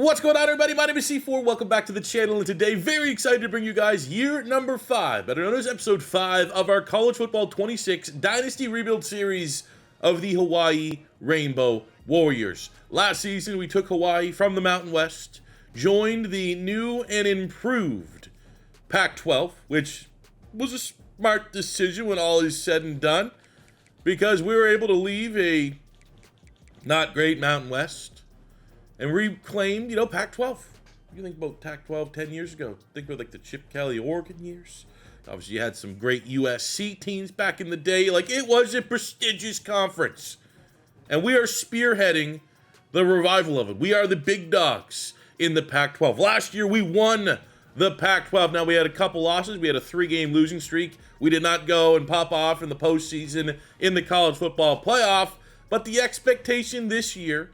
What's going on, everybody? My name is C4. Welcome back to the channel, and today, very excited to bring you guys year number 5, better known as episode 5 of our College Football 26 Dynasty Rebuild Series of the Hawaii Rainbow Warriors. Last season, we took Hawaii from the Mountain West, joined the new and improved Pac-12, which was a smart decision when all is said and done, because we were able to leave a not great Mountain West and reclaimed, Pac-12. You think about Pac-12 10 years ago. Think about like the Chip Kelly, Oregon years. Obviously, you had some great USC teams back in the day. Like, it was a prestigious conference. And we are spearheading the revival of it. We are the big dogs in the Pac-12. Last year, we won the Pac-12. Now, we had a couple losses. We had a 3-game losing streak. We did not go and pop off in the postseason in the college football playoff. But the expectation this year,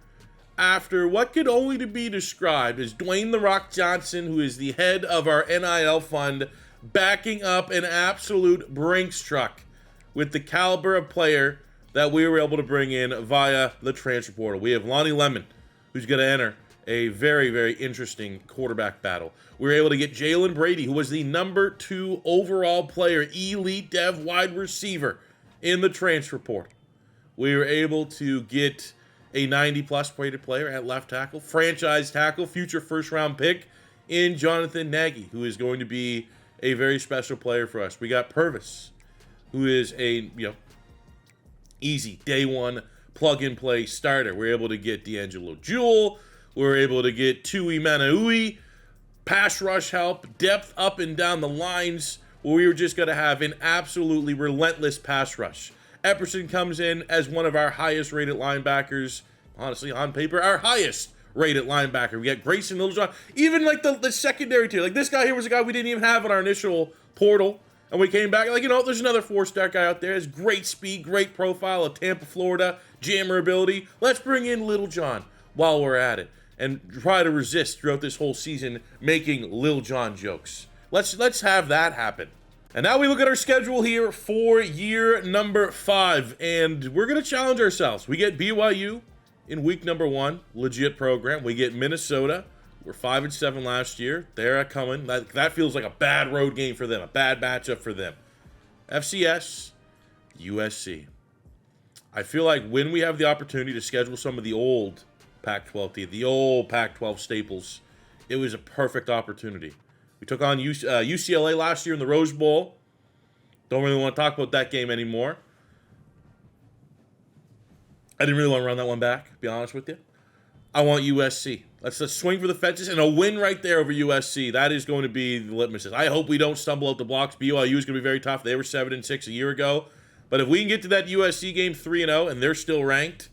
after what could only be described as Dwayne "The Rock" Johnson, who is the head of our NIL fund, backing up an absolute Brinks truck with the caliber of player that we were able to bring in via the transfer portal. We have Lonnie Lemon, who's going to enter a very, very interesting quarterback battle. We were able to get Jalen Brady, who was the number 2 overall player, elite dev wide receiver in the transfer portal. We were able to get a 90-plus rated player at left tackle, franchise tackle, future first-round pick in Jonathan Nagy, who is going to be a very special player for us. We got Purvis, who is a, easy, day one, plug-and-play starter. We're able to get D'Angelo Jewell. We're able to get Tui Manaui, pass rush help, depth up and down the lines, where we were just going to have an absolutely relentless pass rush. Epperson comes in as one of our highest-rated linebackers. Honestly, on paper, our highest-rated linebacker. We got Grayson Littlejohn. Even, like, the secondary tier. Like, this guy here was a guy we didn't even have in our initial portal. And we came back, there's another 4-star guy out there. Has great speed, great profile of Tampa, Florida, jammer ability. Let's bring in Littlejohn while we're at it. And try to resist throughout this whole season making Littlejohn jokes. Let's have that happen. And now we look at our schedule here for year number 5, and we're going to challenge ourselves. We get BYU in week number 1, legit program. We get Minnesota. We're 5-7 last year. They're coming. That feels like a bad road game for them, a bad matchup for them. FCS, USC. I feel like when we have the opportunity to schedule some of the old Pac-12 teams, the old Pac-12 staples, it was a perfect opportunity. We took on UCLA last year in the Rose Bowl. Don't really want to talk about that game anymore. I didn't really want to run that one back, to be honest with you. I want USC. Let's swing for the fences, and a win right there over USC. That is going to be the litmus test. I hope we don't stumble out the blocks. BYU is going to be very tough. They were 7-6 a year ago. But if we can get to that USC game 3-0, and they're still ranked,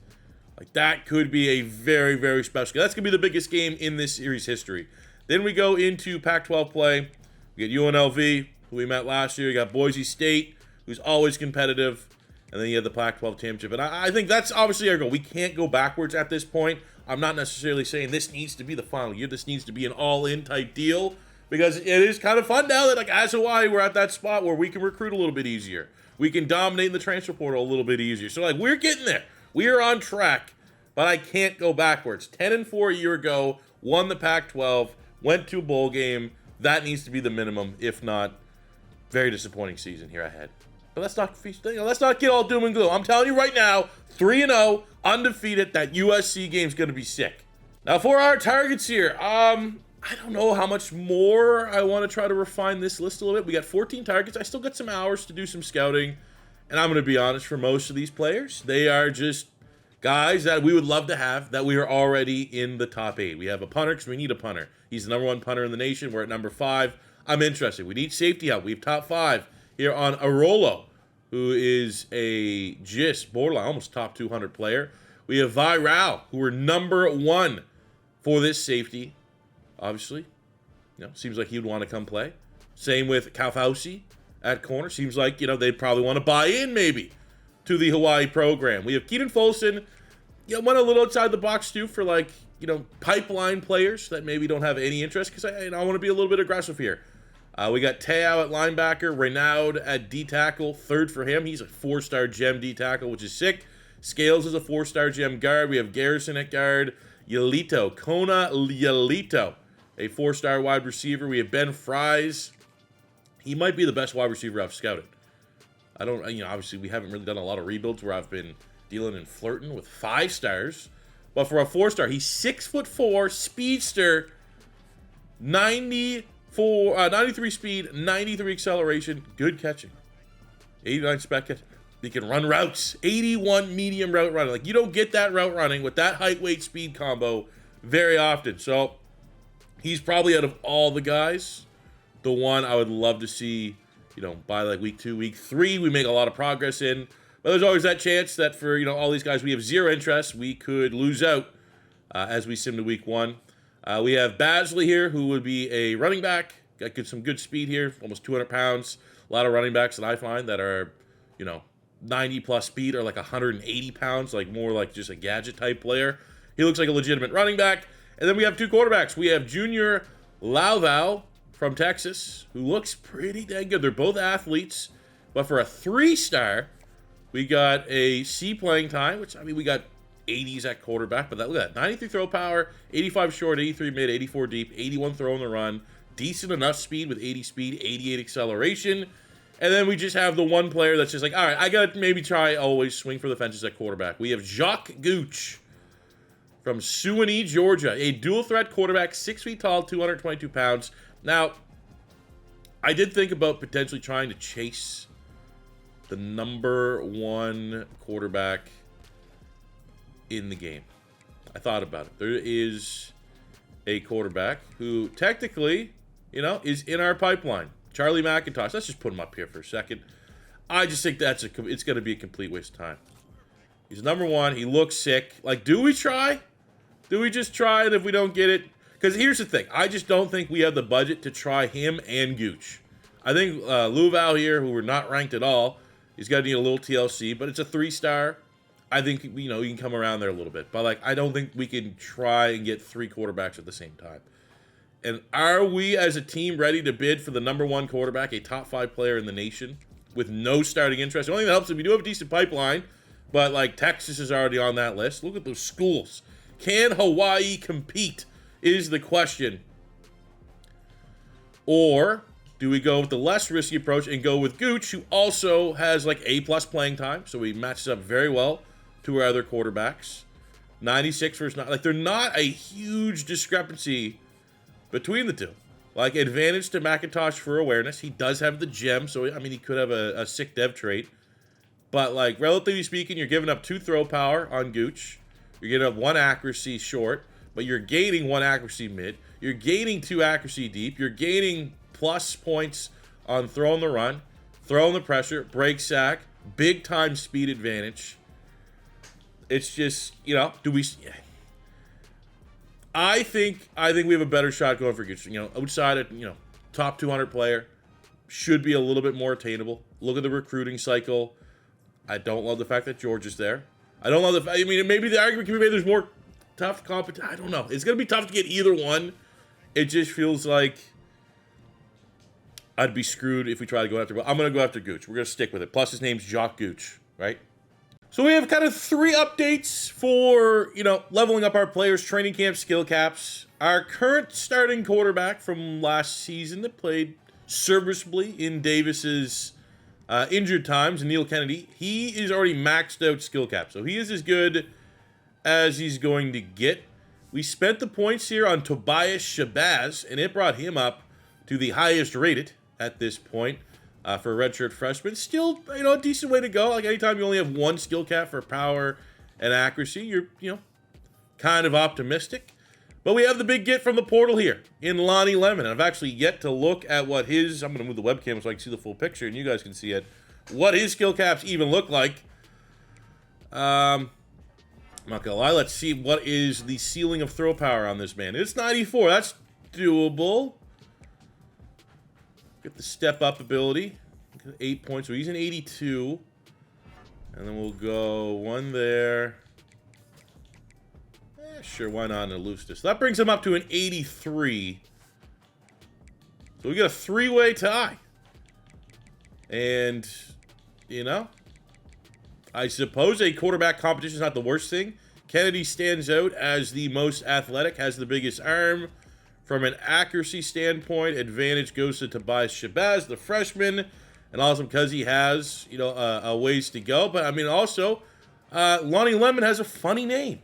that could be a very, very special game. That's going to be the biggest game in this series history. Then we go into Pac-12 play. We get UNLV, who we met last year. You got Boise State, who's always competitive. And then you have the Pac-12 championship. And I think that's obviously our goal. We can't go backwards at this point. I'm not necessarily saying this needs to be the final year. This needs to be an all-in type deal. Because it is kind of fun now that, as Hawaii, we're at that spot where we can recruit a little bit easier. We can dominate in the transfer portal a little bit easier. So, we're getting there. We are on track. But I can't go backwards. 10-4 a year ago. Won the Pac-12. Went to a bowl game. That needs to be the minimum, if not, very disappointing season here ahead. But let's not get all doom and gloom. I'm telling you right now, 3-0, undefeated. That USC game's going to be sick. Now for our targets here, I don't know how much more I want to try to refine this list a little bit. We got 14 targets. I still got some hours to do some scouting. And I'm going to be honest, for most of these players, they are just guys that we would love to have, that we are already in the top 8. We have a punter because we need a punter. He's the number 1 punter in the nation. We're at number 5. I'm interested. We need safety help. We have top 5 here on Arolo, who is a borderline, almost top 200 player. We have Viral, who are number 1 for this safety. Obviously, seems like he would want to come play. Same with Kaufausi at corner. Seems like, they'd probably want to buy in maybe to the Hawaii program. We have Keaton Folson, went a little outside the box too for pipeline players that maybe don't have any interest, because I want to be a little bit aggressive here. We got Te'o at linebacker, Renaud at D-tackle, 3rd for him. He's a 4-star gem D-tackle, which is sick. Scales is a 4-star gem guard. We have Garrison at guard. Kona Yalito, a 4-star wide receiver. We have Ben Fries. He might be the best wide receiver I've scouted. I don't, obviously we haven't really done a lot of rebuilds where I've been dealing and flirting with 5 stars. But for a 4-star, he's 6'4", speedster, 93 speed, 93 acceleration, good catching, 89 spec catch. He can run routes, 81 medium route running. Like, you don't get that route running with that height, weight, speed combo very often. So he's probably, out of all the guys, the one I would love to see, by like week 2, week 3, we make a lot of progress in. But there's always that chance that for, all these guys we have 0 interest, we could lose out as we sim to week 1. We have Basley here, who would be a running back. Got some good speed here, almost 200 pounds. A lot of running backs that I find that are, 90-plus speed are like 180 pounds, like more like just a gadget-type player. He looks like a legitimate running back. And then we have 2 quarterbacks. We have Junior Lauval from Texas, who looks pretty dang good. They're both athletes. But for a 3-star, we got a C playing time, which, we got 80s at quarterback. But look at that, 93 throw power, 85 short, 83 mid, 84 deep, 81 throw on the run. Decent enough speed with 80 speed, 88 acceleration. And then we just have the one player that's just like, all right, I got to maybe try always swing for the fences at quarterback. We have Jacques Gooch from Suwanee, Georgia, a dual threat quarterback, 6 feet tall, 222 pounds. Now, I did think about potentially trying to chase the number 1 quarterback in the game. I thought about it. There is a quarterback who technically, is in our pipeline. Charlie McIntosh. Let's just put him up here for a second. I just think it's going to be a complete waste of time. He's number 1. He looks sick. Like, do we try? Do we just try it if we don't get it? Because here's the thing. I just don't think we have the budget to try him and Gooch. I think Louval here, who we're not ranked at all, he's got to need a little TLC, but it's a 3-star. I think, you can come around there a little bit. But, I don't think we can try and get 3 quarterbacks at the same time. And are we, as a team, ready to bid for the number 1 quarterback, a top 5 player in the nation, with no starting interest? The only thing that helps is we do have a decent pipeline, but, Texas is already on that list. Look at those schools. Can Hawaii compete is the question. Or do we go with the less risky approach and go with Gooch, who also has, A-plus playing time, so he matches up very well to our other quarterbacks. 96 versus 9. They're not a huge discrepancy between the two. Advantage to McIntosh for awareness. He does have the gem, so, he could have a sick dev trait. But, relatively speaking, you're giving up 2 throw power on Gooch. You're giving up 1 accuracy short, but you're gaining 1 accuracy mid. You're gaining 2 accuracy deep. You're gaining plus points on throwing the run, throwing the pressure, break sack, big-time speed advantage. It's just, do we... I think we have a better shot going for Gooch. Outside of, top 200 player, should be a little bit more attainable. Look at the recruiting cycle. I don't love the fact that George is there. I don't love the fact, maybe the argument can be made there's more tough competition. I don't know. It's going to be tough to get either one. It just feels like I'd be screwed if we try to go after, but I'm going to go after Gooch. We're going to stick with it. Plus his name's Jacques Gooch, right? So we have kind of 3 updates for, leveling up our players, training camp, skill caps. Our current starting quarterback from last season that played serviceably in Davis's injured times, Neil Kennedy, he is already maxed out skill cap. So he is as good as he's going to get. We spent the points here on Tobias Shabazz, and it brought him up to the highest rated at this point. For a redshirt freshman. Still, a decent way to go. Anytime you only have 1 skill cap for power and accuracy, you're, kind of optimistic. But we have the big get from the portal here in Lonnie Lemon. I've actually yet to look at what his... I'm going to move the webcam so I can see the full picture, and you guys can see it. What his skill caps even look like. I'm not going to lie. Let's see what is the ceiling of throw power on this man. It's 94. That's doable. Get the step-up ability. 8 points. So he's an 82. And then we'll go 1 there. Sure, why not an elusive? So that brings him up to an 83. So we got a 3-way tie. And, I suppose a quarterback competition is not the worst thing. Kennedy stands out as the most athletic, has the biggest arm. From an accuracy standpoint, advantage goes to Tobias Shabazz, the freshman, and also because he has, you know, a ways to go. But, I mean, also, Lonnie Lemon has a funny name.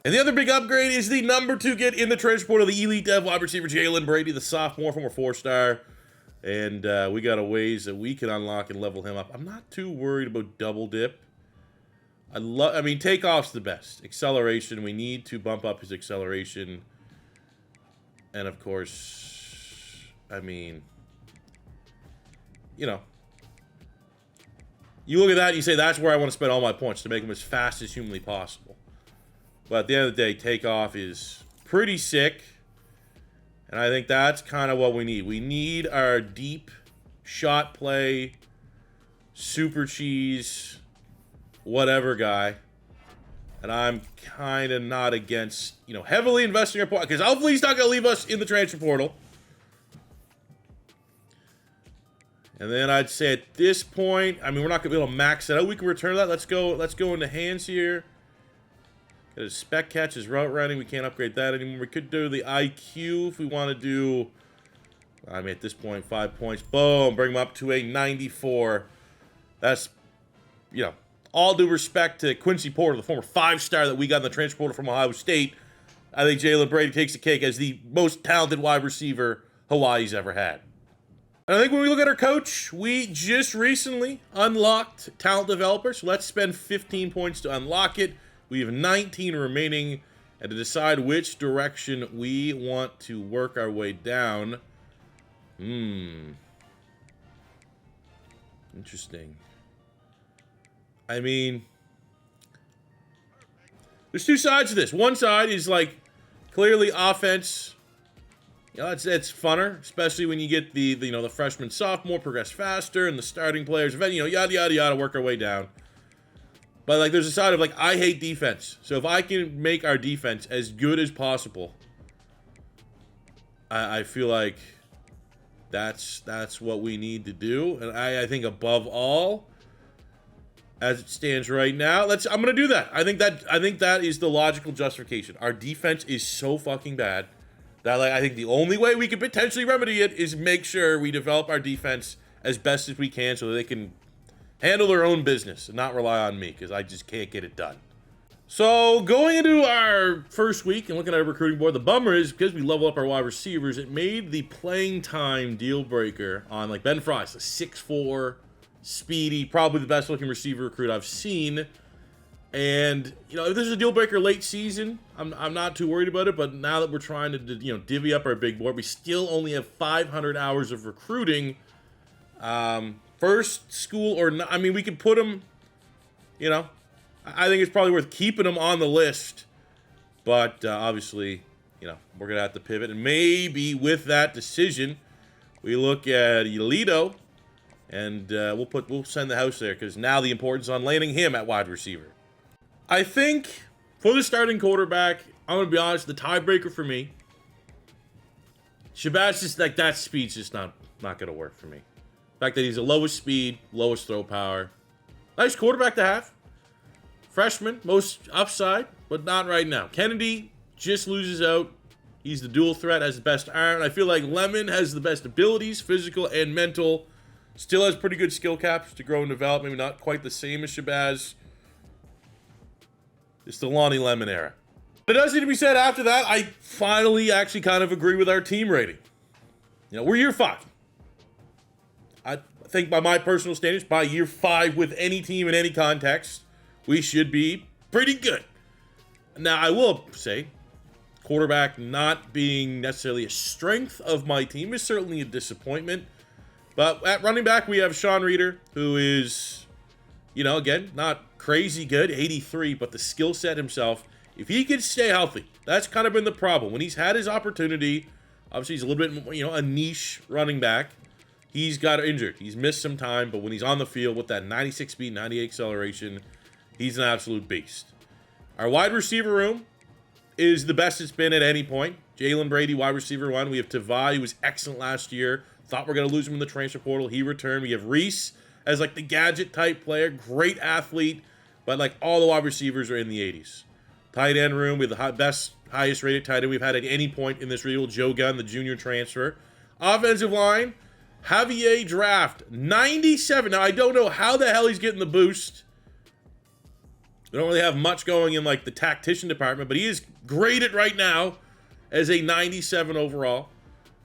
And the other big upgrade is the number 2 get in the transfer portal, the elite dev wide receiver Jalen Brady, the sophomore, former 4-star. And we got a ways that we can unlock and level him up. I'm not too worried about double dip. I mean, takeoff's the best. Acceleration, we need to bump up his acceleration. And of course, I mean, you know, you look at that and you say, that's where I want to spend all my points, to make them as fast as humanly possible. But at the end of the day, takeoff is pretty sick. And I think that's kind of what we need. We need our deep shot play, super cheese, whatever guy. And I'm kind of not against, you know, heavily investing our points, because hopefully he's not going to leave us in the transfer portal. And then I'd say at this point, I mean, we're not going to be able to max it out. We can return that. Let's go into hands here. Got his spec catch, his route running. We can't upgrade that anymore. We could do the IQ if we want to do, I mean, at this point, 5 points. Boom. Bring him up to a 94. That's, you know, all due respect to Quincy Porter, the former 5-star that we got in the transfer portal from Ohio State. I think Jalen Brady takes the cake as the most talented wide receiver Hawaii's ever had. And I think when we look at our coach, we just recently unlocked talent developer. So let's spend 15 points to unlock it. We have 19 remaining, and to decide which direction we want to work our way down. Interesting. I mean, there's two sides to this. One side is like clearly offense. You know, it's funner, especially when you get the you know, the freshman, sophomore progress faster, and the starting players, you know, yada yada yada, work our way down. But like, there's a side of like, I hate defense. So if I can make our defense as good as possible, I feel like that's what we need to do. And I think above all, as it stands right now, I'm gonna do that. I think that is the logical justification. Our defense is so fucking bad that, like, I think the only way we could potentially remedy it is make sure we develop our defense as best as we can so that they can handle their own business and not rely on me, because I just can't get it done. So going into our first week and looking at our recruiting board, the bummer is because we level up our wide receivers, it made the playing time deal breaker on like Ben Fries, a 6'4", speedy, probably the best looking receiver recruit I've seen. And, you know, if this is a deal breaker late season, I'm not too worried about it. But now that we're trying to, you know, divvy up our big board, we still only have 500 hours of recruiting. First school or not, I mean, we could put them, you know, I think it's probably worth keeping them on the list. But obviously, you know, we're going to have to pivot. And maybe with that decision, we look at Elito. And we'll send the house there, because now the importance on landing him at wide receiver. I think for the starting quarterback, I'm going to be honest, the tiebreaker for me, Shabazz, just like that speed's just not going to work for me. The fact that he's the lowest speed, lowest throw power. Nice quarterback to have. Freshman, most upside, but not right now. Kennedy just loses out. He's the dual threat, has the best arm. I feel like Lemon has the best abilities, physical and mental. Still has pretty good skill caps to grow and develop. Maybe not quite the same as Shabazz. It's the Lonnie Lemon era. But it does need to be said, after that, I finally actually kind of agree with our team rating. You know, we're year 5. I think by my personal standards, by year 5 with any team in any context, we should be pretty good. Now, I will say, quarterback not being necessarily a strength of my team is certainly a disappointment. But at running back, we have Sean Reeder, who is, you know, again, not crazy good, 83, but the skill set himself, if he could stay healthy, that's kind of been the problem. When he's had his opportunity, obviously he's a little bit, you know, a niche running back. He's got injured. He's missed some time, but when he's on the field with that 96 speed, 98 acceleration, he's an absolute beast. Our wide receiver room is the best it's been at any point. Jalen Brady, wide receiver 1. We have Tavai, who was excellent last year. Thought we're going to lose him in the transfer portal. He returned. We have Reese as like the gadget type player. Great athlete. But like all the wide receivers are in the 80s. Tight end room, we have the highest rated tight end we've had at any point in this reel. Joe Gunn, the junior transfer. Offensive line, Javier Draft, 97. Now, I don't know how the hell he's getting the boost. We don't really have much going in, like, the tactician department, but he is graded right now as a 97 overall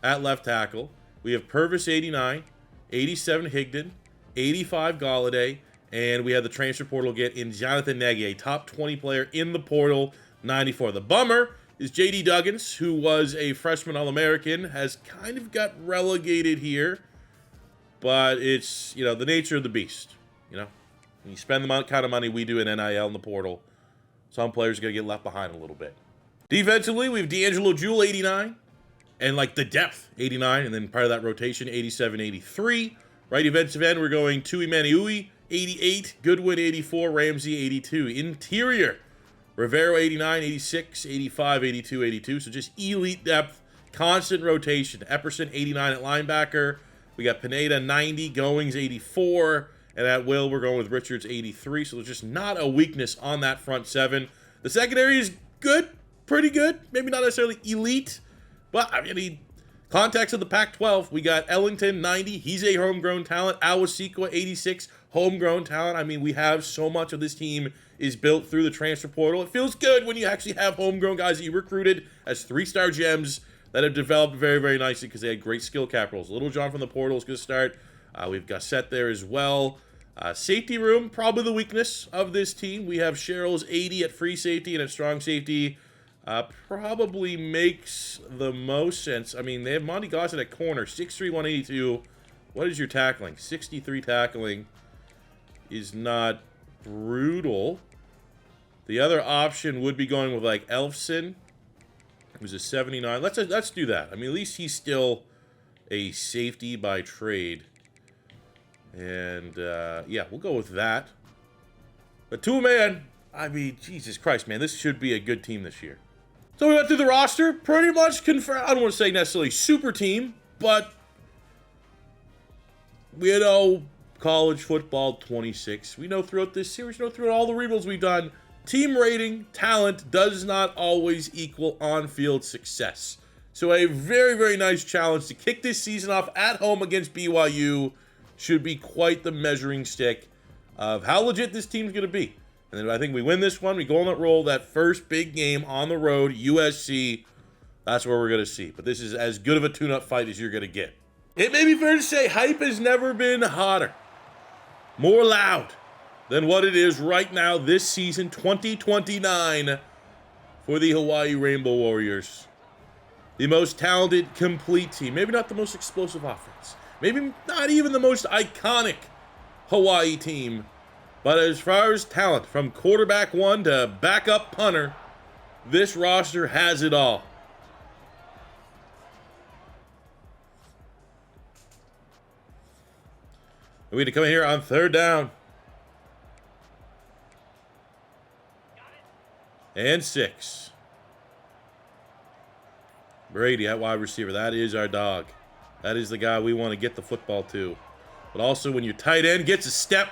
at left tackle. We have Purvis, 89, 87 Higdon, 85 Galladay, and we have the transfer portal get in Jonathan Nagy, a top 20 player in the portal, 94. The bummer is J.D. Duggins, who was a freshman All-American, has kind of got relegated here, but it's, you know, the nature of the beast, you know. When you spend the kind of money we do in NIL in the portal, some players are going to get left behind a little bit. Defensively, we have D'Angelo Jewell, 89, and like the depth, 89, and then part of that rotation, 87, 83. Right defensive end, we're going Tui Maniui, 88, Goodwin, 84, Ramsey, 82. Interior, Rivero, 89, 86, 85, 82, 82. So just elite depth, constant rotation. Epperson, 89 at linebacker. We got Pineda, 90, Goings, 84. And at will, we're going with Richards, 83. So there's just not a weakness on that front seven. The secondary is good, pretty good. Maybe not necessarily elite, but I mean, context of the Pac-12, we got Ellington, 90. He's a homegrown talent. Awasikwa, 86, homegrown talent. I mean, we have so much of this team is built through the transfer portal. It feels good when you actually have homegrown guys that you recruited as 3-star gems that have developed very, very nicely because they had great skill capitals. Little John from the portal is going to start. We've got Set there as well. Safety room, probably the weakness of this team. We have Cheryl's 80 at free safety, and at strong safety probably makes the most sense. I mean, they have Monty Gossett at corner, 6'3", 182. What is your tackling? 63 tackling is not brutal. The other option would be going with, like, Elfson, who's a 79. Let's do that. I mean, at least he's still a safety by trade. And, yeah, we'll go with that. But two-man, I mean, Jesus Christ, man, this should be a good team this year. So we went through the roster, pretty much confirmed. I don't want to say necessarily super team, but, you know, college football 26. We know throughout this series, throughout all the rebuilds we've done, team rating, talent does not always equal on-field success. So a very, very nice challenge to kick this season off at home against BYU should be quite the measuring stick of how legit this team's going to be. And then I think we win this one. We go on that roll. That first big game on the road, USC, that's where we're going to see. But this is as good of a tune-up fight as you're going to get. It may be fair to say hype has never been hotter, more loud than what it is right now this season, 2029, for the Hawaii Rainbow Warriors. The most talented, complete team. Maybe not the most explosive offense. Maybe not even the most iconic Hawaii team. But as far as talent, from quarterback one to backup punter, this roster has it all. We need to come in here on third down. And 6. Brady at wide receiver. That is our dog. That is the guy we want to get the football to. But also when your tight end gets a step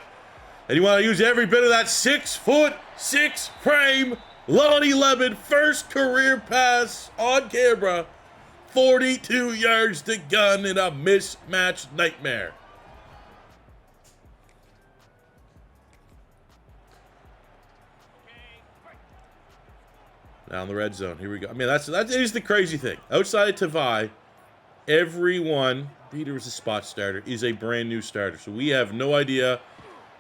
and you want to use every bit of that 6'6" frame, Lonnie Lemon, first career pass on camera, 42 yards to gun in a mismatched nightmare. Down the red zone. Here we go. I mean, that is the crazy thing. Outside of Tavai, everyone, Peter was a spot starter, is a brand new starter. So we have no idea,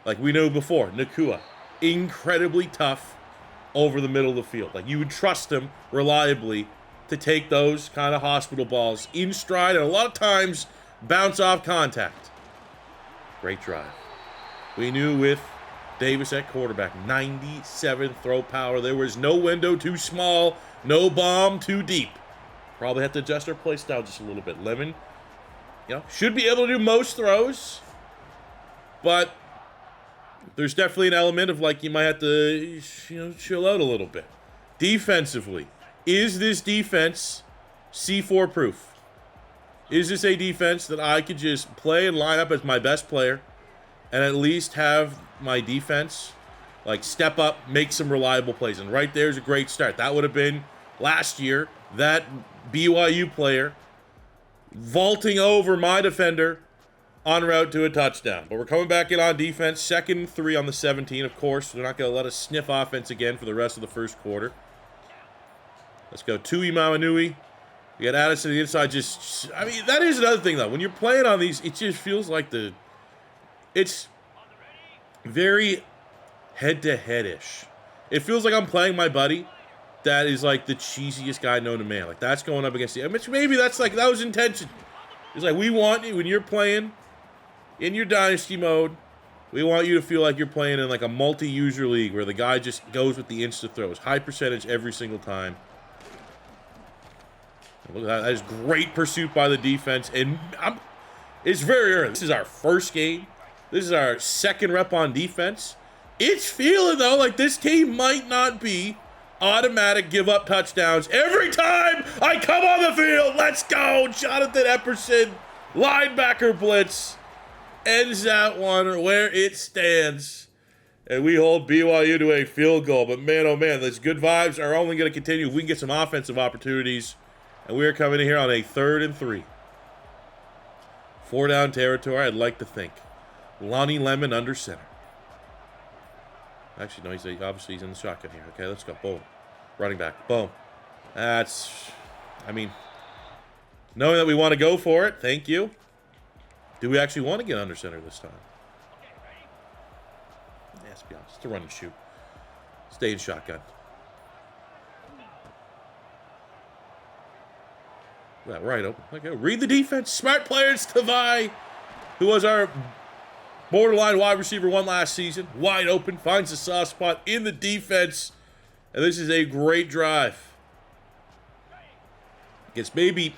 like we know before, Nakua, incredibly tough over the middle of the field. Like you would trust him reliably to take those kind of hospital balls in stride and a lot of times bounce off contact. Great drive. We knew with Davis at quarterback, 97 throw power. There was no window too small, no bomb too deep. Probably have to adjust our play style just a little bit. Lemon, should be able to do most throws, but there's definitely an element of like you might have to, chill out a little bit. Defensively, is this defense C4 proof? Is this a defense that I could just play and line up as my best player and at least have my defense Like, step up, make some reliable plays. And right there's a great start. That would have been last year, that BYU player vaulting over my defender en route to a touchdown. But we're coming back in on defense. 2nd and 3 on the 17, of course. They're not going to let us sniff offense again for the rest of the first quarter. Let's go Tui Mamanui. We got Addison to the inside. I mean, that is another thing, though. When you're playing on these, it just feels like it's very head-to-head-ish. It feels like I'm playing my buddy that is like the cheesiest guy known to man. Like, that's going up against the... I mean, maybe that's like, that was intention. It's like, we want you, when you're playing in your Dynasty mode, we want you to feel like you're playing in like a multi-user league where the guy just goes with the insta throws. High percentage every single time. Look at that. That is great pursuit by the defense. And it's very early. This is our first game. This is our 2nd rep on defense. It's feeling, though, like this team might not be automatic give-up touchdowns every time I come on the field. Let's go. Jonathan Epperson, linebacker blitz, ends that one where it stands. And we hold BYU to a field goal. But, man, oh, man, those good vibes are only going to continue if we can get some offensive opportunities. And we are coming in here on a 3rd and 3. 4-down territory, I'd like to think. Lonnie Lemon under center. Actually, no, obviously he's in the shotgun here. Okay, let's go. Boom. Running back. Boom. That's, I mean, knowing that we want to go for it, thank you. Do we actually want to get under center this time? Yeah, let's be honest. It's a run and shoot. Stay in shotgun. That right open. Okay, read the defense. Smart players. Tavai, who was our borderline wide receiver 1 last season. Wide open. Finds the soft spot in the defense. And this is a great drive. It's maybe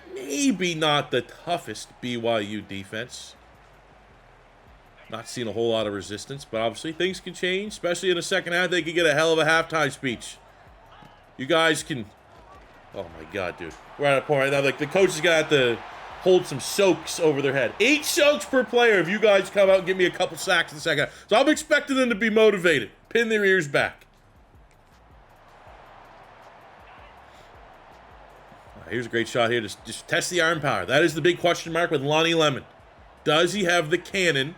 not the toughest BYU defense. Not seeing a whole lot of resistance, but obviously things can change, especially in the second half. They could get a hell of a halftime speech. You guys can... Oh, my God, dude. We're at a point right now. Like, the coach is going to have to hold some soaks over their head. 8 soaks per player if you guys come out and give me a couple sacks in the second half. So I'm expecting them to be motivated. Pin their ears back. All right, here's a great shot here. Just test the arm power. That is the big question mark with Lonnie Lemon. Does he have the cannon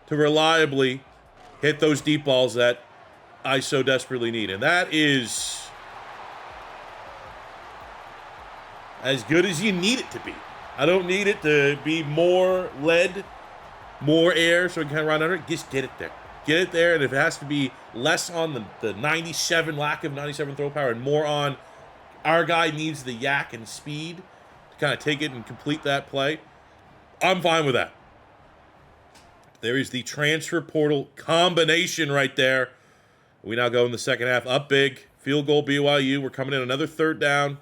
to reliably hit those deep balls that I so desperately need? And that is... as good as you need it to be. I don't need it to be more lead, more air, so we can kind of run under it. Just get it there. Get it there, and if it has to be less on the 97, lack of 97 throw power, and more on our guy needs the yak and speed to kind of take it and complete that play, I'm fine with that. There is the transfer portal combination right there. We now go in the second half up big. Field goal BYU. We're coming in another 3rd down.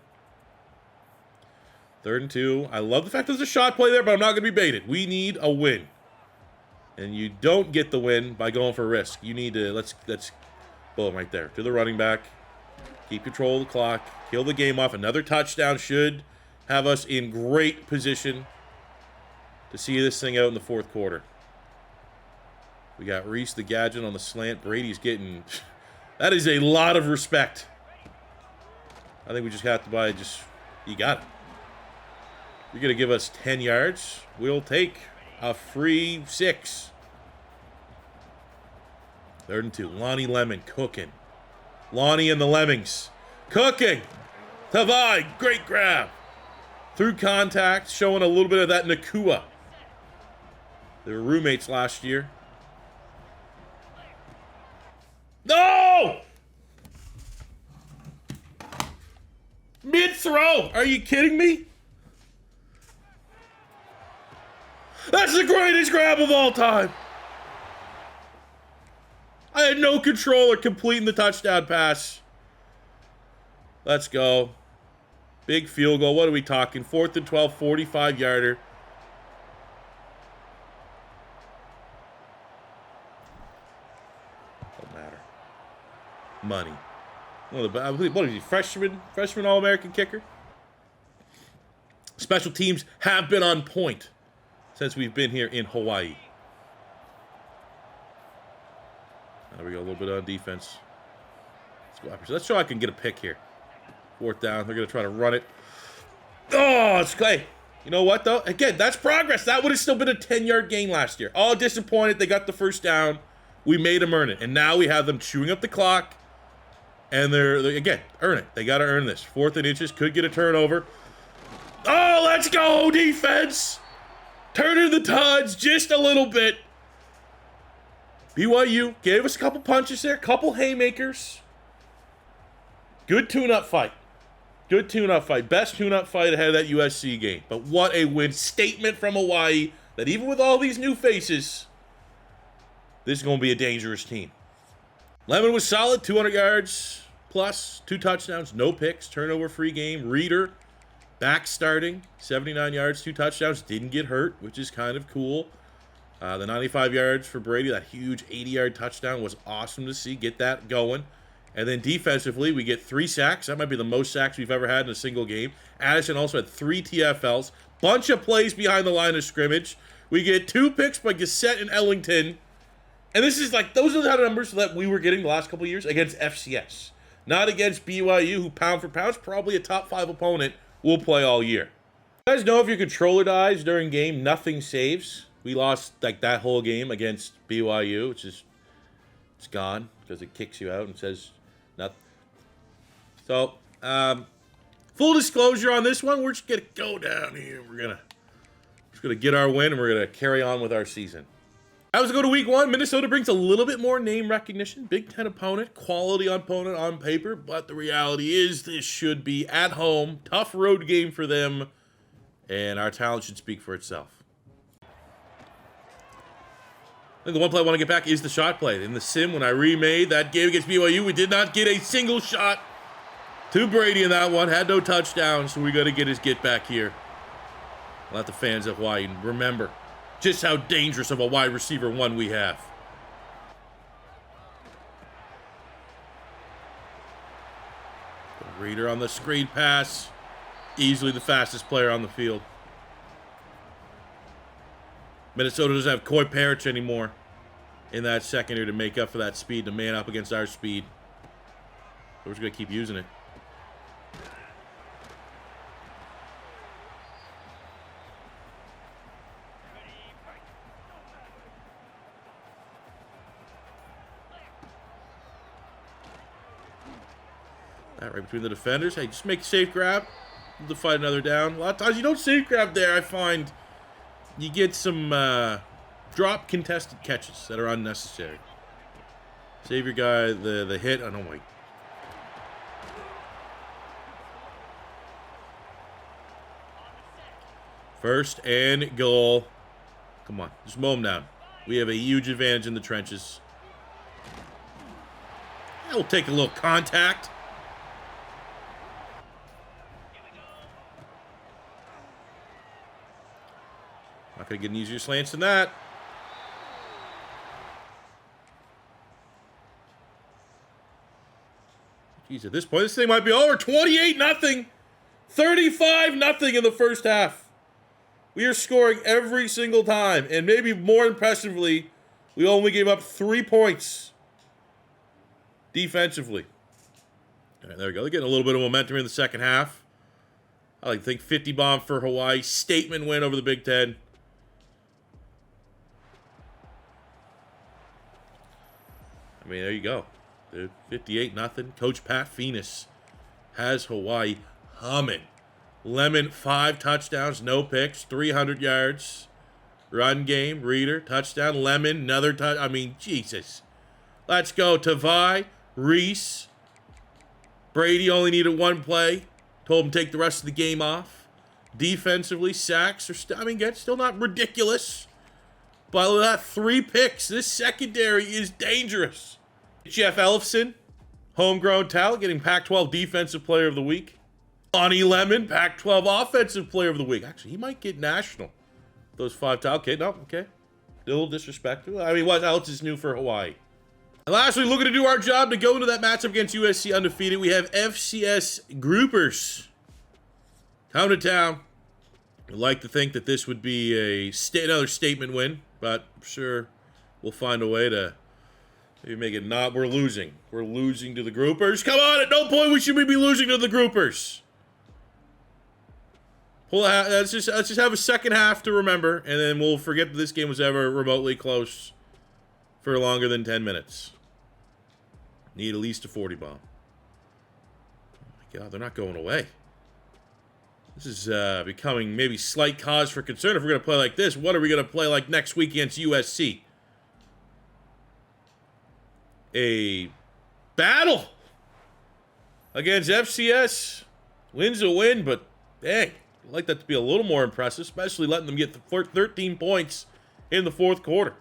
3rd and 2. I love the fact there's a shot play there, but I'm not going to be baited. We need a win. And you don't get the win by going for risk. You need to, let's boom, right there. To the running back. Keep control of the clock. Kill the game off. Another touchdown should have us in great position to see this thing out in the 4th quarter. We got Reese the Gadget on the slant. Brady's getting, that is a lot of respect. I think we just have to buy, you got it. You're going to give us 10 yards. We'll take a free 6. 3rd and 2. Lonnie Lemon cooking. Lonnie and the Lemmings cooking. Tavai, great grab. Through contact, showing a little bit of that Nakua. They were roommates last year. No! Mid-throw. Are you kidding me? That's the greatest grab of all time. I had no control or completing the touchdown pass. Let's go. Big field goal. What are we talking? 4th and 12, 45-yarder. Don't matter. Money. What is he? Freshman All-American kicker? Special teams have been on point since we've been here in Hawaii. we go. A little bit on defense. Let's show I can get a pick here. 4th down. They're going to try to run it. Oh, it's Clay. You know what, though? Again, that's progress. That would have still been a 10-yard gain last year. All disappointed. They got the 1st down. We made them earn it. And now we have them chewing up the clock. And they're again, earn it. They got to earn this. 4th and inches. Could get a turnover. Oh, let's go, defense. Turning the tides just a little bit. BYU gave us a couple punches there. Couple haymakers. Good tune-up fight. Good tune-up fight. Best tune-up fight ahead of that USC game. But what a win. Statement from Hawaii that even with all these new faces, this is going to be a dangerous team. Lemon was solid. 200 yards plus. 2 touchdowns. No picks. Turnover-free game. Reader back starting. 79 yards. 2 touchdowns. Didn't get hurt, which is kind of cool. The 95 yards for Brady. That huge 80-yard touchdown was awesome to see. Get that going. And then defensively, we get 3 sacks. That might be the most sacks we've ever had in a single game. Addison also had 3 TFLs. Bunch of plays behind the line of scrimmage. We get 2 picks by Gassett and Ellington. And this is like, those are the numbers that we were getting the last couple of years against FCS. Not against BYU, who pound for pound is probably a top 5 opponent we'll play all year. You guys know if your controller dies during game, nothing saves. We lost like that whole game against BYU, which is, it's gone because it kicks you out and says nothing. So, full disclosure on this one, we're just gonna go down here. We're just gonna get our win and we're gonna carry on with our season. As we go to week 1, Minnesota brings a little bit more name recognition. Big Ten opponent, quality opponent on paper, but the reality is this should be at home. Tough road game for them, and our talent should speak for itself. I think the one play I want to get back is the shot play. In the sim, when I remade that game against BYU, we did not get a single shot to Brady in that one. Had no touchdown, so we got to get his get back here. Let the fans of Hawaii remember just how dangerous of a wide receiver 1 we have. The Reader on the screen pass. Easily the fastest player on the field. Minnesota doesn't have Coy Parrish anymore in that secondary to make up for that speed, to man up against our speed. So we're just going to keep using it. That right between the defenders. Hey, just make a safe grab to fight another down. A lot of times you don't safe grab there, I find you get some drop contested catches that are unnecessary. Save your guy the hit. Oh, no, wait. First and goal. Come on, just mow them down. We have a huge advantage in the trenches. We'll take a little contact. Not going to get an easier slants than that. Jeez, at this point, this thing might be over. 28-0. 35-0 in the first half. We are scoring every single time. And maybe more impressively, we only gave up 3 points defensively. All right, there we go. They're getting a little bit of momentum in the second half. I like to think 50 bomb for Hawaii. Statement win over the Big Ten. I mean, there you go, dude. 58-0. Coach Pat Phoenix has Hawaii humming. Lemon, 5 touchdowns, no picks, 300 yards. Run game, Reader, touchdown. Lemon, another touch. I mean, Jesus. Let's go. Tavai, Reese. Brady only needed 1 play. Told him to take the rest of the game off. Defensively, sacks are still not ridiculous. But with that 3 picks, this secondary is dangerous. Jeff Ellefson, homegrown talent, getting Pac-12 Defensive Player of the Week. Lonnie Lemon, Pac-12 Offensive Player of the Week. Actually, he might get national. Those 5 okay, no, okay. A little disrespectful. I mean, what else is new for Hawaii? And lastly, looking to do our job to go into that matchup against USC undefeated, we have FCS groupers come to town. I'd like to think that this would be another statement win, but I'm sure we'll find a way to Maybe make it not. We're losing. We're losing to the groupers. Come on, at no point should we be losing to the groupers. Let's just have a second half to remember, and then we'll forget that this game was ever remotely close for longer than 10 minutes. Need at least a 40 bomb. Oh my God, they're not going away. This is becoming maybe slight cause for concern if we're going to play like this. What are we going to play like next week against USC? A battle against FCS. Win's a win, but dang, I'd like that to be a little more impressive, especially letting them get 13 points in the fourth quarter.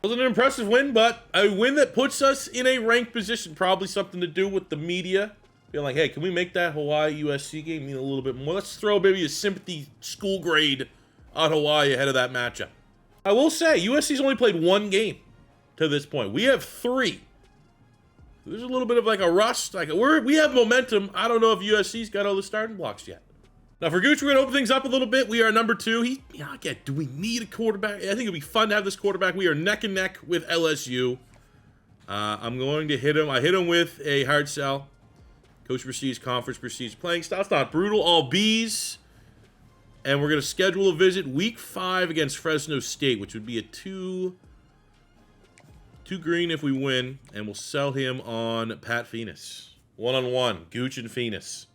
Wasn't an impressive win, but a win that puts us in a ranked position. Probably something to do with the media. Being like, hey, can we make that Hawaii USC game mean a little bit more? Let's throw maybe a sympathy school grade on Hawaii ahead of that matchup. I will say, USC's only played one game to this point. We have 3. There's a little bit of like a rust. Like we have momentum. I don't know if USC's got all the starting blocks yet. Now for Gooch, we're going to open things up a little bit. We are number 2. Again, do we need a quarterback? I think it'd be fun to have this quarterback. We are neck and neck with LSU. I'm going to hit him. I hit him with a hard sell. Coach proceeds, conference proceeds, playing style. It's not brutal, all B's. And we're going to schedule a visit week 5 against Fresno State, which would be a 2 green if we win. And we'll sell him on Pat Phoenix. 1-on-1, Gooch and Phoenix.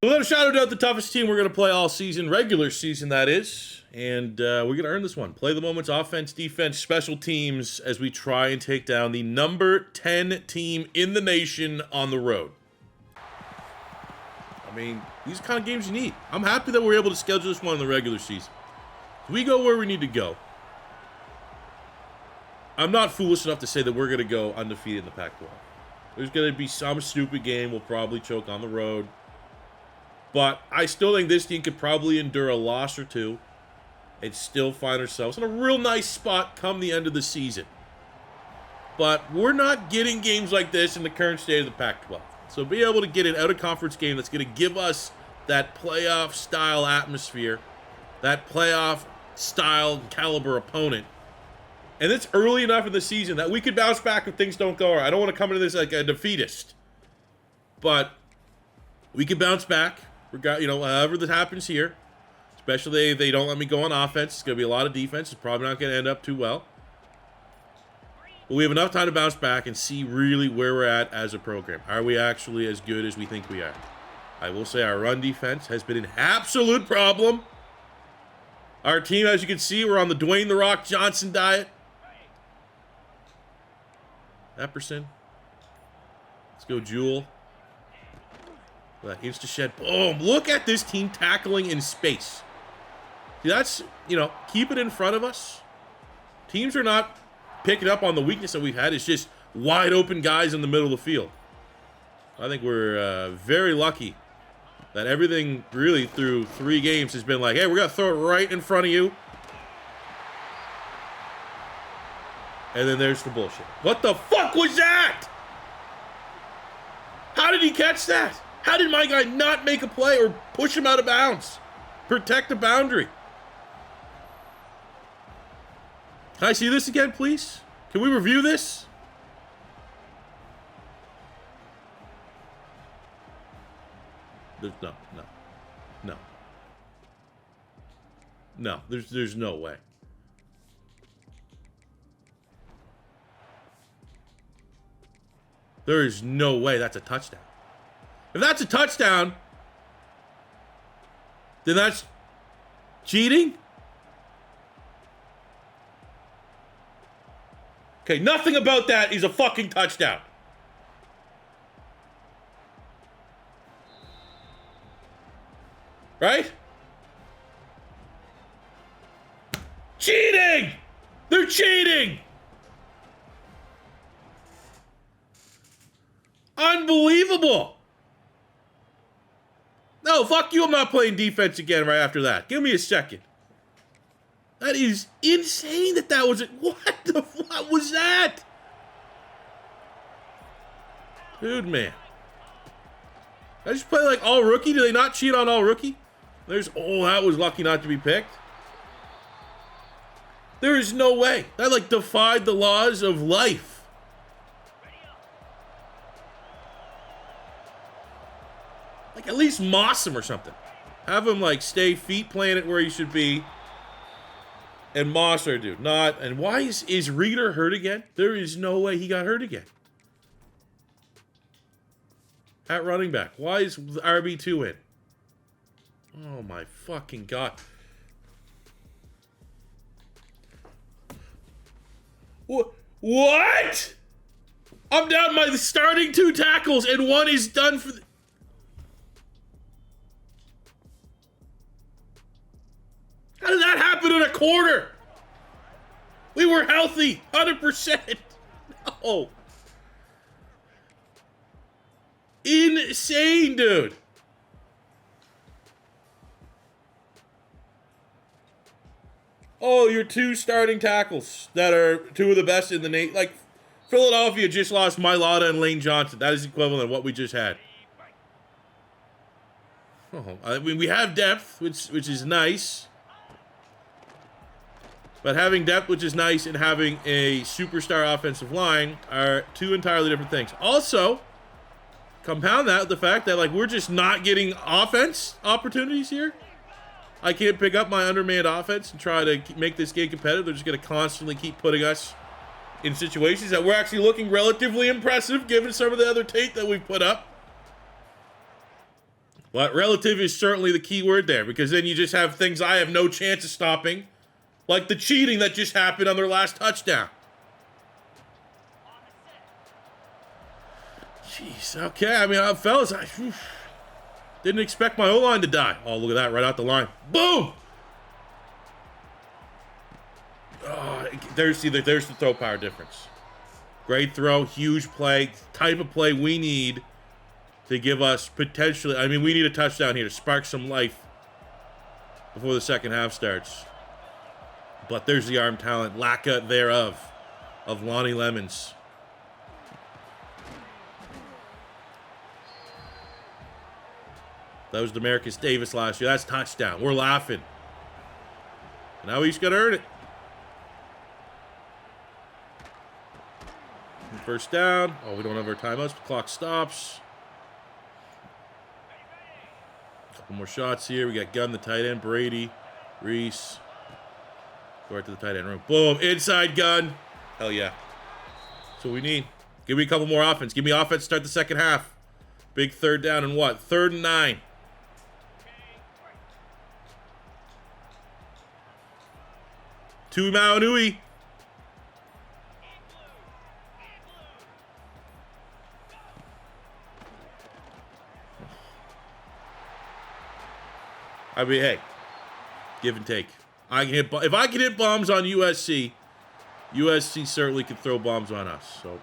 Without a shadow of doubt, the toughest team we're going to play all season, regular season that is. And we're going to earn this one. Play the moments, offense, defense, special teams as we try and take down the number 10 team in the nation on the road. I mean, these are the kind of games you need. I'm happy that we're able to schedule this one in the regular season. We go where we need to go. I'm not foolish enough to say that we're going to go undefeated in the Pac-12. There's going to be some stupid game we'll probably choke on the road. But I still think this team could probably endure a loss or 2 and still find ourselves in a real nice spot come the end of the season. But we're not getting games like this in the current state of the Pac-12. So be able to get an out-of-conference game that's going to give us that playoff-style atmosphere, that playoff-style caliber opponent. And it's early enough in the season that we could bounce back if things don't go all right. I don't want to come into this like a defeatist. But we could bounce back, however that happens here. Especially if they don't let me go on offense. It's going to be a lot of defense. It's probably not going to end up too well. But we have enough time to bounce back and see really where we're at as a program. Are we actually as good as we think we are? I will say our run defense has been an absolute problem. Our team, as you can see, we're on the Dwayne "The Rock" Johnson diet. Epperson. Let's go, Jewel. That insta-shed. Boom. Look at this team tackling in space. See, that's, keep it in front of us. Teams are not picking up on the weakness that we've had. It's just wide open guys in the middle of the field. I think we're very lucky that everything really through 3 games has been like, hey, we're going to throw it right in front of you. And then there's the bullshit. What the fuck was that? How did he catch that? How did my guy not make a play or push him out of bounds? Protect the boundary. Can I see this again, please? Can we review this? No, there's no way. There is no way that's a touchdown. If that's a touchdown, then that's cheating? Okay, nothing about that is a fucking touchdown. Right? Cheating! They're cheating! Unbelievable! No, fuck you, I'm not playing defense again right after that. Give me a second. That is insane that was it. What was that? Dude, man. I just play like all rookie? Do they not cheat on all rookie? That was lucky not to be picked. There is no way. That like defied the laws of life. Like, at least moss him or something. Have him, like, stay feet planted where he should be. And moss our dude. Not. And why is Reader hurt again? There is no way he got hurt again. At running back. Why is RB2 in? Oh, my fucking God. What? I'm down my starting 2 tackles, and one is done for the... How did that happen in a quarter? We were healthy, 100%. No. Insane, dude. Oh, your 2 starting tackles that are 2 of the best in the nation. Like, Philadelphia just lost Mailata and Lane Johnson. That is equivalent of what we just had. Oh, I mean, we have depth, which is nice. But having depth, which is nice, and having a superstar offensive line are 2 entirely different things. Also, compound that with the fact that, like, we're just not getting offense opportunities here. I can't pick up my undermanned offense and try to make this game competitive. They're just going to constantly keep putting us in situations that we're actually looking relatively impressive, given some of the other tape that we've put up. But relative is certainly the key word there, because then you just have things I have no chance of stopping. Like the cheating that just happened on their last touchdown. Jeez, okay. I mean, fellas, I didn't expect my O-line to die. Oh, look at that, right out the line. Boom! Oh, there's the throw power difference. Great throw, huge play, type of play we need to give us potentially... I mean, we need a touchdown here to spark some life before the second half starts. But there's the arm talent, lack thereof, of Lonnie Lemons. That was Demarcus Davis last year. That's touchdown. We're laughing. Now we just got to earn it. First down. Oh, we don't have our timeouts. The clock stops. Couple more shots here. We got Gunn, the tight end. Brady, Reese. Go right to the tight end room. Boom. Inside gun. Hell yeah. That's what we need. Give me a couple more offense. Give me offense to start the second half. Big third down and what? 3rd and 9. To Maunui. I mean, hey. Give and take. If I can hit bombs on USC, USC certainly can throw bombs on us. So,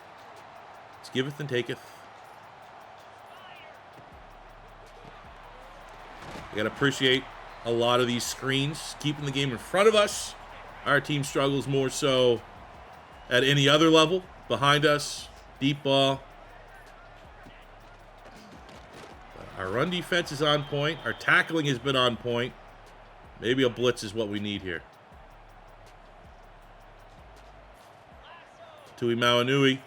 it's giveth and taketh. We got to appreciate a lot of these screens, keeping the game in front of us. Our team struggles more so at any other level. Behind us, deep ball. Our run defense is on point. Our tackling has been on point. Maybe a blitz is what we need here. Tui Maunui.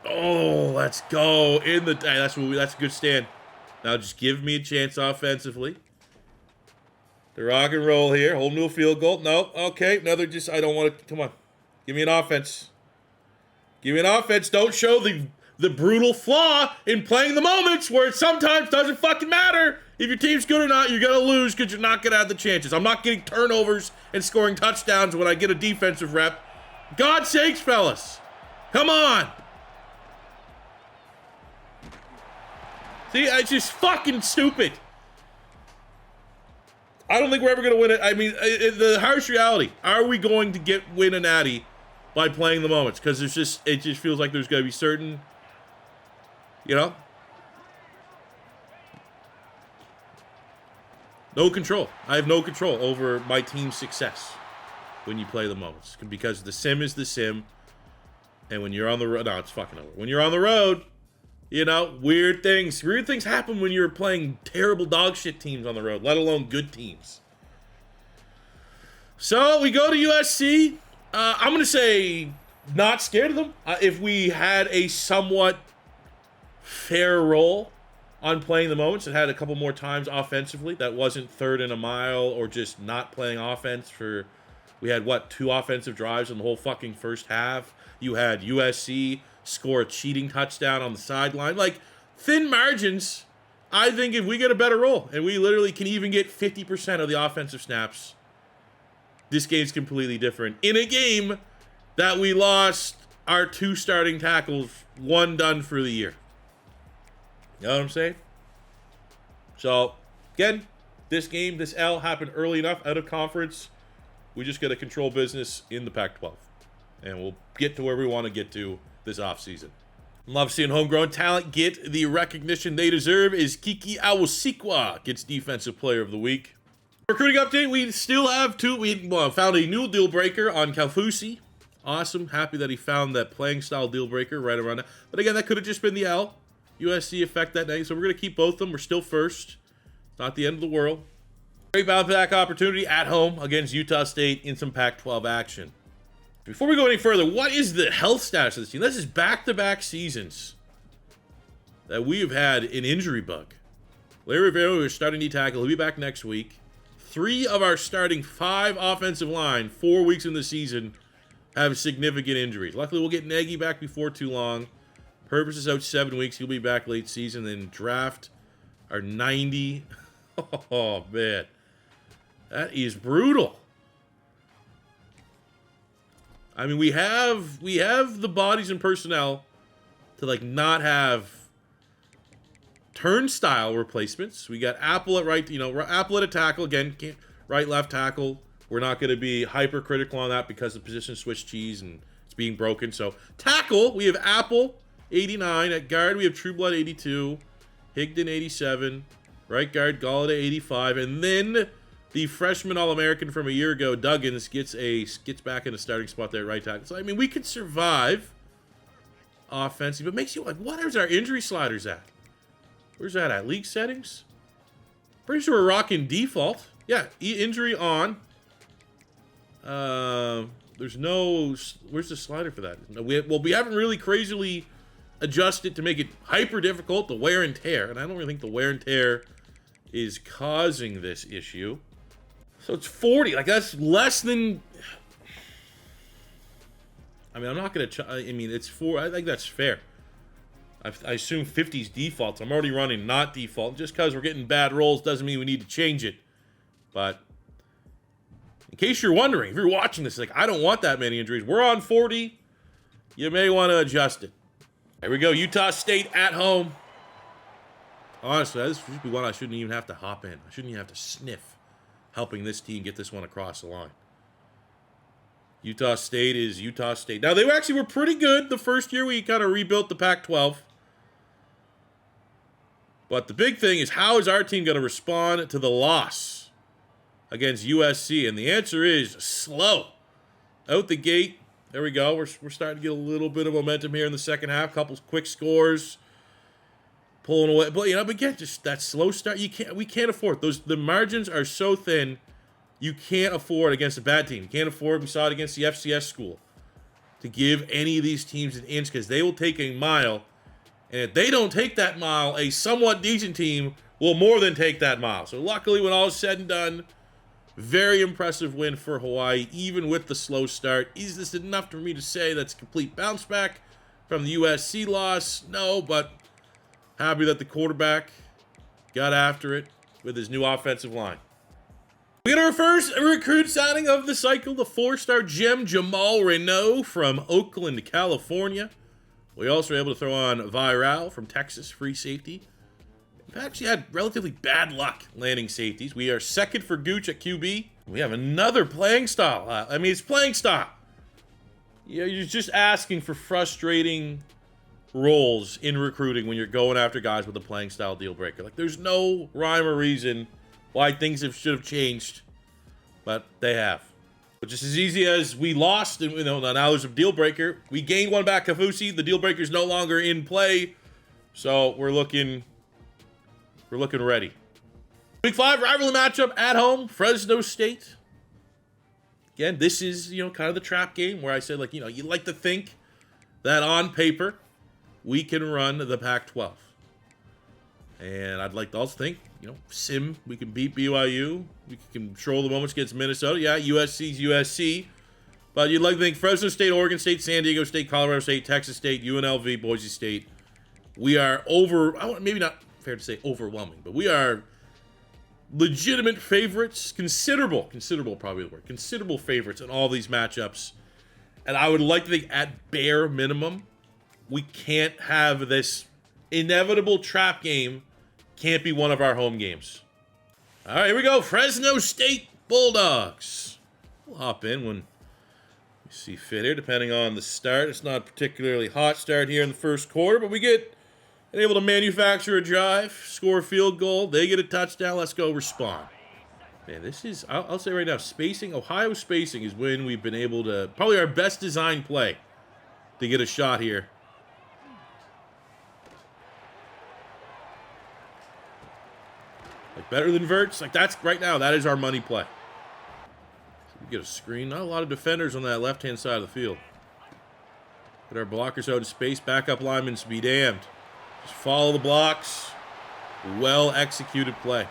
Oh, let's go. That's a good stand. Now just give me a chance offensively. The rock and roll here. Hold to a field goal. No. Okay. Another I don't want to. Come on. Give me an offense. Give me an offense. Don't show the brutal flaw in playing the moments where it sometimes doesn't fucking matter if your team's good or not. You're going to lose because you're not going to have the chances. I'm not getting turnovers and scoring touchdowns when I get a defensive rep. God's sakes, fellas. Come on. See, it's just fucking stupid. I don't think we're ever going to win it. I mean, the harsh reality, are we going to win a natty by playing the moments? Because it just feels like there's going to be certain, no control. I have no control over my team's success when you play the moments. Because the sim is the sim. And when you're on the road, no, it's fucking over. When you're on the road, weird things happen when you're playing terrible dog shit teams on the road, let alone good teams. So we go to USC. I'm going to say not scared of them. If we had a somewhat fair role on playing the moments. It had a couple more times offensively that wasn't third and a mile or just not playing offense for, we had what, 2 offensive drives in the whole fucking first half. You had USC score a cheating touchdown on the sideline. Like, thin margins. I think if we get a better role and we literally can even get 50% of the offensive snaps, this game's completely different. In a game that we lost our 2 starting tackles, 1 done for the year. You know what I'm saying? So, again, this game, this L happened early enough out of conference. We just got to control business in the Pac-12. And we'll get to where we want to get to this offseason. Love seeing homegrown talent get the recognition they deserve as Kiki Awosikwa gets Defensive Player of the Week. Recruiting update, we still have 2. We found a new deal breaker on Kaufusi. Awesome. Happy that he found that playing style deal breaker right around that. But again, that could have just been the L. USC effect that night. So we're going to keep both of them. We're still first. Not the end of the world. Great bounce back opportunity at home against Utah State in some Pac-12 action. Before we go any further, what is the health status of this team? This is back-to-back seasons that we have had an injury bug. Larry Rivera is starting D tackle. He'll be back next week. 3 of our starting 5 offensive line, 4 weeks in the season, have significant injuries. Luckily, we'll get Nagy back before too long. Purvis is out 7 weeks. He'll be back late season. Then draft our 90. Oh, man. That is brutal. I mean, we have the bodies and personnel to, like, not have turnstile replacements. We got Apple at right, Apple at a tackle. Again, right, left tackle. We're not going to be hypercritical on that because the position switch cheese and it's being broken. So, tackle, we have Apple, 89. At guard, we have Trueblood, 82. Higdon, 87. Right guard, Galladay, 85. And then the freshman All-American from a year ago, Duggins, gets back in a starting spot there at right tackle. So, I mean, we could survive offensive. But it makes you like, what is our injury sliders at? Where's that at? League settings? Pretty sure we're rocking default. Yeah, injury on. There's no... Where's the slider for that? No, we haven't really crazily adjusted to make it hyper difficult, the wear and tear. And I don't really think the wear and tear is causing this issue. So it's 40. Like, that's less than... I mean, I'm not going to... I mean, it's 4. I think that's fair. I assume 50's default. So I'm already running not default. Just because we're getting bad rolls doesn't mean we need to change it. But in case you're wondering, if you're watching this, like, I don't want that many injuries. We're on 40. You may want to adjust it. Here we go. Utah State at home. Honestly, this should be one I shouldn't even have to hop in. I shouldn't even have to sniff helping this team get this one across the line. Utah State is Utah State. Now, they actually were pretty good the first year we kind of rebuilt the Pac-12. But the big thing is, how is our team going to respond to the loss against USC? And the answer is slow. Out the gate, there we go. We're starting to get a little bit of momentum here in the second half. Couple quick scores, pulling away. But again, just that slow start. We can't afford those. The margins are so thin. You can't afford against a bad team. You can't afford. We saw it against the FCS school to give any of these teams an inch because they will take a mile. And if they don't take that mile, a somewhat decent team will more than take that mile. So luckily, when all is said and done, very impressive win for Hawaii, even with the slow start. Is this enough for me to say that's a complete bounce back from the USC loss? No, but happy that the quarterback got after it with his new offensive line. We got our first recruit signing of the cycle, the 4-star gem Jamal Renault from Oakland, California. We also were able to throw on Viral from Texas, free safety. We've actually had relatively bad luck landing safeties. We are second for Gooch at QB. We have another playing style. It's playing style. You're just asking for frustrating roles in recruiting when you're going after guys with a playing style deal breaker. Like, there's no rhyme or reason why things should have changed, but they have. But just as easy as we lost, and now there's a deal breaker. We gained one back, Kaufusi. The deal breaker is no longer in play, so we're looking ready. Week 5 rivalry matchup at home, Fresno State. Again, this is kind of the trap game where I said, you like to think that on paper we can run the Pac-12. And I'd like to also think, we can beat BYU. We can control the moments against Minnesota. Yeah, USC's USC. But you'd like to think Fresno State, Oregon State, San Diego State, Colorado State, Texas State, UNLV, Boise State. We are maybe not fair to say overwhelming, but we are legitimate favorites. Considerable probably the word. Considerable favorites in all these matchups. And I would like to think at bare minimum, we can't have this inevitable trap game. Can't be one of our home games. All right, here we go. Fresno State Bulldogs. We'll hop in when we see fit here, depending on the start. It's not a particularly hot start here in the first quarter, but we get able to manufacture a drive, score a field goal. They get a touchdown. Let's go respond. Man, this is, I'll say right now, Ohio spacing is when we've been able to, probably our best design play to get a shot here. Like better than verts. Like that's right now, that is our money play. So we get a screen. Not a lot of defenders on that left-hand side of the field. Get our blockers out of space. Backup linemen be damned. Just follow the blocks. Well executed play.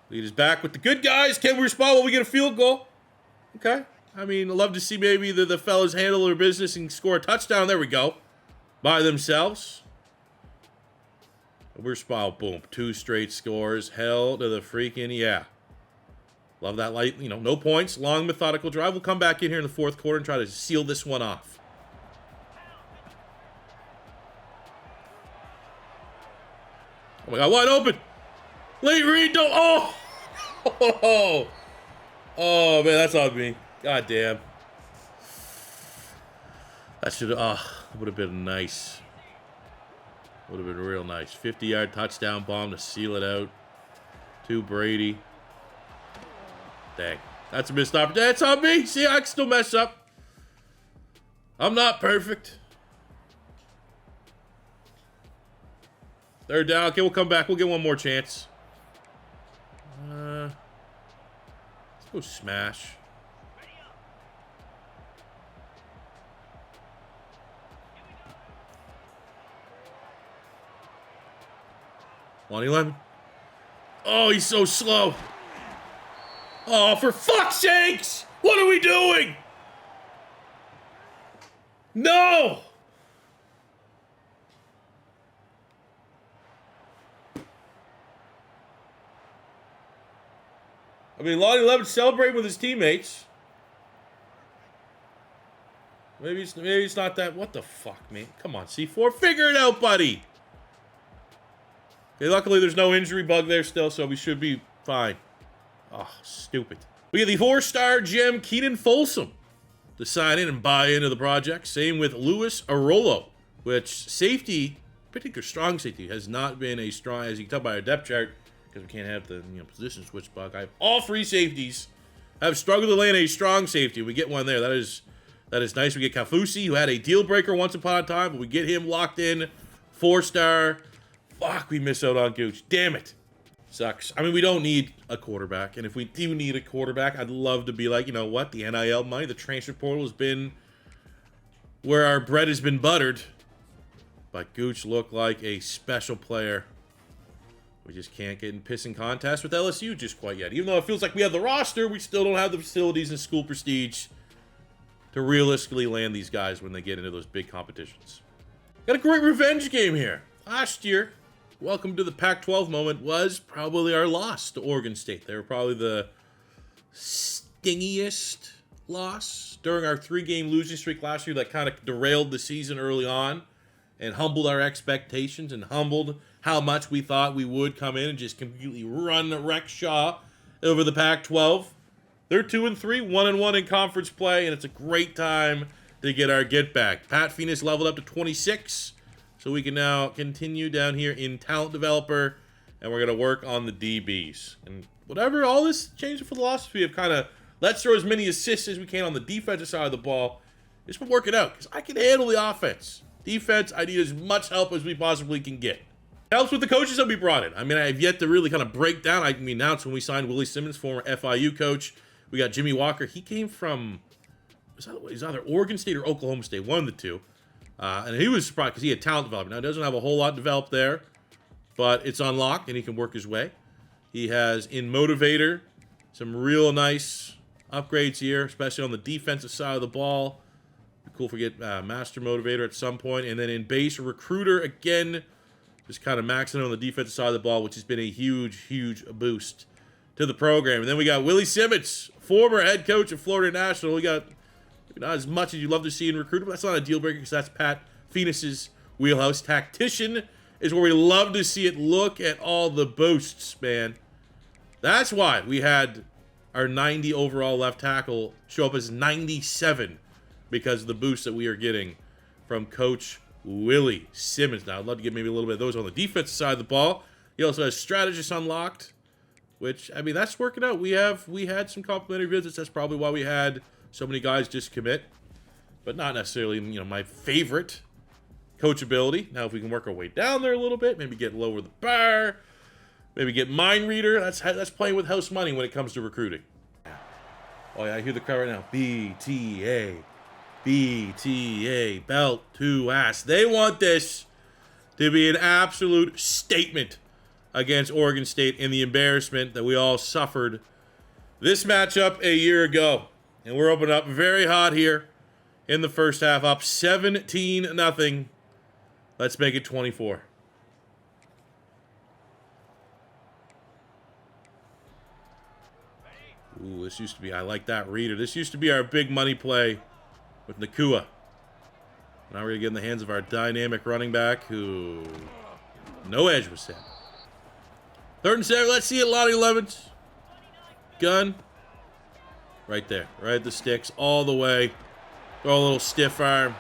Lead is back with the good guys. Can we respond when we get a field goal? Okay. I mean, I'd love to see maybe the fellas handle their business and score a touchdown. There we go. By themselves. We're spot. Boom. 2 straight scores. Hell to the freaking yeah. Love that light. No points. Long methodical drive. We'll come back in here in the fourth quarter and try to seal this one off. Oh my God, wide open. Late read, don't. Oh, man, that's on me. God damn. That would have been nice. Would have been real nice. 50-yard touchdown bomb to seal it out. To Brady. Dang. That's a missed opportunity. That's on me. See, I can still mess up. I'm not perfect. Third down. Okay, we'll come back. We'll get one more chance. Let's go smash. Lonnie Lemon. Oh, he's so slow. Oh, for fuck's sakes! What are we doing? No! I mean, Lonnie Lemon's celebrating with his teammates. Maybe it's not that. What the fuck, man? Come on, C4. Figure it out, buddy. Okay, luckily there's no injury bug there still, so we should be fine. Oh, stupid. We get the 4-star gem Keenan Folsom to sign in and buy into the project. Same with Luis Arolo, which safety, particular strong safety, has not been a strong, as you can tell by our depth chart, because we can't have the position switch bug. I have all 3 safeties. Have struggled to land a strong safety. We get one there. That is nice. We get Kafusi, who had a deal breaker once upon a time, but we get him locked in. 4-star. Fuck, we miss out on Gooch. Damn it. Sucks. I mean, we don't need a quarterback. And if we do need a quarterback, I'd love to be like, you know what? The NIL money, the transfer portal has been where our bread has been buttered. But Gooch looked like a special player. We just can't get in pissing contests with LSU just quite yet. Even though it feels like we have the roster, we still don't have the facilities and school prestige to realistically land these guys when they get into those big competitions. Got a great revenge game here. Last year, welcome to the Pac-12 moment, was probably our loss to Oregon State. They were probably the stingiest loss during our 3-game losing streak last year that kind of derailed the season early on and humbled our expectations and humbled how much we thought we would come in and just completely run Shaw over the Pac-12. They're 2-3, 1-1 in conference play, and it's a great time to get our get back. Pat Phoenix leveled up to 26, so we can now continue down here in Talent Developer, and we're going to work on the DBs. And whatever, all this change of philosophy of kind of let's throw as many assists as we can on the defensive side of the ball. It's been working out because I can handle the offense. Defense, I need as much help as we possibly can get. Helps with the coaches that we brought in. I mean, I have yet to really kind of break down. I announced when we signed Willie Simmons, former FIU coach. We got Jimmy Walker. He came from he's either Oregon State or Oklahoma State, one of the two. And he was surprised because he had talent development. Now, he doesn't have a whole lot developed there, but it's unlocked, and he can work his way. He has, in Motivator, some real nice upgrades here, especially on the defensive side of the ball. Be cool if we get Master Motivator at some point. And then in Base Recruiter, again, just kind of maxing on the defensive side of the ball, which has been a huge, huge boost to the program. And then we got Willie Simmons, former head coach of Florida National. We got not as much as you'd love to see in recruiter, but that's not a deal breaker because that's Pat Phoenix's wheelhouse. Tactician is where we love to see it. Look at all the boosts, man. That's why we had our 90 overall left tackle show up as 97 because of the boost that we are getting from Coach Willie Simmons. Now, I'd love to get maybe a little bit of those on the defensive side of the ball. He also has Strategist unlocked, which, I mean, that's working out. We had some complimentary visits. That's probably why we had so many guys just commit, but not necessarily, you know, my favorite coachability. Now, if we can work our way down there a little bit, maybe get lower the bar, maybe get Mind Reader. That's playing with house money when it comes to recruiting. Oh yeah, I hear the crowd right now. BTA, BTA, belt to ass. They want this to be an absolute statement against Oregon State in the embarrassment that we all suffered this matchup a year ago. And we're opening up very hot here in the first half, up 17-0. Let's make it 24. Ooh, this used to be, I like that reader. This used to be our big money play with Nakua. Now we're going to get in the hands of our dynamic running back who no edge was set. 3rd and 7, let's see it, Lottie 11s. Gun. Right there, right at the sticks, all the way. Throw a little stiff arm.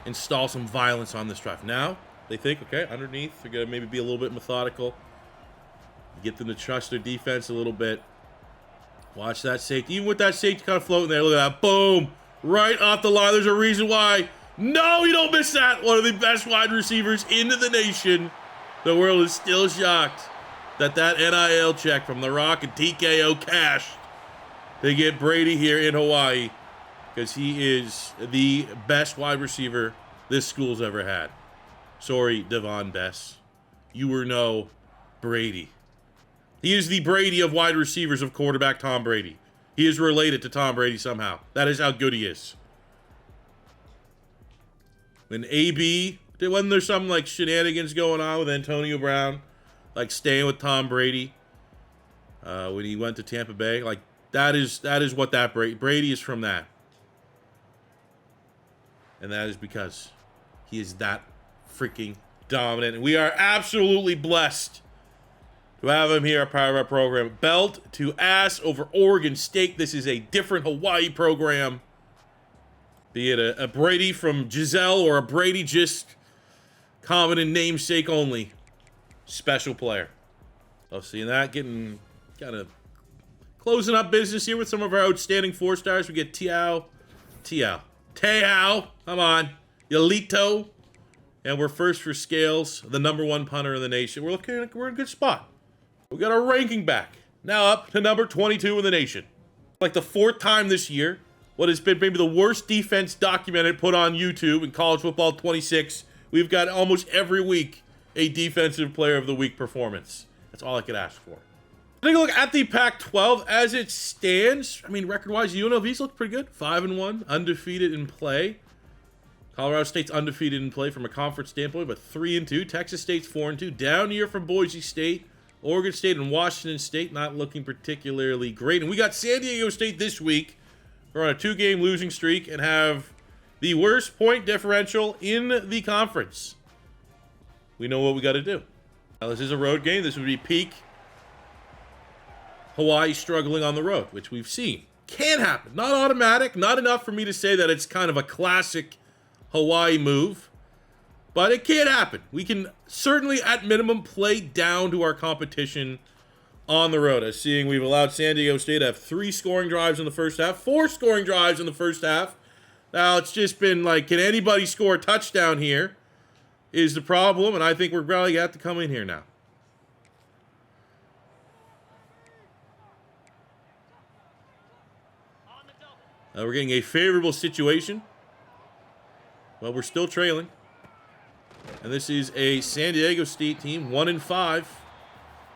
Install some violence on this drive. Now, they think, okay, underneath, they're going to maybe be a little bit methodical. Get them to trust their defense a little bit. Watch that safety. Even with that safety kind of floating there, look at that. Boom! Right off the line. There's a reason why. No, you don't miss that. One of the best wide receivers in the nation. The world is still shocked that NIL check from The Rock and TKO cashed to get Brady here in Hawaii because he is the best wide receiver this school's ever had. Sorry, Devon Bess. You were no Brady. He is the Brady of wide receivers of quarterback Tom Brady. He is related to Tom Brady somehow. That is how good he is. When AB, wasn't there some like shenanigans going on with Antonio Brown? Like staying with Tom Brady when he went to Tampa Bay? Like, that is what that Brady is from that. And that is because he is that freaking dominant. And we are absolutely blessed to have him here, a part of our program. Belt to ass over Oregon State. This is a different Hawaii program. Be it a Brady from Giselle or a Brady just common in namesake only. Special player. Oh, seeing that, getting kind of closing up business here with some of our outstanding 4-stars. We get Te'o, come on, Yolito, and we're first for Scales, the #1 punter in the nation. We're in a good spot. We got our ranking back, now up to number 22 in the nation. Like the 4th time this year, what has been maybe the worst defense documented put on YouTube in College Football 26. We've got almost every week a Defensive Player of the Week performance. That's all I could ask for. Take a look at the Pac-12 as it stands. I mean, record-wise, UNLV's look pretty good. 5-1, undefeated in play. Colorado State's undefeated in play from a conference standpoint, but 3-2. Texas State's 4-2. Down here from Boise State. Oregon State and Washington State not looking particularly great. And we got San Diego State this week. We're on a 2-game losing streak and have the worst point differential in the conference. We know what we got to do. Now, this is a road game. This would be peak Hawaii struggling on the road, which we've seen. Can happen. Not automatic. Not enough for me to say that it's kind of a classic Hawaii move. But it can happen. We can certainly, at minimum, play down to our competition on the road. As seeing we've allowed San Diego State to have 3 scoring drives in the first half. 4 scoring drives in the first half. Now, it's just been like, can anybody score a touchdown here? Is the problem. And I think we're probably going to have to come in here now. We're getting a favorable situation. Well, we're still trailing. And this is a San Diego State team, 1-5.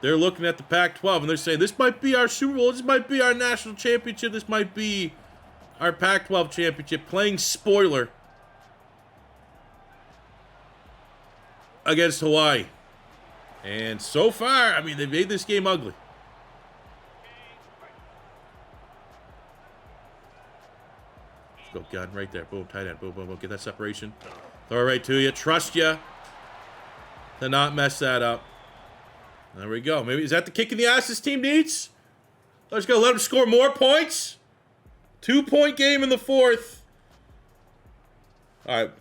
They're looking at the Pac-12, and they're saying, this might be our Super Bowl. This might be our national championship. This might be our Pac-12 championship. Playing spoiler against Hawaii. And so far, I mean, they made this game ugly. Let's go, gun, right there. Boom, tight end. Boom, boom, boom. Get that separation. Throw it right to you. Trust you to not mess that up. There we go. Maybe, is that the kick in the ass this team needs? Let's go. Let them score more points. 2-point game in the fourth. All right.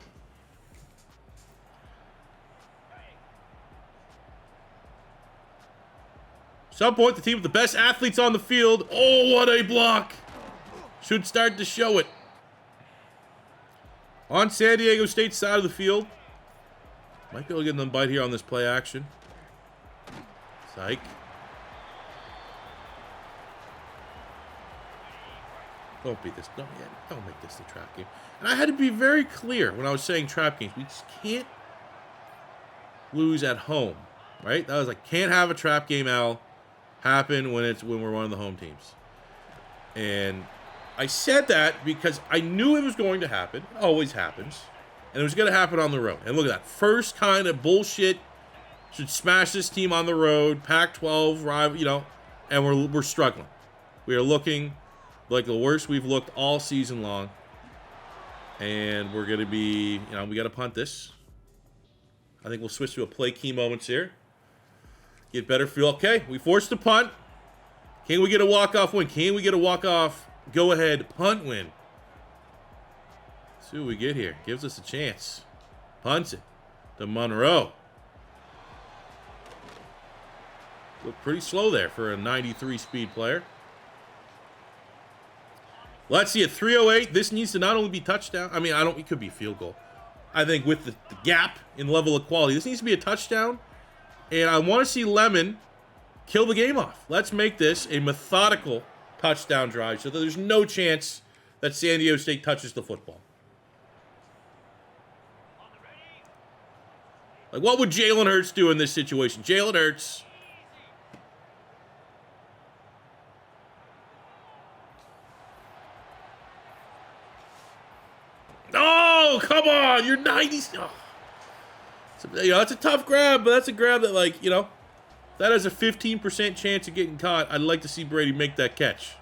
Some point, the team with the best athletes on the field. Oh, what a block. Should start to show it. On San Diego State's side of the field. Might be able to get them a bite here on this play action. Psych. Don't beat this. Don't make this the trap game. And I had to be very clear when I was saying trap games. We just can't lose at home, right? That was like, can't have a trap game, Al, happen when we're one of the home teams. And I said that because I knew it was going to happen. It always happens. And it was going to happen on the road. And look at that. First kind of bullshit. Should smash this team on the road. Pac-12 rival, you know. And we're struggling. We are looking like the worst we've looked all season long. And we're going to be, you know, we got to punt this. I think we'll switch to a play key moments here. Get better feel. Okay, we forced the punt. Can we get a walk-off win? Can we get a walk-off go-ahead punt win? See what we get here. Gives us a chance. Punts it to Monroe. Looked pretty slow there for a 93 speed player. Let's see, at 3:08, this needs to not only be touchdown. I mean, it could be a field goal. I think with the gap in level of quality, this needs to be a touchdown. And I want to see Lemon kill the game off. Let's make this a methodical touchdown drive so that there's no chance that San Diego State touches the football. Like, what would Jalen Hurts do in this situation? Jalen Hurts. Oh, come on. You're 90. Oh. You know, that's a tough grab, but that's a grab that, like, you know, that has a 15% chance of getting caught. I'd like to see Brady make that catch.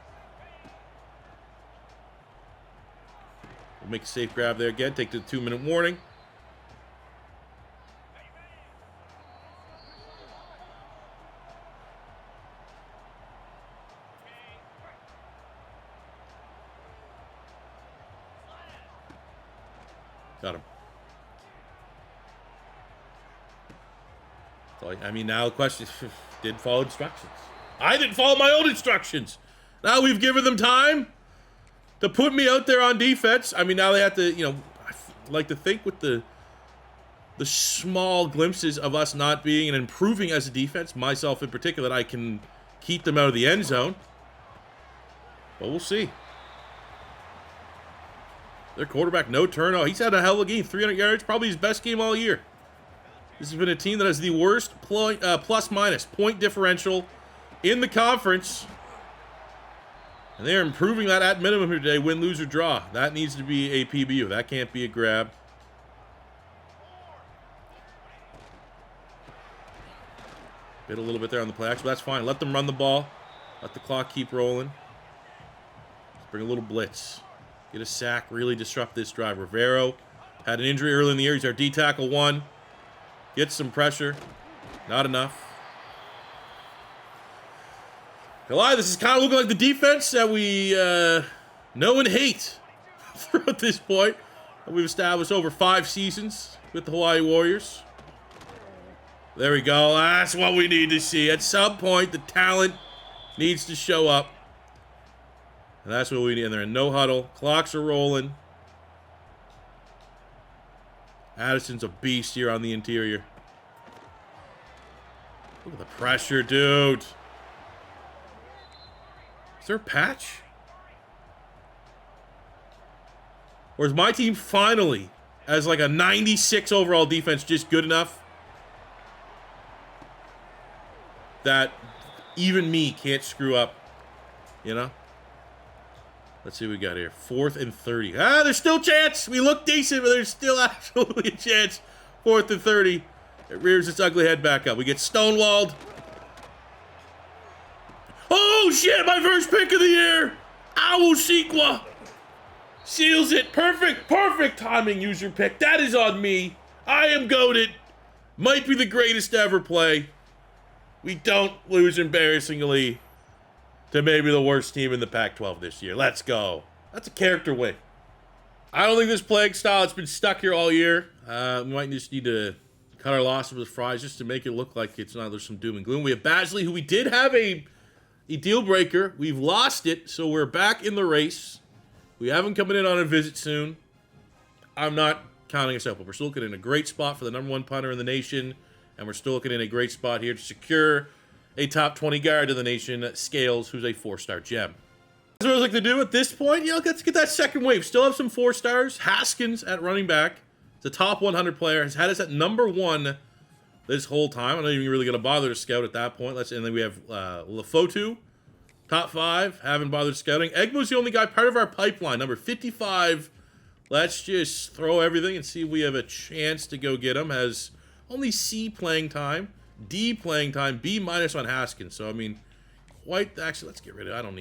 We'll make a safe grab there again. Take the 2-minute warning. Got him. So, I mean, now the question is, did follow instructions. I didn't follow my own instructions. Now we've given them time to put me out there on defense. I mean, now they have to, you know, I like to think with the small glimpses of us not being and improving as a defense, myself in particular, that I can keep them out of the end zone. But we'll see. Their quarterback, no turnover. He's had a hell of a game. 300 yards, probably his best game all year. This has been a team that has the worst plus-minus point differential in the conference. And they're improving that at minimum here today. Win, lose, or draw. That needs to be a PBU. That can't be a grab. Bit a little bit there on the play action, but that's fine. Let them run the ball. Let the clock keep rolling. Let's bring a little blitz. Get a sack, really disrupt this drive. Rivero had an injury early in the year. He's our D tackle 1. Gets some pressure. Not enough. Eli, this is kind of looking like the defense that we know and hate throughout this point. That we've established over 5 seasons with the Hawaii Warriors. There we go. That's what we need to see. At some point, the talent needs to show up. And that's what we need. And they're in no huddle. Clocks are rolling. Addison's a beast here on the interior. Look at the pressure, dude. Is there a patch? Or is my team finally, as like a 96 overall defense, just good enough that even me can't screw up, you know? Let's see what we got here. 4th and 30. Ah, there's still a chance. We look decent, but there's still absolutely a chance. 4th and 30. It rears its ugly head back up. We get stonewalled. Oh, shit, my first pick of the year. Owl Sequa. Seals it. Perfect timing user pick. That is on me. I am goated. Might be the greatest to ever play. We don't lose embarrassingly to maybe the worst team in the Pac-12 this year. Let's go. That's a character win. I don't think this playing style has been stuck here all year. We might just need to cut our losses with fries just to make it look like it's not, there's some doom and gloom. We have Basley, who we did have a deal breaker. We've lost it, so we're back in the race. We have him coming in on a visit soon. I'm not counting us out, but we're still looking in a great spot for the #1 punter in the nation, and we're still looking in a great spot here to secure a top 20 guard in the nation, Scales, who's a 4-star gem. That's what I like to do at this point. You know, let's get that second wave. Still have some 4-stars. Haskins at running back. It's a top 100 player. Has had us at #1 this whole time. I'm not even really going to bother to scout at that point. And then we have Lefotu, top 5. Haven't bothered scouting. Egbo's the only guy part of our pipeline, number 55. Let's just throw everything and see if we have a chance to go get him. Has only C playing time, D playing time, B- on Haskins. So, I mean, actually, let's get rid of it. I don't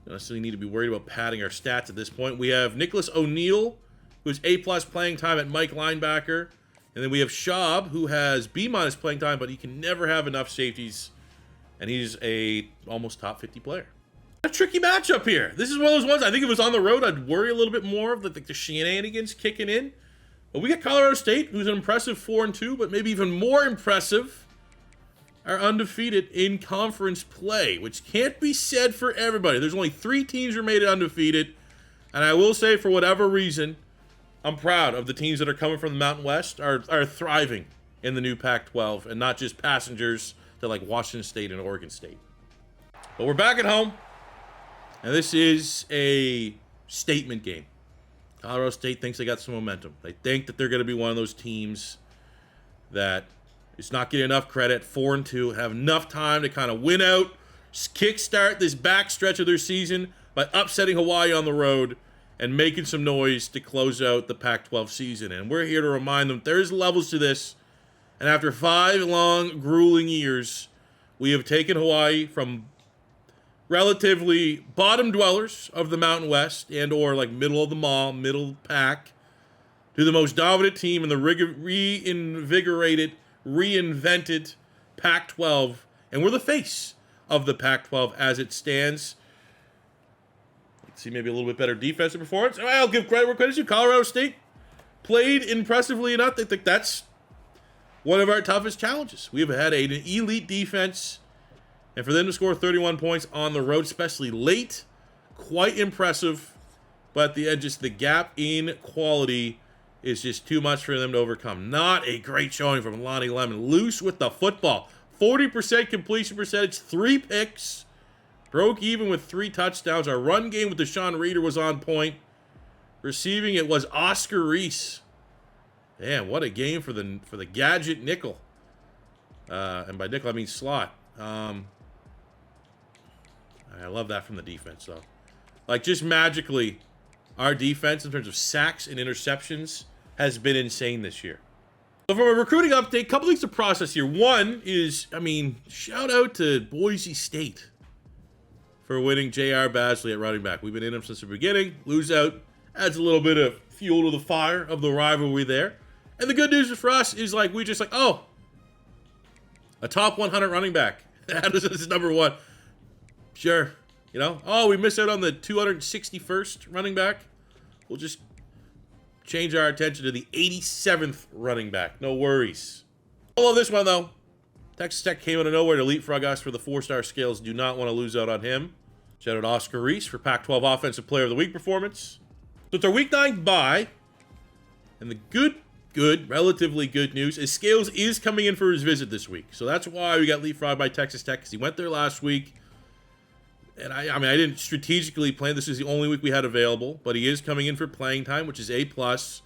necessarily need to be worried about padding our stats at this point. We have Nicholas O'Neal, who's A+ playing time at Mike linebacker. And then we have Schaub, who has B- playing time, but he can never have enough safeties. And he's a almost top 50 player. A tricky matchup here. This is one of those ones, I think if it was on the road, I'd worry a little bit more of the shenanigans kicking in. But we got Colorado State, who's an impressive 4-2, but maybe even more impressive, are undefeated in conference play, which can't be said for everybody. There's only 3 teams who made it undefeated. And I will say, for whatever reason, I'm proud of the teams that are coming from the Mountain West are thriving in the new Pac-12 and not just passengers to like Washington State and Oregon State. But we're back at home, and this is a statement game. Colorado State thinks they got some momentum. They think that they're going to be one of those teams that is not getting enough credit, 4-2, have enough time to kind of win out, kickstart this back stretch of their season by upsetting Hawaii on the road and making some noise to close out the Pac-12 season. And we're here to remind them there's levels to this. And after 5 long, grueling years, we have taken Hawaii from relatively bottom dwellers of the Mountain West and or like middle of the mall, middle pack, to the most dominant team in the reinvented Pac-12. And we're the face of the Pac-12 as it stands. Let's see maybe a little bit better defensive performance. I'll give credit where credit's due. Colorado State played impressively enough. I think that's one of our toughest challenges. We've had an elite defense, and for them to score 31 points on the road, especially late, quite impressive. But at the end, just the gap in quality is just too much for them to overcome. Not a great showing from Lonnie Lemon. Loose with the football. 40% completion percentage, 3 picks. Broke even with 3 touchdowns. Our run game with Deshaun Reeder was on point. Receiving it was Oscar Reese. Damn, what a game for the gadget nickel. And by nickel, I mean slot. I love that from the defense, though. Like, just magically, our defense in terms of sacks and interceptions has been insane this year. So from a recruiting update, a couple things to process here. One is, I mean, shout out to Boise State for winning J.R. Basley at running back. We've been in him since the beginning. Lose out adds a little bit of fuel to the fire of the rivalry there. And the good news for us is, like, we just like, oh, a top 100 running back. That is #1. Sure. You know, oh, we missed out on the 261st running back. We'll just change our attention to the 87th running back. No worries. I love this one, though. Texas Tech came out of nowhere to leapfrog us for the 4-star Scales. Do not want to lose out on him. Shout out Oscar Reese for Pac-12 Offensive Player of the Week performance. So it's our Week 9 bye. And the relatively good news is Scales is coming in for his visit this week. So that's why we got leapfrogged by Texas Tech, because he went there last week. And I mean, I didn't strategically plan. This is the only week we had available, but he is coming in for playing time, which is A+. It's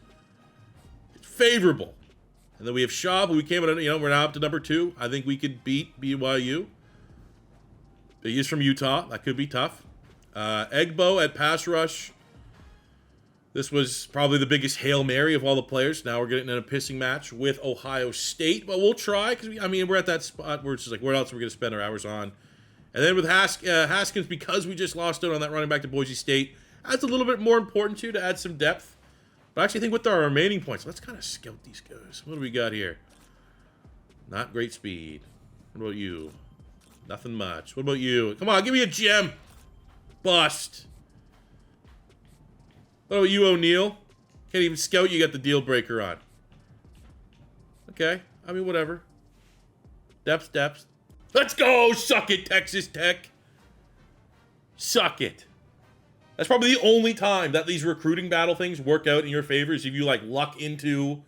favorable. And then we have Shaw, who we came in, we're now up to number 2. I think we could beat BYU. He is from Utah. That could be tough. Egbo at pass rush. This was probably the biggest Hail Mary of all the players. Now we're getting in a pissing match with Ohio State, but we'll try because, we're at that spot where it's just like, what else are we going to spend our hours on? And then with Haskins, because we just lost out on that running back to Boise State, that's a little bit more important, too, to add some depth. But I actually think with our remaining points, let's kind of scout these guys. What do we got here? Not great speed. What about you? Nothing much. What about you? Come on, give me a gem. Bust. What about you, O'Neal? Can't even scout, you got the deal breaker on. Okay. I mean, whatever. Depth. Let's go! Suck it, Texas Tech. Suck it. That's probably the only time that these recruiting battle things work out in your favor is if you, luck into,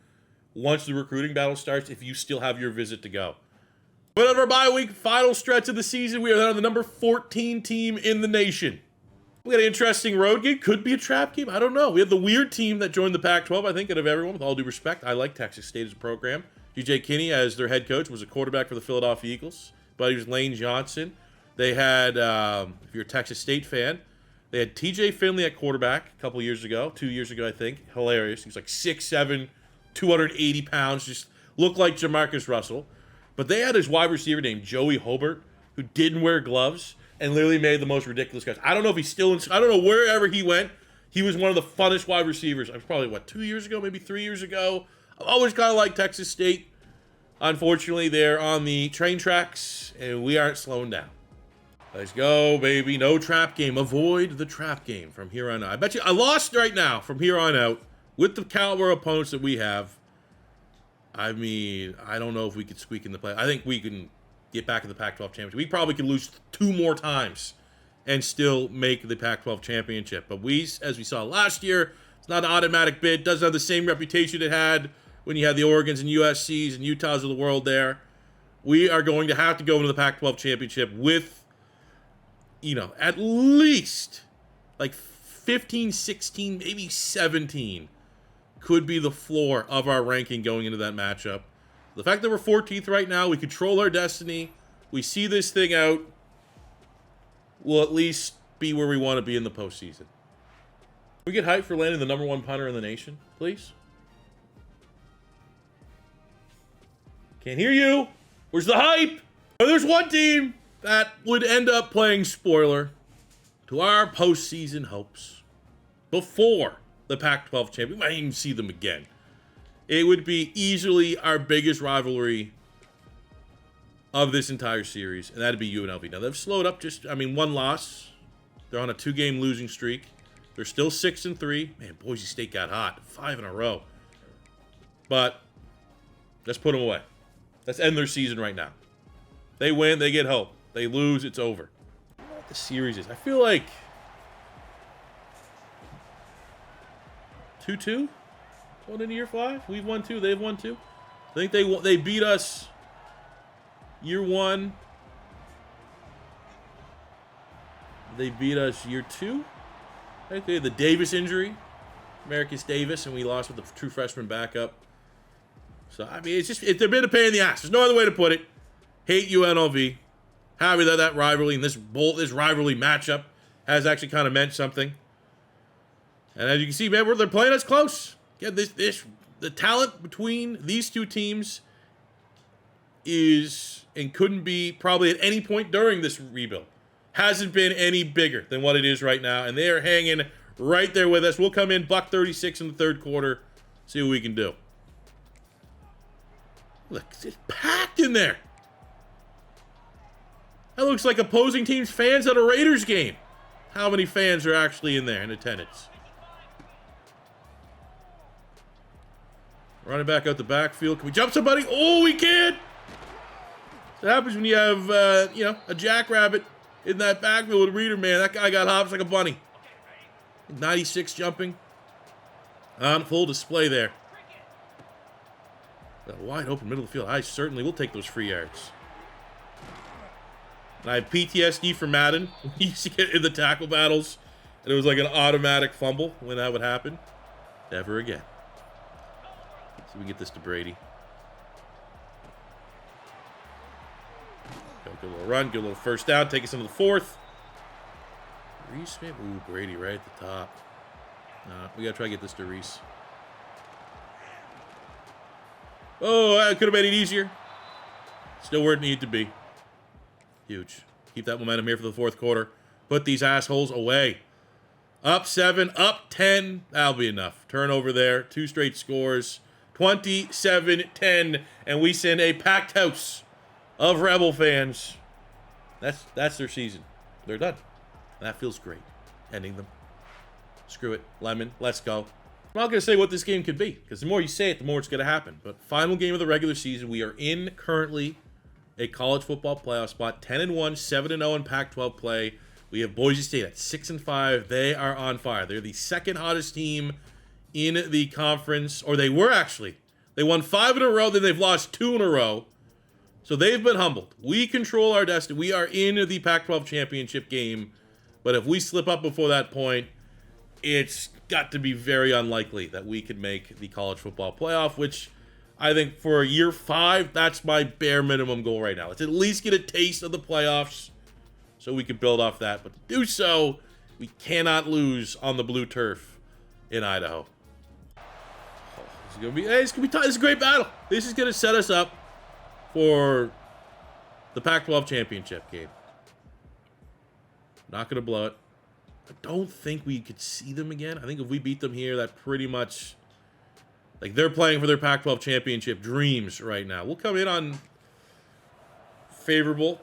once the recruiting battle starts, if you still have your visit to go. But on our bye week, final stretch of the season, we are now the number 14 team in the nation. We got an interesting road game. Could be a trap game. I don't know. We have the weird team that joined the Pac-12, I think, out of everyone, with all due respect. I like Texas State as a program. G.J. Kinney, as their head coach, was a quarterback for the Philadelphia Eagles. But he was Lane Johnson. They had, if you're a Texas State fan, they had T.J. Finley at quarterback a couple years ago. 2 years ago, I think. Hilarious. He was like 6'7", 280 pounds. Just looked like Jamarcus Russell. But they had his wide receiver named Joey Hobart, who didn't wear gloves and literally made the most ridiculous catch. I don't know if he's still in. I don't know wherever he went. He was one of the funnest wide receivers. I was probably, 2 years ago, maybe 3 years ago. I've always kind of liked Texas State. Unfortunately, they're on the train tracks, and we aren't slowing down. Let's go, baby. No trap game. Avoid the trap game from here on out. I bet you I lost right now from here on out with the caliber opponents that we have. I mean, I don't know if we could squeak in the play. I think we can get back in the Pac-12 championship. We probably could lose 2 more times and still make the Pac-12 championship. But we, as we saw last year, it's not an automatic bid. Doesn't have the same reputation it had when you had the Oregons and USCs and Utahs of the world there. We are going to have to go into the Pac-12 championship with, at least 15, 16, maybe 17 could be the floor of our ranking going into that matchup. The fact that we're 14th right now, we control our destiny. We see this thing out. We'll at least be where we want to be in the postseason. Can we get hyped for landing the number 1 punter in the nation, please? Can't hear you. Where's the hype? Oh, there's one team that would end up playing spoiler to our postseason hopes before the Pac-12 champion. We might even see them again. It would be easily our biggest rivalry of this entire series, and that'd be UNLV. Now, they've slowed up one loss. They're on a 2-game losing streak. They're still 6-3. Man, Boise State got hot. 5 in a row. But let's put them away. Let's end their season right now. They win, they get hope. They lose, it's over. I don't know what the series is. I feel like 2-2 going into year 5. We've won 2. They've won 2. I think they beat us year 1. They beat us year 2. I think they had the Davis injury, Marcus Davis, and we lost with the true freshman backup. So, I mean, they've been a pain in the ass. There's no other way to put it. Hate UNLV. Happy that that rivalry and this rivalry matchup has actually kind of meant something. And as you can see, man, they're playing us close. Yeah, the talent between these two teams is and couldn't be probably at any point during this rebuild. Hasn't been any bigger than what it is right now, and they are hanging right there with us. We'll come in $136 in the third quarter, see what we can do. Look, it's packed in there. That looks like opposing teams' fans at a Raiders game. How many fans are actually in there in attendance? Running back out the backfield. Can we jump somebody? Oh, we can! That happens when you have, a jackrabbit in that backfield with a reader, man. That guy got hops like a bunny. 96 jumping. On full display there. That wide open middle of the field. I certainly will take those free yards. And I have PTSD from Madden. We used to get in the tackle battles, and it was like an automatic fumble when that would happen. Never again. So we get this to Brady. Go, good little run, good little first down, take us into the fourth. Reese, maybe? Ooh, Brady right at the top. We gotta try to get this to Reese. Oh, that could have made it easier. Still where it needed to be. Huge. Keep that momentum here for the fourth quarter. Put these assholes away. Up 7, up 10. That'll be enough. Turnover there. 2 straight scores. 27-10. And we send a packed house of Rebel fans. That's their season. They're done. That feels great. Ending them. Screw it. Lemon. Let's go. I'm not going to say what this game could be, because the more you say it, the more it's going to happen. But final game of the regular season, we are in currently a college football playoff spot. 10-1, 7-0 in Pac-12 play. We have Boise State at 6-5. They are on fire. They're the second hottest team in the conference, or they were actually. They won 5 in a row, then they've lost 2 in a row. So they've been humbled. We control our destiny. We are in the Pac-12 championship game. But if we slip up before that point, it's got to be very unlikely that we could make the college football playoff, which I think for year 5, that's my bare minimum goal right now. Let's at least get a taste of the playoffs so we can build off that. But to do so, we cannot lose on the blue turf in Idaho. This is gonna be tough. This is a great battle. This is gonna set us up for the Pac-12 championship game. Not gonna blow it. I don't think we could see them again. I think if we beat them here, that pretty much, like, they're playing for their Pac-12 championship dreams right now. We'll come in on favorable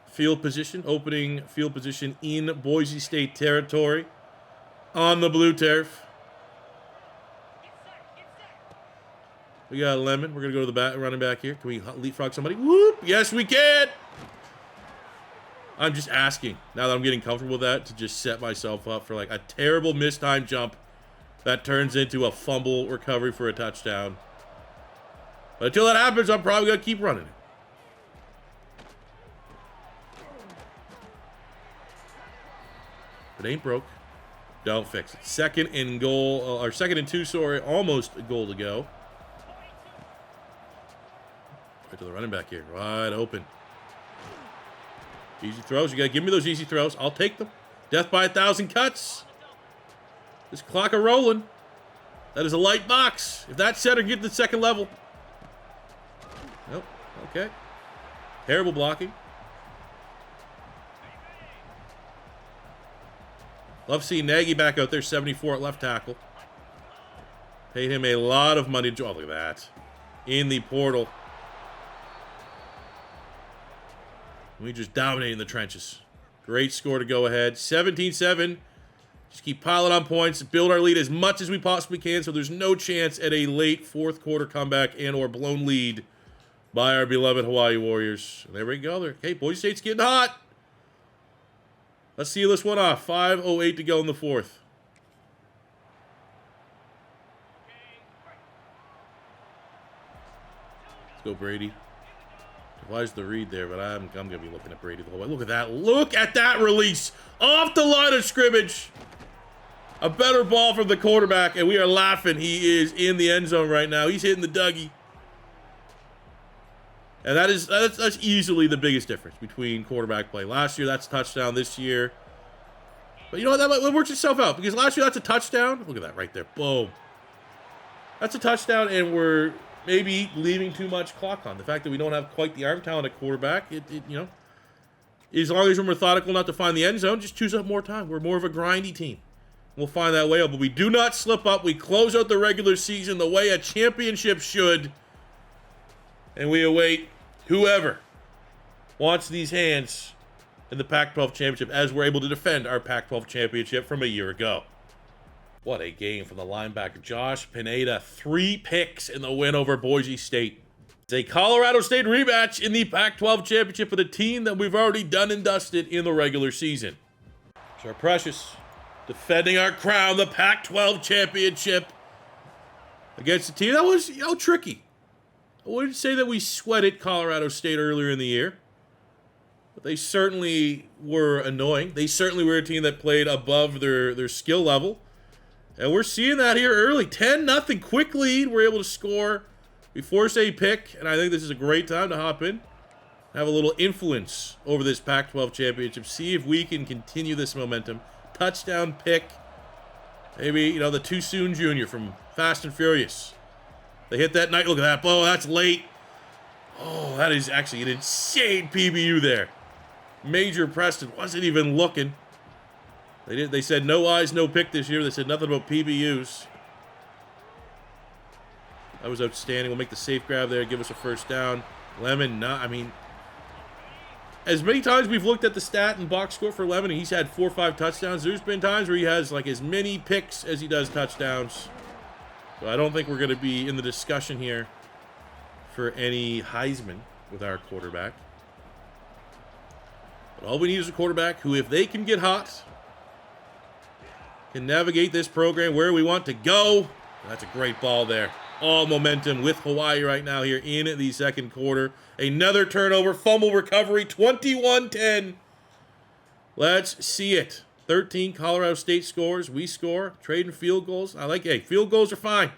field position, opening field position in Boise State territory on the blue turf. We got a Lemon. We're going to go to the running back here. Can we leapfrog somebody? Whoop! Yes, we can! I'm just asking, now that I'm getting comfortable with that, to just set myself up for like a terrible mistimed jump that turns into a fumble recovery for a touchdown. But until that happens, I'm probably going to keep running it. If it ain't broke, don't fix it. Second and 2, sorry, almost a goal to go. Right to the running back here, wide open. Easy throws. You got to give me those easy throws. I'll take them. Death by 1,000 cuts. This clock are rolling. That is a light box. If that center get to the second level. Nope. Okay. Terrible blocking. Love seeing Nagy back out there, 74 at left tackle. Paid him a lot of money. Oh, look at that. In the portal. We just dominating the trenches. Great score to go ahead. 17-7. Just keep piling on points. Build our lead as much as we possibly can so there's no chance at a late fourth quarter comeback and or blown lead by our beloved Hawaii Warriors. There we go. Okay, Boise State's getting hot. Let's seal this one off. 5:08 to go in the fourth. Let's go, Brady. Why is the read there? But I'm going to be looking at Brady the whole way. Look at that. Look at that release. Off the line of scrimmage. A better ball from the quarterback, and we are laughing. He is in the end zone right now. He's hitting the Dougie. And that's easily the biggest difference between quarterback play. Last year, that's a touchdown. This year. But you know what? That works itself out. Because last year, that's a touchdown. Look at that right there. Boom. That's a touchdown, and we're maybe leaving too much clock on. The fact that we don't have quite the arm talent at quarterback, you know, as long as we're methodical enough to find the end zone, just choose up more time. We're more of a grindy team. We'll find that way out, but we do not slip up. We close out the regular season the way a championship should, and we await whoever wants these hands in the Pac-12 championship as we're able to defend our Pac-12 championship from a year ago. What a game from the linebacker, Josh Pineda. 3 picks in the win over Boise State. It's a Colorado State rematch in the Pac-12 championship with a team that we've already done and dusted in the regular season. It's our precious, defending our crown, the Pac-12 championship, against a team that was, tricky. I wouldn't say that we sweated Colorado State earlier in the year. But they certainly were annoying. They certainly were a team that played above their skill level. And we're seeing that here early. 10-0, quick lead. We're able to score. We force a pick, and I think this is a great time to hop in. Have a little influence over this Pac-12 championship. See if we can continue this momentum. Touchdown pick. Maybe, you know, the Too Soon Jr. from Fast and Furious. They hit that night. Look at that. Oh, that's late. Oh, that is actually an insane PBU there. Major Preston wasn't even looking. They said no eyes, no pick this year. They said nothing about PBUs. That was outstanding. We'll make the safe grab there, give us a first down. Lemon, I mean, as many times we've looked at the stat and box score for Lemon, and he's had 4 or 5 touchdowns. There's been times where he has like as many picks as he does touchdowns. So I don't think we're going to be in the discussion here for any Heisman with our quarterback. But all we need is a quarterback who, if they can get hot, can navigate this program where we want to go. That's a great ball there. All momentum with Hawaii right now here in the second quarter. Another turnover, fumble recovery, 21-10. Let's see it. 13 Colorado State scores. We score. Trading field goals. I like, hey, field goals are fine.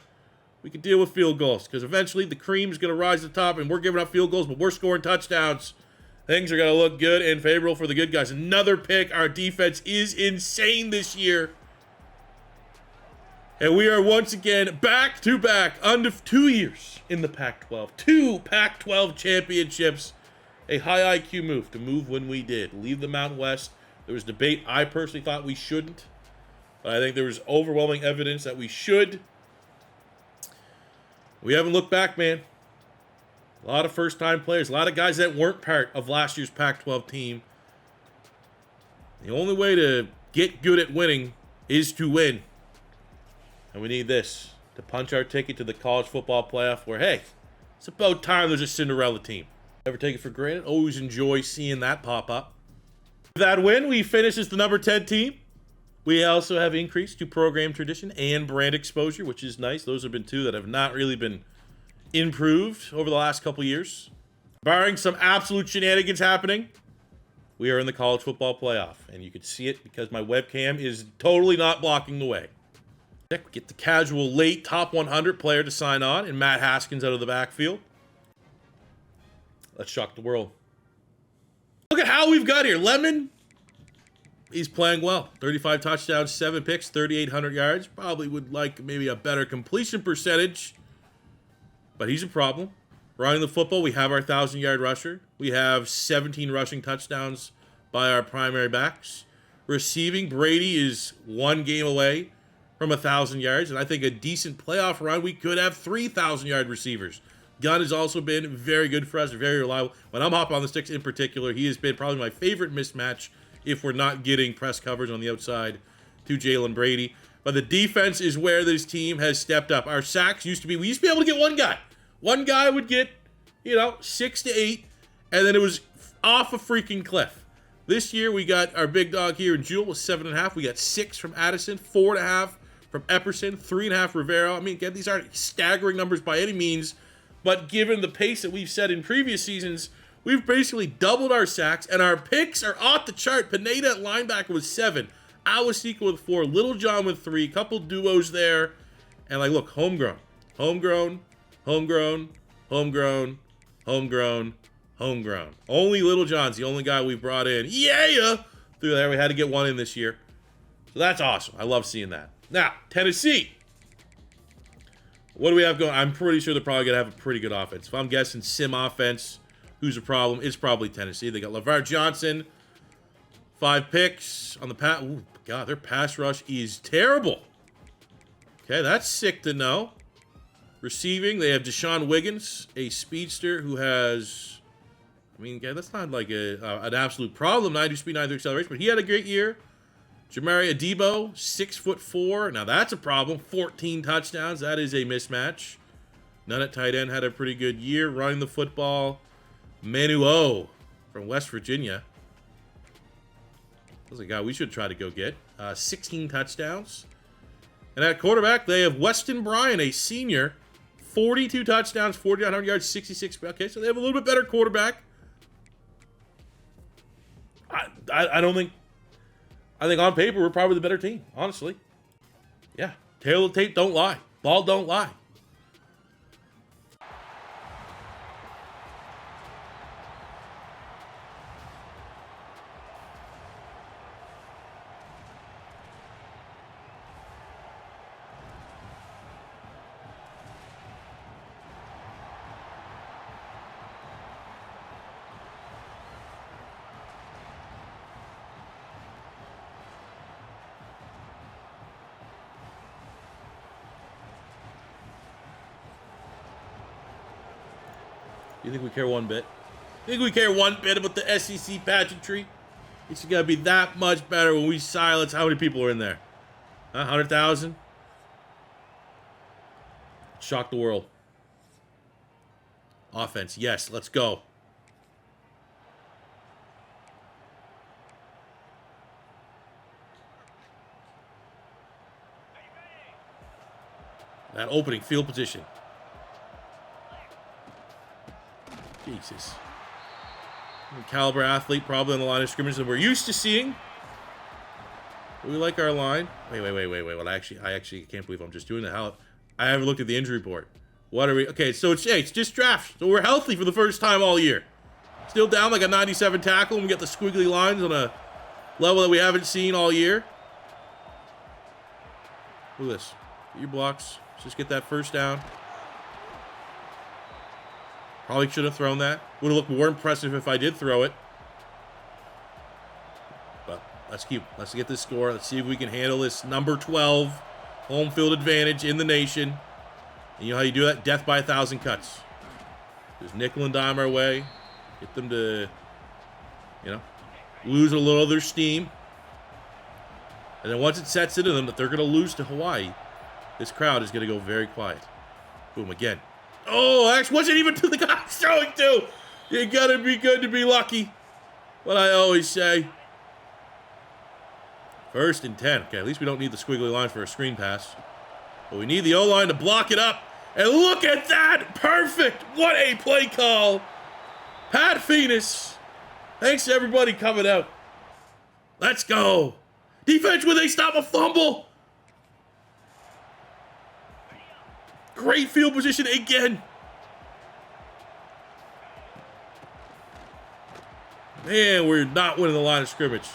We can deal with field goals because eventually the cream's going to rise to the top and we're giving up field goals, but we're scoring touchdowns. Things are going to look good and favorable for the good guys. Another pick. Our defense is insane this year. And we are once again back-to-back under 2 years in the Pac-12. 2 Pac-12 championships. A high IQ move to move when we did. Leave the Mountain West. There was debate. I personally thought we shouldn't. But I think there was overwhelming evidence that we should. We haven't looked back, man. A lot of first-time players. A lot of guys that weren't part of last year's Pac-12 team. The only way to get good at winning is to win. And we need this to punch our ticket to the college football playoff where, hey, it's about time there's a Cinderella team. Never take it for granted. Always enjoy seeing that pop up. With that win, we finish as the number 10 team. We also have increased to program tradition and brand exposure, which is nice. Those have been 2 that have not really been improved over the last couple years. Barring some absolute shenanigans happening, we are in the college football playoff. And you can see it because my webcam is totally not blocking the way. We get the casual late top 100 player to sign on, and Matt Haskins out of the backfield. Let's shock the world. Look at how we've got here. Lemon, he's playing well. 35 touchdowns, 7 picks, 3,800 yards. Probably would like maybe a better completion percentage, but he's a problem. Running the football, we have our 1,000-yard rusher. We have 17 rushing touchdowns by our primary backs. Receiving, Brady is 1 game away from 1,000 yards, and I think a decent playoff run, we could have 3,000-yard receivers. Gunn has also been very good for us, very reliable. When I'm hopping on the sticks in particular, he has been probably my favorite mismatch if we're not getting press coverage on the outside to Jalen Brady. But the defense is where this team has stepped up. Our sacks we used to be able to get one guy. One guy would get, 6 to 8, and then it was off a freaking cliff. This year, we got our big dog here in Jewell with 7.5. We got 6 from Addison, 4.5 from Epperson, 3.5 Rivero. I mean, again, these aren't staggering numbers by any means, but given the pace that we've set in previous seasons, we've basically doubled our sacks, and our picks are off the chart. Pineda at linebacker with 7, Awasika with 4, Little John with 3, couple duos there, and like, look, homegrown, homegrown, homegrown, homegrown, homegrown, homegrown. Only Little John's the only guy we brought in. Yeah! Through there, we had to get one in this year. So that's awesome. I love seeing that. Now, Tennessee. What do we have going? I'm pretty sure they're probably going to have a pretty good offense. If I'm guessing sim offense, who's a problem? It's probably Tennessee. They got LeVar Johnson, 5 picks on the pass. Oh, God, their pass rush is terrible. Okay, that's sick to know. Receiving, they have Deshaun Wiggins, a speedster who has, I mean, yeah, that's not like an absolute problem, 92 speed, 93 acceleration, but he had a great year. Jamari Adebo, 6'4". Now that's a problem. 14 touchdowns. That is a mismatch. None at tight end had a pretty good year. Running the football. Manu from West Virginia. That's a guy we should try to go get. 16 touchdowns. And at quarterback, they have Weston Bryan, a senior. 42 touchdowns, 4,900 yards, 66. Okay, so they have a little bit better quarterback. I don't think. I think on paper we're probably the better team, honestly. Yeah, tail of the tape don't lie. Ball don't lie. You think we care one bit? You think we care one bit about the SEC pageantry? It's gonna be that much better when we silence how many people are in there? 100,000? Shock the world. Offense, yes, let's go. That opening field position. Jesus. Caliber athlete, probably on the line of scrimmage that we're used to seeing. We like our line. Wait. Well, I actually can't believe I'm just doing that. I haven't looked at the injury report. What are we? Okay, so it's just draft. So we're healthy for the first time all year. Still down like a 97 tackle, and we got the squiggly lines on a level that we haven't seen all year. Look at this. Get your blocks. Let's just get that first down. Probably should have thrown that. Would have looked more impressive if I did throw it. But let's get this score. Let's see if we can handle this number 12 home field advantage in the nation. And you know how you do that? Death by 1,000 cuts. Just nickel and dime our way. Get them to, lose a little of their steam. And then once it sets into them that they're going to lose to Hawaii, this crowd is going to go very quiet. Boom, again. Oh, actually wasn't even to the guy I was throwing to. You gotta be good to be lucky. What I always say. 1st and 10. Okay, at least we don't need the squiggly line for a screen pass. But we need the O-line to block it up. And look at that! Perfect! What a play call! Pat Phoenix. Thanks to everybody coming out. Let's go. Defense when they stop a fumble. Great field position again. Man, we're not winning the line of scrimmage.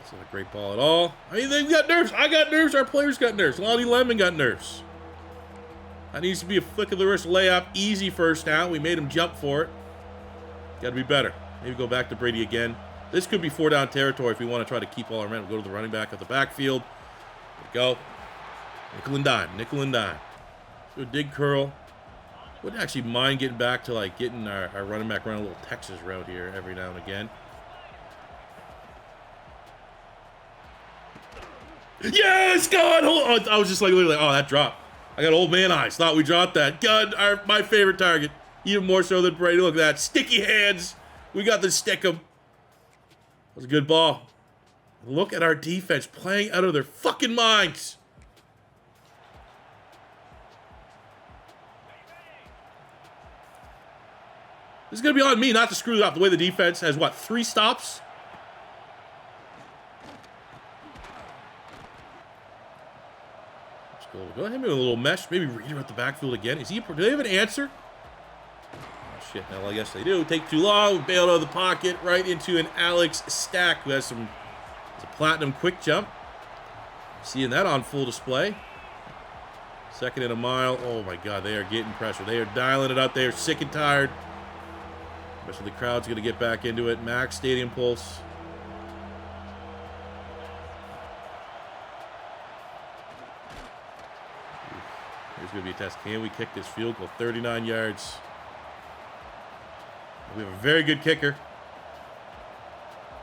That's not a great ball at all. I mean, they've got nerves. I got nerves. Our players got nerves. Lonnie Lemon got nerves. That needs to be a flick of the wrist layup. Easy first down. We made him jump for it. Got to be better. Maybe go back to Brady again. This could be 4-down territory if we want to try to keep all our men. We'll go to the running back at the backfield. There we go. Nickel and dime. Nickel and dime. So dig curl. Wouldn't actually mind getting back to like getting our running back running a little Texas route here every now and again. Yes, God! Hold on. I was just like literally like, oh, that dropped. I got old man eyes. Thought we dropped that. God, my favorite target. Even more so than Brady. Look at that. Sticky hands. We got the stick 'em. That was a good ball. Look at our defense playing out of their fucking minds. This is going to be on me not to screw it up. The way the defense has, what, 3 stops? Let's go ahead and a little mesh. Maybe Reader at the backfield again. Do they have an answer? Shit, well, I guess they do. Take too long. Bailed out of the pocket right into an Alex Stack who has it's a platinum quick jump. Seeing that on full display. 2nd and a mile. Oh my God, they are getting pressure. They are dialing it up. They are sick and tired. The rest of the crowd's going to get back into it. Max Stadium Pulse. Here's going to be a test. Can we kick this field goal? 39 yards. We have a very good kicker.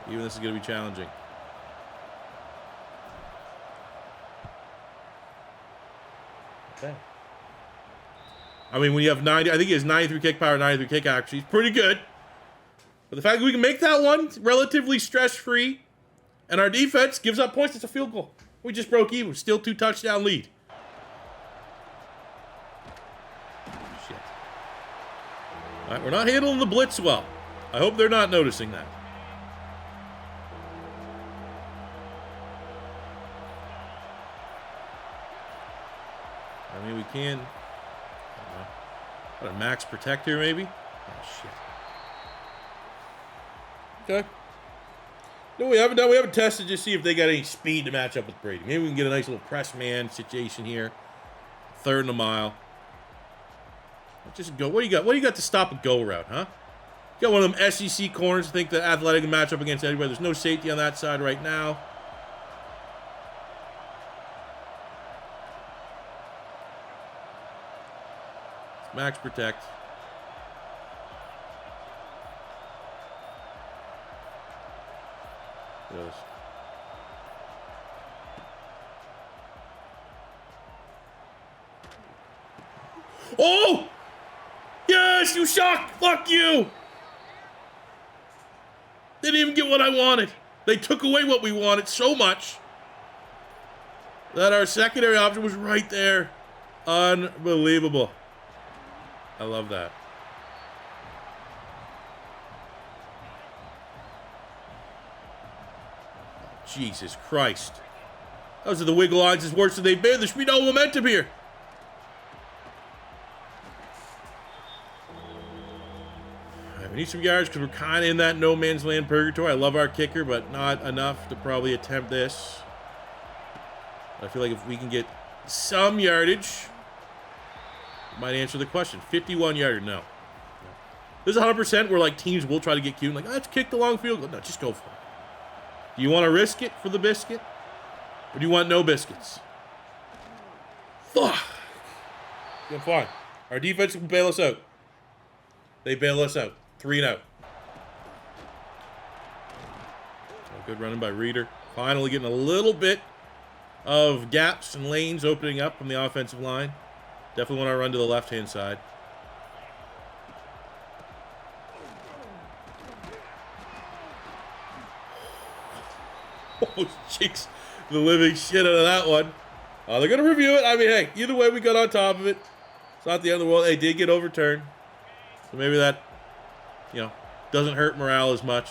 Even this is going to be challenging. Okay. I mean, when you have 90, I think he has 93 kick power, 93 kick accuracy. He's pretty good. But the fact that we can make that one relatively stress-free, and our defense gives up points, it's a field goal. We just broke even. Still 2-touchdown lead. Shit. All right, we're not handling the blitz well. I hope they're not noticing that. I mean, we can. Got a max protect here, maybe? Oh, shit. Okay. No, we haven't done. We haven't tested to see if they got any speed to match up with Brady. Maybe we can get a nice little press man situation here. 3rd and a mile. Let's just go. What do you got? What do you got to stop a go route, huh? You got one of them SEC corners. I think the athletic can match up against anybody. There's no safety on that side right now. Max protect. Yes. Oh! Yes, you suck! Fuck you! They didn't even get what I wanted. They took away what we wanted so much that our secondary option was right there. Unbelievable. I love that. Jesus Christ. Those are the wiggle lines as worse than they've been. There should be no momentum here. We need some yards because we're kind of in that no man's land purgatory. I love our kicker, but not enough to probably attempt this. I feel like if we can get some yardage, it might answer the question. 51-yarder, no. This is 100% where like teams will try to get cute and like, let's kick the long field goal. No, just go for it. Do you want to risk it for the biscuit? Or do you want no biscuits? Fuck. Yeah, fine. Our defense will bail us out. They bail us out. 3-0. Good running by Reeder. Finally getting a little bit of gaps and lanes opening up from the offensive line. Definitely want to run to the left-hand side. Oh, cheeks. The living shit out of that one. They're going to review it. I mean, hey, either way, we got on top of it. It's not the end of the world. They did get overturned. So maybe that, you know, doesn't hurt morale as much.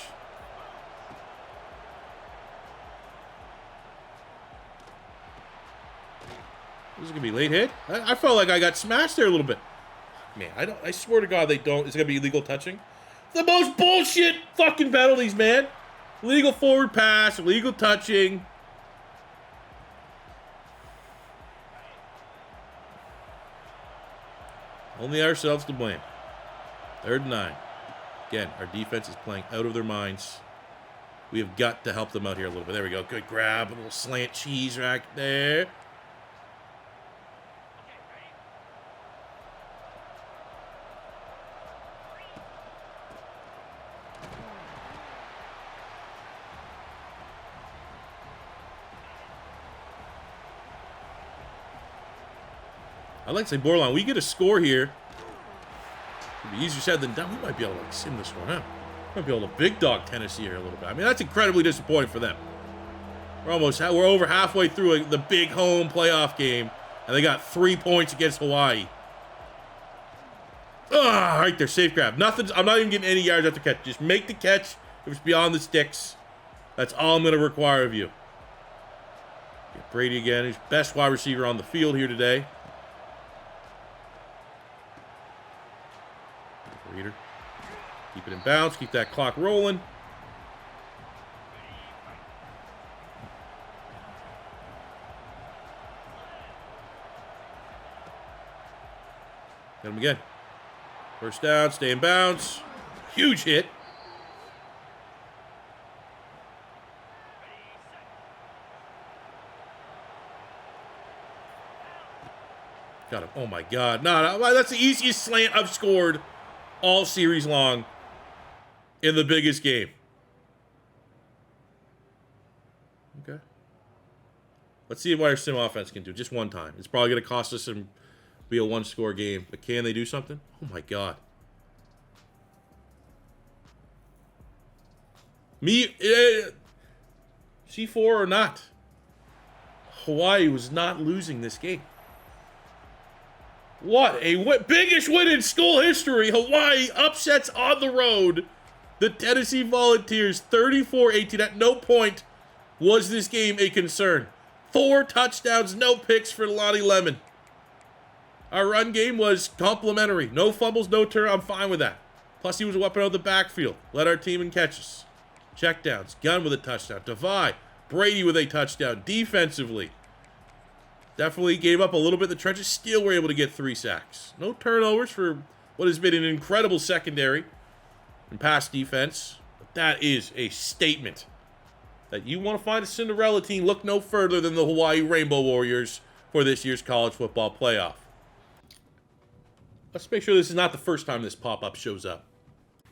This is going to be late hit. I felt like I got smashed there a little bit. Man, I swear to God they don't. It's going to be illegal touching. The most bullshit fucking penalties, man. Illegal forward pass, illegal touching. Only ourselves to blame. 3rd and 9. Again, our defense is playing out of their minds. We have got to help them out here a little bit. There we go. Good grab. A little slant cheese right there. I'd like to say borderline. We get a score here. It'd be easier said than done. We might be able to like sim this one out. Might be able to big dog Tennessee here a little bit. I mean, that's incredibly disappointing for them. We're over halfway through the big home playoff game, and they got 3 points against Hawaii. Ah, right there, safe grab. Nothing. I'm not even getting any yards after catch. Just make the catch if it's beyond the sticks. That's all I'm going to require of you. Get Brady again. He's best wide receiver on the field here today. Reeder. Keep it in bounds. Keep that clock rolling. Get him again. First down. Stay in bounds. Huge hit. Got him. Oh my God. No, that's the easiest slant I've scored all series long in the biggest game. Okay. Let's see what our sim offense can do just one time. It's probably going to cost us some, be a one-score game, but can they do something? Oh my God. C4 or not? Hawaii was not losing this game. What a biggest win in school history. Hawaii upsets on the road the Tennessee Volunteers 34-18. At no point was this game a concern. 4 touchdowns, no picks for Lonnie Lemon. Our run game was complimentary. No fumbles, no turn. I'm fine with that. Plus, he was a weapon out of the backfield. Led our team in catches. Checkdowns. Gunn with a touchdown. Devy. Brady with a touchdown. Defensively, definitely gave up a little bit in the trenches. Still were able to get 3 sacks. No turnovers for what has been an incredible secondary and pass defense. But that is a statement that you want to find a Cinderella team, look no further than the Hawaii Rainbow Warriors for this year's college football playoff. Let's make sure this is not the first time this pop-up shows up.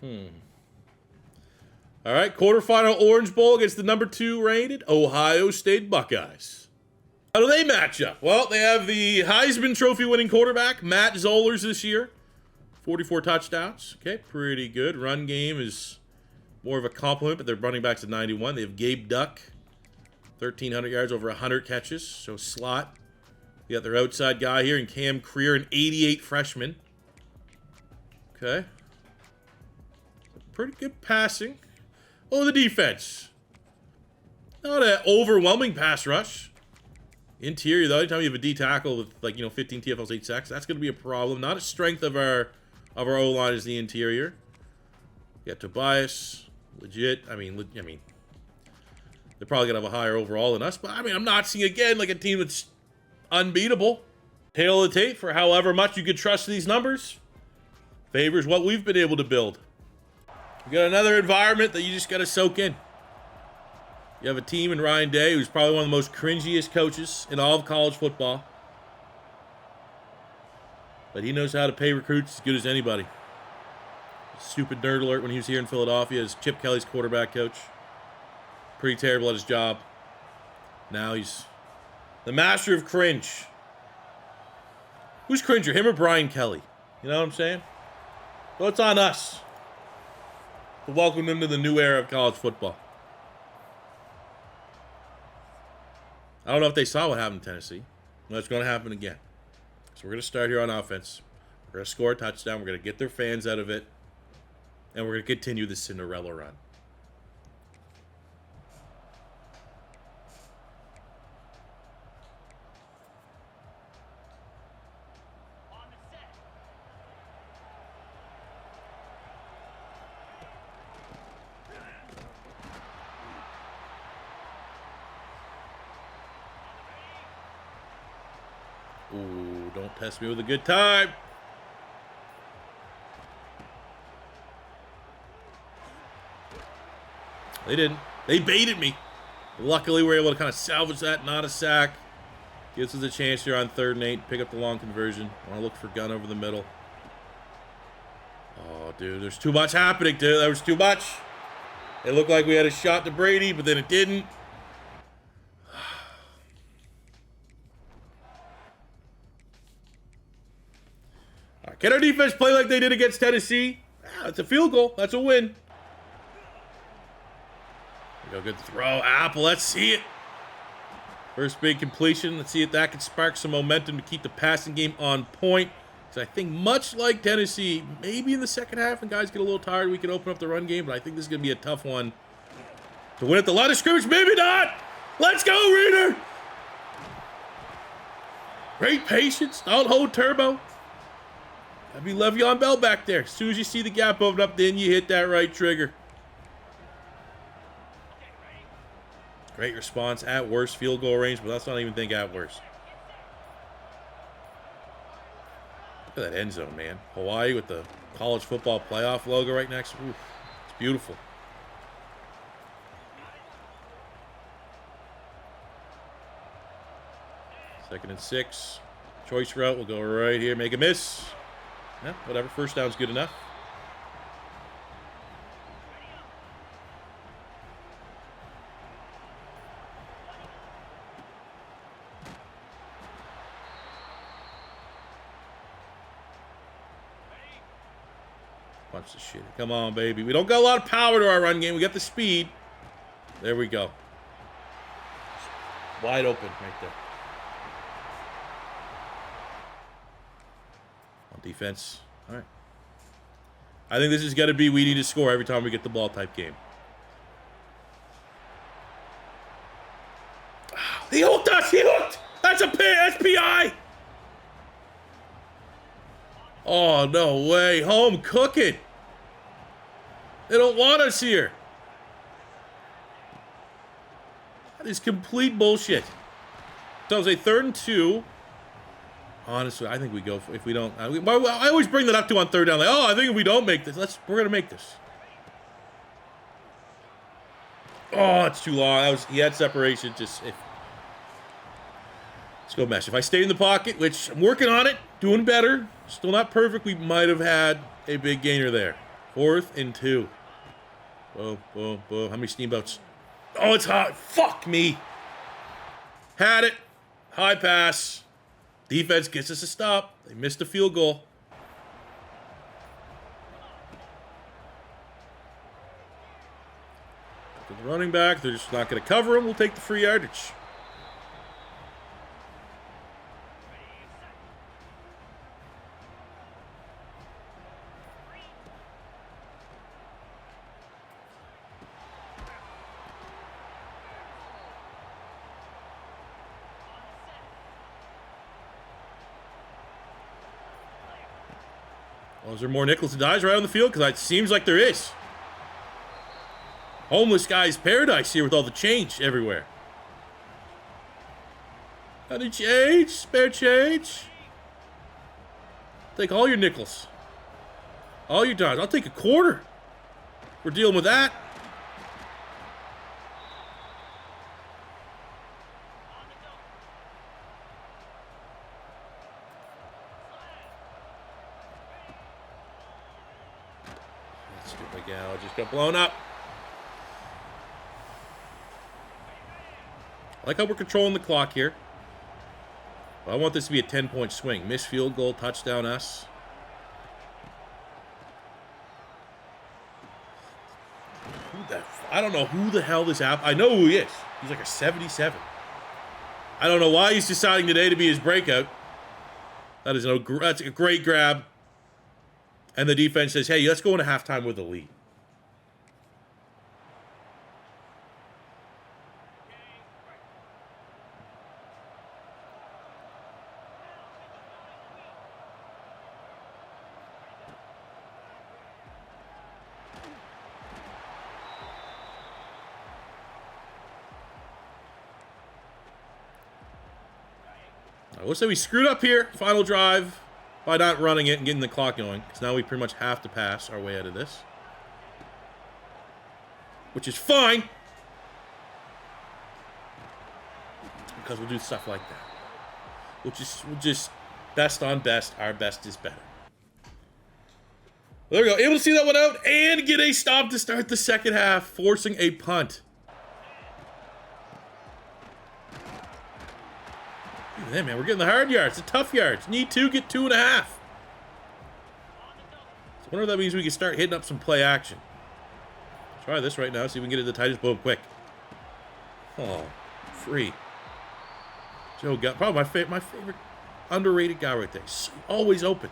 All right, quarterfinal Orange Bowl against the number 2 rated Ohio State Buckeyes. How do they match up? Well, they have the Heisman Trophy winning quarterback, Matt Zollers, this year. 44 touchdowns. Okay, pretty good. Run game is more of a compliment, but their running back's at 91. They have Gabe Duck, 1,300 yards, over 100 catches. So slot. You got their outside guy here, and Cam Creer, an 88 freshman. Okay. Pretty good passing. Oh, the defense. Not an overwhelming pass rush. Interior, though, anytime you have a D tackle with, 15 TFLs, 8 sacks, that's going to be a problem. Not a strength of our O-line is the interior. You got Tobias. Legit. I mean, they're probably going to have a higher overall than us, but, I'm not seeing, again, a team that's unbeatable. Tail of the tape for however much you could trust these numbers. Favors what we've been able to build. We got another environment that you just got to soak in. You have a team in Ryan Day who's probably one of the most cringiest coaches in all of college football. But he knows how to pay recruits as good as anybody. Stupid nerd alert when he was here in Philadelphia as Chip Kelly's quarterback coach. Pretty terrible at his job. Now he's the master of cringe. Who's cringer, him or Brian Kelly? You know what I'm saying? Well, it's on us to welcome them to the new era of college football. I don't know if they saw what happened in Tennessee. But it's going to happen again. So we're going to start here on offense. We're going to score a touchdown. We're going to get their fans out of it. And we're going to continue the Cinderella run. Ooh, don't test me with a good time. They didn't. They baited me. Luckily, we were able to kind of salvage that. Not a sack. Gives us a chance here on 3rd and 8. Pick up the long conversion. I want to look for Gunn over the middle. Oh, dude. There's too much happening, dude. There was too much. It looked like we had a shot to Brady, but then it didn't. Can our defense play like they did against Tennessee? That's a field goal. That's a win. Go, good throw. Apple, let's see it. First big completion. Let's see if that can spark some momentum to keep the passing game on point. Because I think much like Tennessee, maybe in the second half when guys get a little tired, we can open up the run game. But I think this is going to be a tough one to win at the line of scrimmage. Maybe not. Let's go, Reader. Great patience. Don't hold turbo. That'd be Le'Veon Bell back there. As soon as you see the gap open up, then you hit that right trigger. Great response. At worst, field goal range, but let's not even think at worst. Look at that end zone, man. Hawaii with the college football playoff logo right next. Ooh, it's beautiful. Second and 6. Choice route will go right here. Make a miss. Yeah, whatever. First down's good enough. Punch the shit. Come on, baby. We don't got a lot of power to our run game. We got the speed. There we go. Wide open right there. Defense. All right. I think this is going to be we need to score every time we get the ball type game. He hooked us! He hooked! That's a PI! Oh, no way. Home cooking. They don't want us here. That is complete bullshit. So it's a 3rd and 2. Honestly, I think we go for, if we don't. I always bring that up to on 3rd down. Like, oh, I think if we don't make this, we're gonna make this. Oh, it's too long. He had separation. Let's go mesh. If I stay in the pocket, which I'm working on it, doing better. Still not perfect. We might have had a big gainer there. 4th and 2. Boom, boom, boom. How many steamboats? Oh, it's hot. Fuck me. Had it. High pass. Defense gets us a stop. They missed a field goal. For the running back, they're just not going to cover him. We'll take the free yardage. Well, is there more nickels and dimes right on the field? Because it seems like there is. Homeless guy's paradise here with all the change everywhere. Any change? Spare change? Take all your nickels. All your dimes. I'll take a quarter. We're dealing with that. Stupid gal just got blown up. I like how we're controlling the clock here. But I want this to be a 10-point swing. Missed field goal, touchdown us. I don't know who the hell this app. I know who he is. He's like a 77. I don't know why he's deciding today to be his breakout. That's a great grab. And the defense says, hey, let's go into halftime with a lead. I will say we screwed up here. Final drive. By not running it and getting the clock going. Because now we pretty much have to pass our way out of this. Which is fine. Because we'll do stuff like that. We'll just best on best. Our best is better. There we go. Able to see that one out and get a stop to start the second half. Forcing a punt. Hey, man, we're getting the hard yards, the tough yards. Need to get 2.5. So I wonder if that means we can start hitting up some play action. Try this right now, see if we can get it to the Titans. Boom, quick. Oh, free. Joe got probably my favorite underrated guy right there. So always open.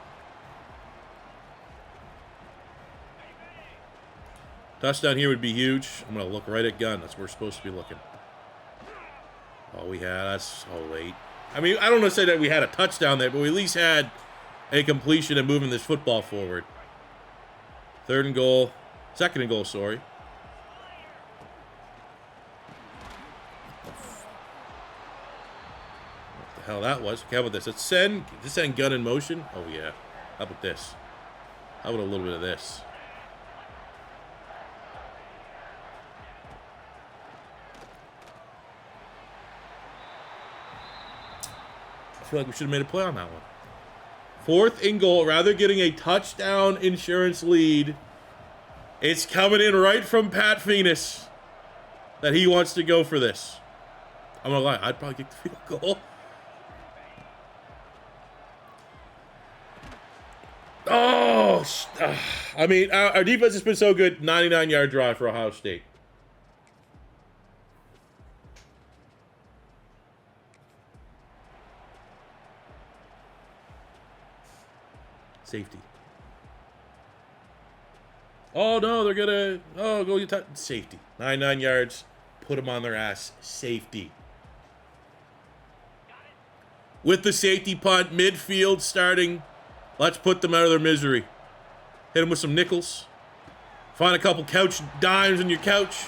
Touchdown here would be huge. I'm going to look right at gun. That's where we're supposed to be looking. Oh, that's so late. I mean, I don't want to say that we had a touchdown there, but we at least had a completion and moving this football forward. 3rd and goal. 2nd and goal, sorry. What the hell that was? Okay, how about this? Let's send gun in motion. Oh, yeah. How about this? How about a little bit of this? I feel like we should have made a play on that one. 4th and goal. Rather getting a touchdown insurance lead. It's coming in right from Pat Phoenix that he wants to go for this. I'm going to lie. I'd probably kick the field goal. Oh, I mean, our defense has been so good. 99-yard drive for Ohio State. Safety. Oh, no, they're going to... Oh, go get... Safety. 9 yards. Put them on their ass. Safety. With the safety punt, midfield starting. Let's put them out of their misery. Hit them with some nickels. Find a couple couch dimes in your couch.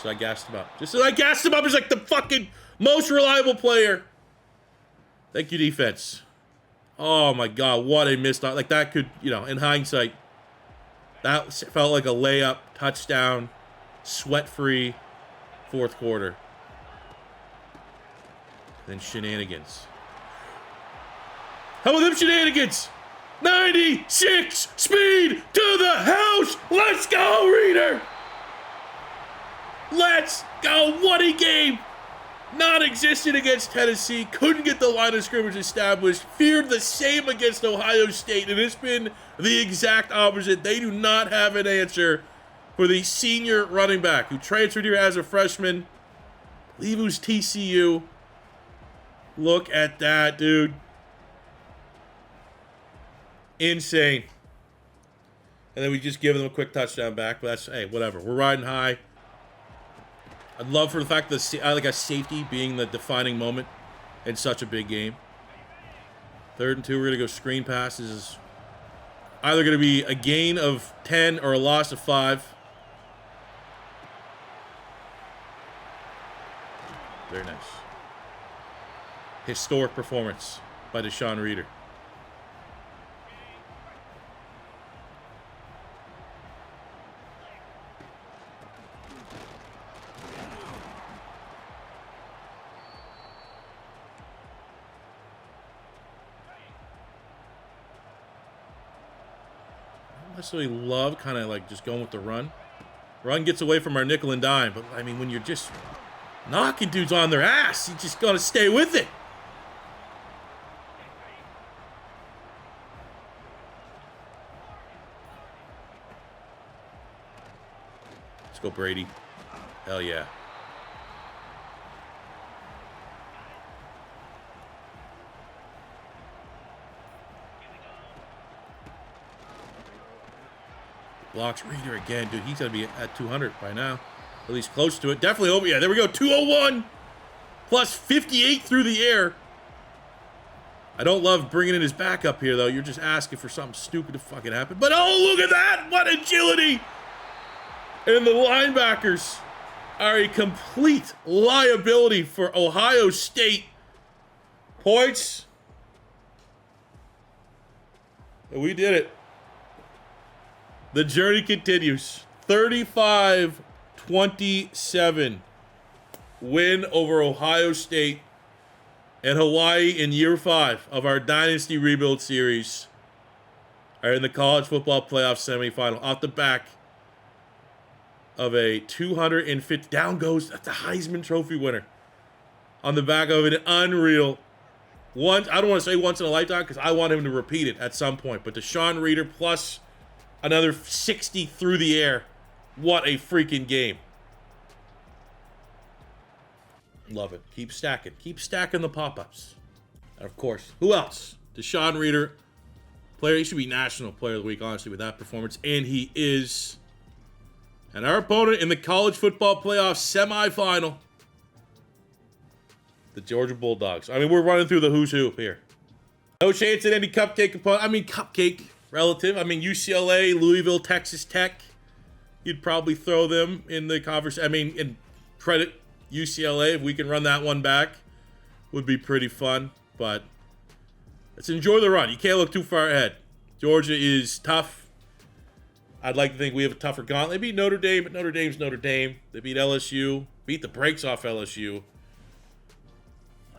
So I gassed him up. Just as I gassed him up, he's like the fucking most reliable player. Thank you, defense. Oh my God, what a missed out. Like that could, you know, in hindsight, that felt like a layup, touchdown, sweat-free, fourth quarter. Then shenanigans. How about them shenanigans? 96 speed to the house. Let's go, Reader. Let's go. What a game. Non-existent against Tennessee. Couldn't get the line of scrimmage established. Feared the same against Ohio State. And it's been the exact opposite. They do not have an answer for the senior running back who transferred here as a freshman. I believe it was TCU. Look at that, dude. Insane. And then we just give them a quick touchdown back. But that's, hey, whatever. We're riding high. I'd love for the fact that I like a safety being the defining moment in such a big game. 3rd and 2, we're going to go screen passes. Either going to be a gain of 10 or a loss of 5. Very nice. Historic performance by Deshaun Reader. Necessarily love kind of like just going with the run. Run gets away from our nickel and dime, but I mean when you're just knocking dudes on their ass, you just gotta stay with it. Let's go, Brady. Hell yeah. Blocks Reader again. Dude, he's going to be at 200 by now. At least close to it. Definitely over. Yeah, there we go. 201 plus 58 through the air. I don't love bringing in his backup here, though. You're just asking for something stupid to fucking happen. But, oh, look at that. What agility. And the linebackers are a complete liability for Ohio State. Points. And we did it. The journey continues. 35-27 win over Ohio State and Hawaii in year 5 of our Dynasty Rebuild Series are in the college football playoff semifinal off the back of a 250. Down goes the Heisman Trophy winner on the back of an unreal I don't want to say once in a lifetime because I want him to repeat it at some point. But Deshaun Reader plus another 60 through the air. What a freaking game. Love it. Keep stacking. Keep stacking the pop-ups. And of course, who else? Deshaun Reader. Player. He should be National Player of the Week, honestly, with that performance. And he is. And our opponent in the college football playoff semifinal. The Georgia Bulldogs. I mean, we're running through the who's who here. No chance at any cupcake component. I mean, cupcake. Relative. I mean, UCLA, Louisville, Texas Tech. You'd probably throw them in the conversation. I mean, and credit UCLA if we can run that one back. Would be pretty fun. But let's enjoy the run. You can't look too far ahead. Georgia is tough. I'd like to think we have a tougher gauntlet. They beat Notre Dame, but Notre Dame's Notre Dame. They beat LSU. Beat the brakes off LSU.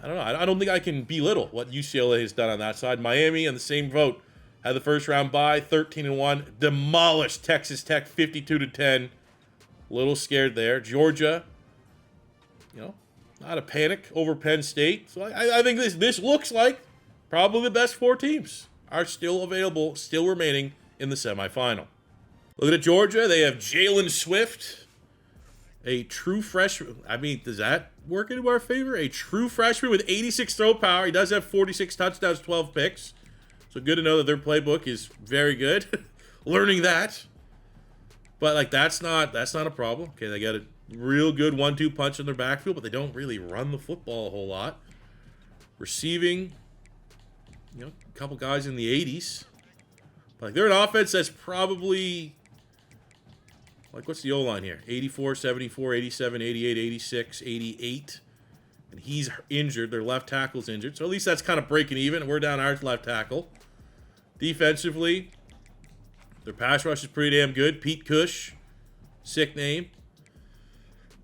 I don't know. I don't think I can belittle what UCLA has done on that side. Miami in the same vote. Had the first round bye, 13-1. Demolished Texas Tech, 52-10. Little scared there. Georgia, you know, not a panic over Penn State. So I think this looks like probably the best 4 teams are still available, still remaining in the semifinal. Looking at Georgia, they have Jalen Swift, a true freshman. I mean, does that work into our favor? A true freshman with 86 throw power. He does have 46 touchdowns, 12 picks. So good to know that their playbook is very good. Learning that. But like that's not a problem. Okay, they got a real good 1-2 punch in their backfield, but they don't really run the football a whole lot. Receiving, a couple guys in the 80s. But like they're an offense that's probably like, what's the O-line here? 84, 74, 87, 88, 86, 88. And he's injured. Their left tackle's injured. So at least that's kind of breaking even. We're down our left tackle. Defensively, their pass rush is pretty damn good. Pete Cush, sick name.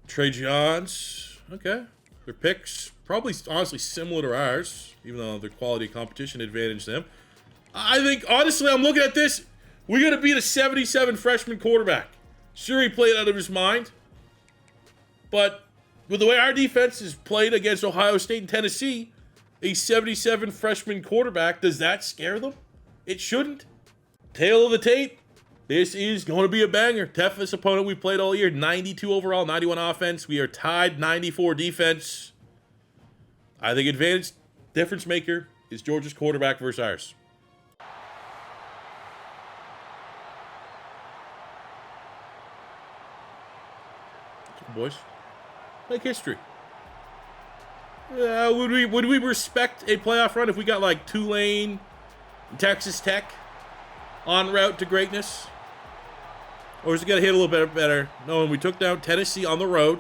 Trey Johns, okay. Their picks, probably honestly similar to ours, even though their quality competition advantaged them. I think, honestly, I'm looking at this. We're going to beat a 77 freshman quarterback. Sure, he played out of his mind. But with the way our defense is played against Ohio State and Tennessee, a 77 freshman quarterback, does that scare them? It shouldn't. Tail of the tape. This is going to be a banger. Toughest opponent we played all year. 92 overall, 91 offense. We are tied 94 defense. I think advantage difference maker is Georgia's quarterback versus ours. Boys, make history. Would we respect a playoff run if we got like Tulane, Texas Tech en route to greatness? Or is it going to hit a little bit better knowing we took down Tennessee on the road,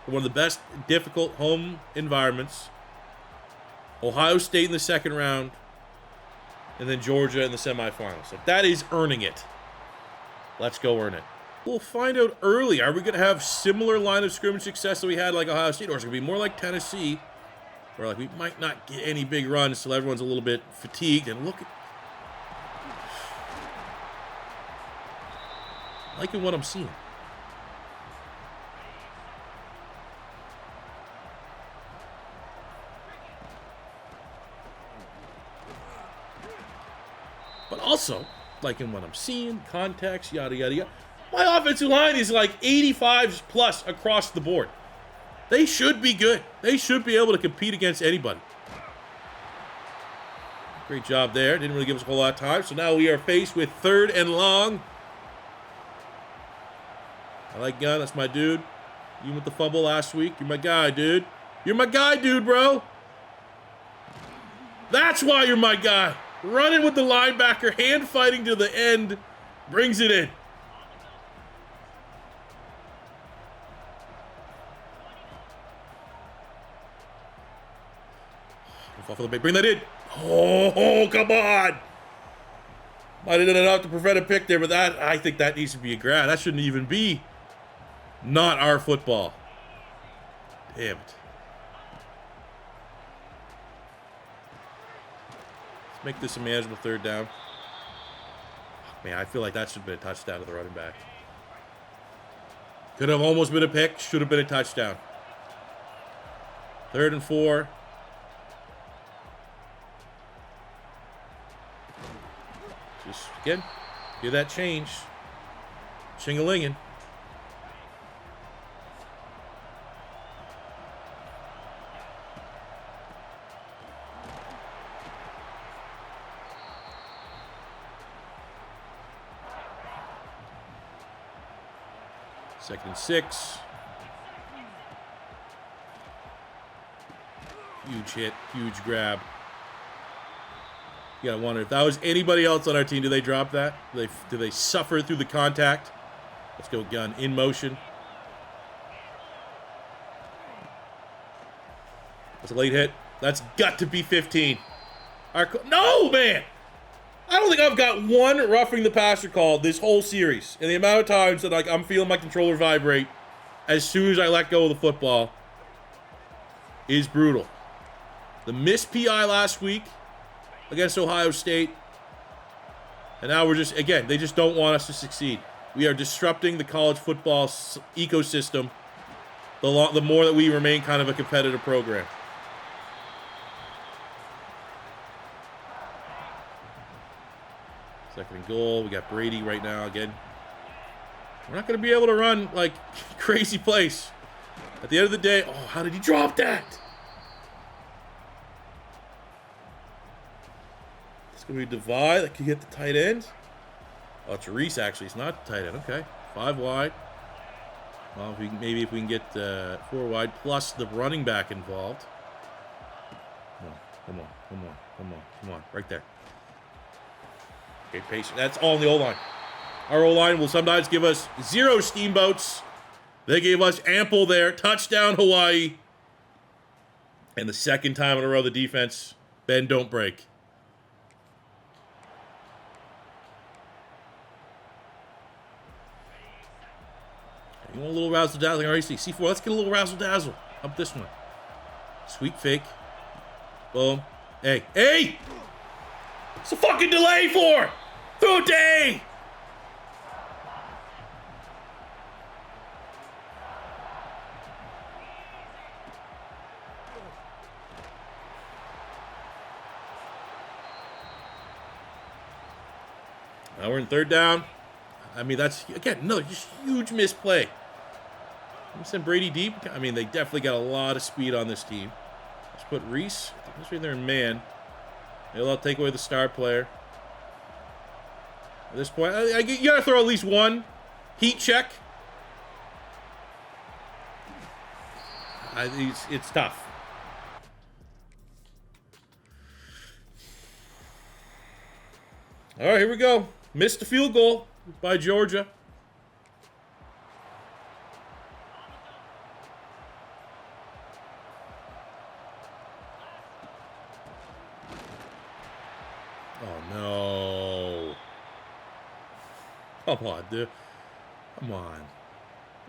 one of the best difficult home environments, Ohio State in the second round, and then Georgia in the semifinals? So that is earning it. Let's go earn it. We'll find out early. Are we going to have similar line of scrimmage success that we had like Ohio State? Or is it going to be more like Tennessee, where like we might not get any big runs until everyone's a little bit fatigued? And look at... liking what I'm seeing. But also, liking what I'm seeing, context, yada, yada, yada. My offensive line is like 85s plus across the board. They should be good. They should be able to compete against anybody. Great job there. Didn't really give us a whole lot of time. So now we are faced with 3rd and long. I like Gunn. That's my dude. You with the fumble last week. You're my guy, dude. You're my guy, dude, bro. That's why you're my guy. Running with the linebacker, hand fighting to the end, brings it in. Bring that in. Oh, come on. Might have done enough to prevent a pick there, but that, I think that needs to be a grab. That shouldn't even be not our football. Damn it. Let's make this a manageable 3rd down. Man, I feel like that should have been a touchdown to the running back. Could have almost been a pick. Should have been a touchdown. 3rd and 4. Just, again, hear that change. Ching-a-linging. Second and 6. Huge hit, huge grab. You gotta wonder if that was anybody else on our team, do they drop that? Do they suffer through the contact? Let's go Gun in motion. That's a late hit. That's got to be 15. No, man! I don't think I've got one roughing the passer call this whole series. And the amount of times that I'm feeling my controller vibrate as soon as I let go of the football is brutal. The missed PI last week against Ohio State. And now we're just, again, they just don't want us to succeed. We are disrupting the college football ecosystem the more that we remain kind of a competitive program. Second and goal. We got Brady right now again. We're not going to be able to run, like, crazy plays. At the end of the day, oh, how did he drop that? It's going to be Divide that could hit the tight end. Oh, it's Reese, actually. It's not the tight end. Okay. 5 wide. Well, maybe if we can get 4 wide plus the running back involved. Come on. Right there. Okay, patient. That's all in the O-line. Our O-line will sometimes give us 0 steamboats. They gave us ample there. Touchdown, Hawaii. And the second time in a row, the defense, bend, don't break. You want a little razzle-dazzling? I already see C4. Let's get a little razzle-dazzle. Up this one. Sweet fake. Boom. Hey! What's the fucking delay for? Throw it to A! Now we're in 3rd down. I mean, that's, again, another just huge misplay. I'm send Brady deep. I mean, they definitely got a lot of speed on this team. Let's put Reese. Let's be there in man. Maybe I'll take away the star player. At this point, you got to throw at least one heat check. It's tough. All right, here we go. Missed the field goal by Georgia. Oh, no. Come on, dude. Come on.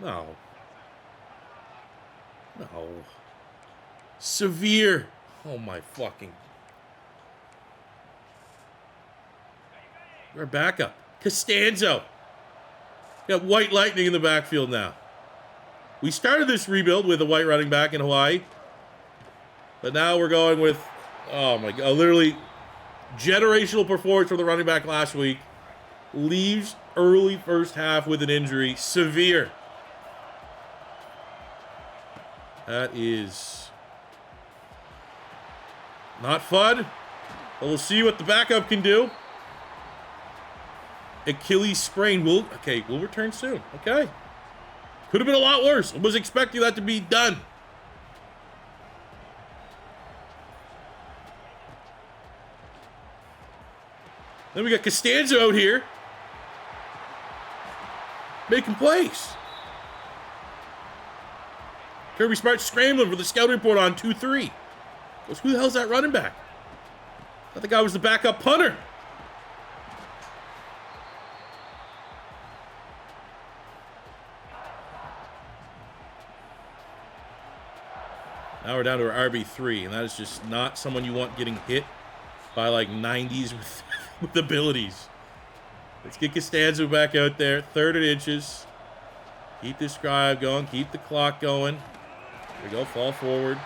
No. Severe. Oh, my fucking... Our backup. Costanzo. Got White Lightning in the backfield now. We started this rebuild with a white running back in Hawaii. But now we're going with, oh my God, literally generational performance from the running back last week. Leaves early first half with an injury. Severe. That is not fun. But we'll see what the backup can do. Achilles sprain will return soon. Okay. Could have been a lot worse. I was expecting that to be done. Then we got Costanzo out here making plays. Kirby Smart scrambling for the scouting report on 2-3. Goes, who the hell's that running back? I thought the guy was the backup punter. Now we're down to our RB3, and that is just not someone you want getting hit by like 90s with abilities. Let's get Costanzo back out there. 3rd and inches. Keep this drive going. Keep the clock going. There we go. Fall forward.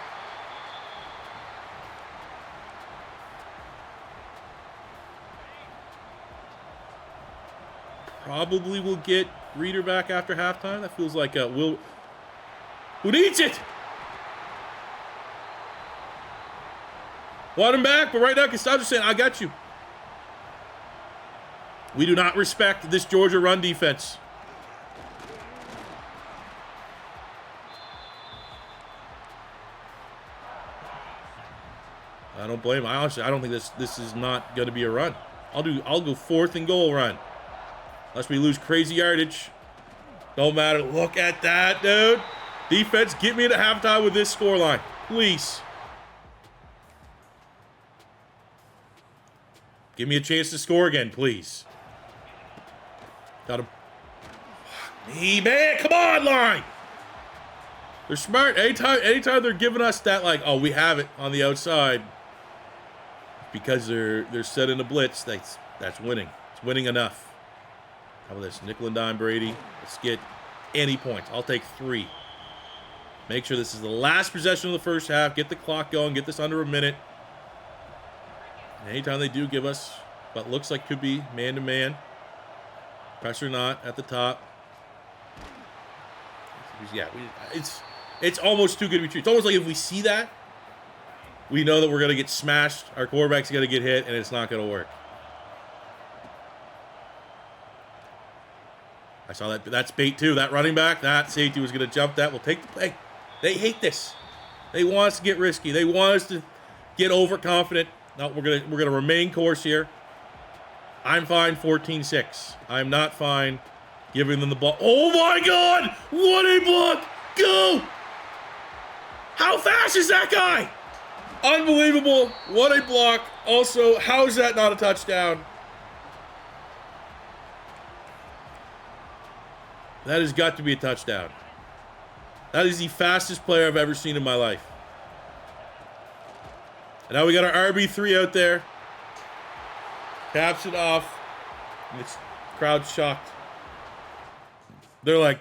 Probably will get Reader back after halftime. That feels like who needs it? Want him back, but right now Costanzo's saying, I got you. We do not respect this Georgia run defense. I don't blame him. Honestly, I don't think this is not going to be a run. I'll go 4th and goal run. Unless we lose crazy yardage. Don't matter. Look at that, dude. Defense, get me to halftime with this scoreline. Please. Give me a chance to score again, please. Got him. Me, man. Come on, line. They're smart. Anytime they're giving us that, like, oh, we have it on the outside. Because they're set in a blitz, that's winning. It's winning enough. How about this? Nickel and dime Brady. Let's get any points. I'll take 3. Make sure this is the last possession of the first half. Get the clock going. Get this under a minute. Anytime they do give us, but looks like could be man-to-man. Pressure not at the top. Yeah, it's almost too good to be true. It's almost like if we see that, we know that we're going to get smashed, our quarterback's going to get hit, and it's not going to work. I saw that. That's bait too. That running back, that safety was going to jump that. We'll take the play. They hate this. They want us to get risky. They want us to get overconfident. No, we're gonna remain course here. I'm fine 14-6. I'm not fine giving them the ball. Oh my God! What a block! Go! How fast is that guy? Unbelievable. What a block. Also, how is that not a touchdown? That has got to be a touchdown. That is the fastest player I've ever seen in my life. And now we got our RB3 out there. Caps it off. And this crowd's shocked. They're like,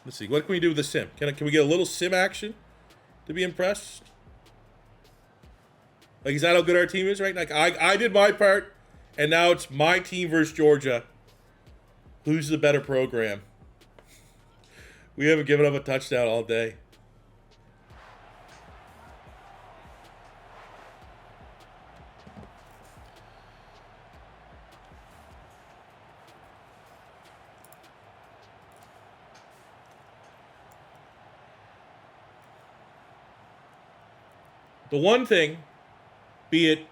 let's see, what can we do with the sim? Can we get a little sim action to be impressed? Like, is that how good our team is, right? Like, I did my part, and now it's my team versus Georgia. Who's the better program? We haven't given up a touchdown all day. The one thing, be it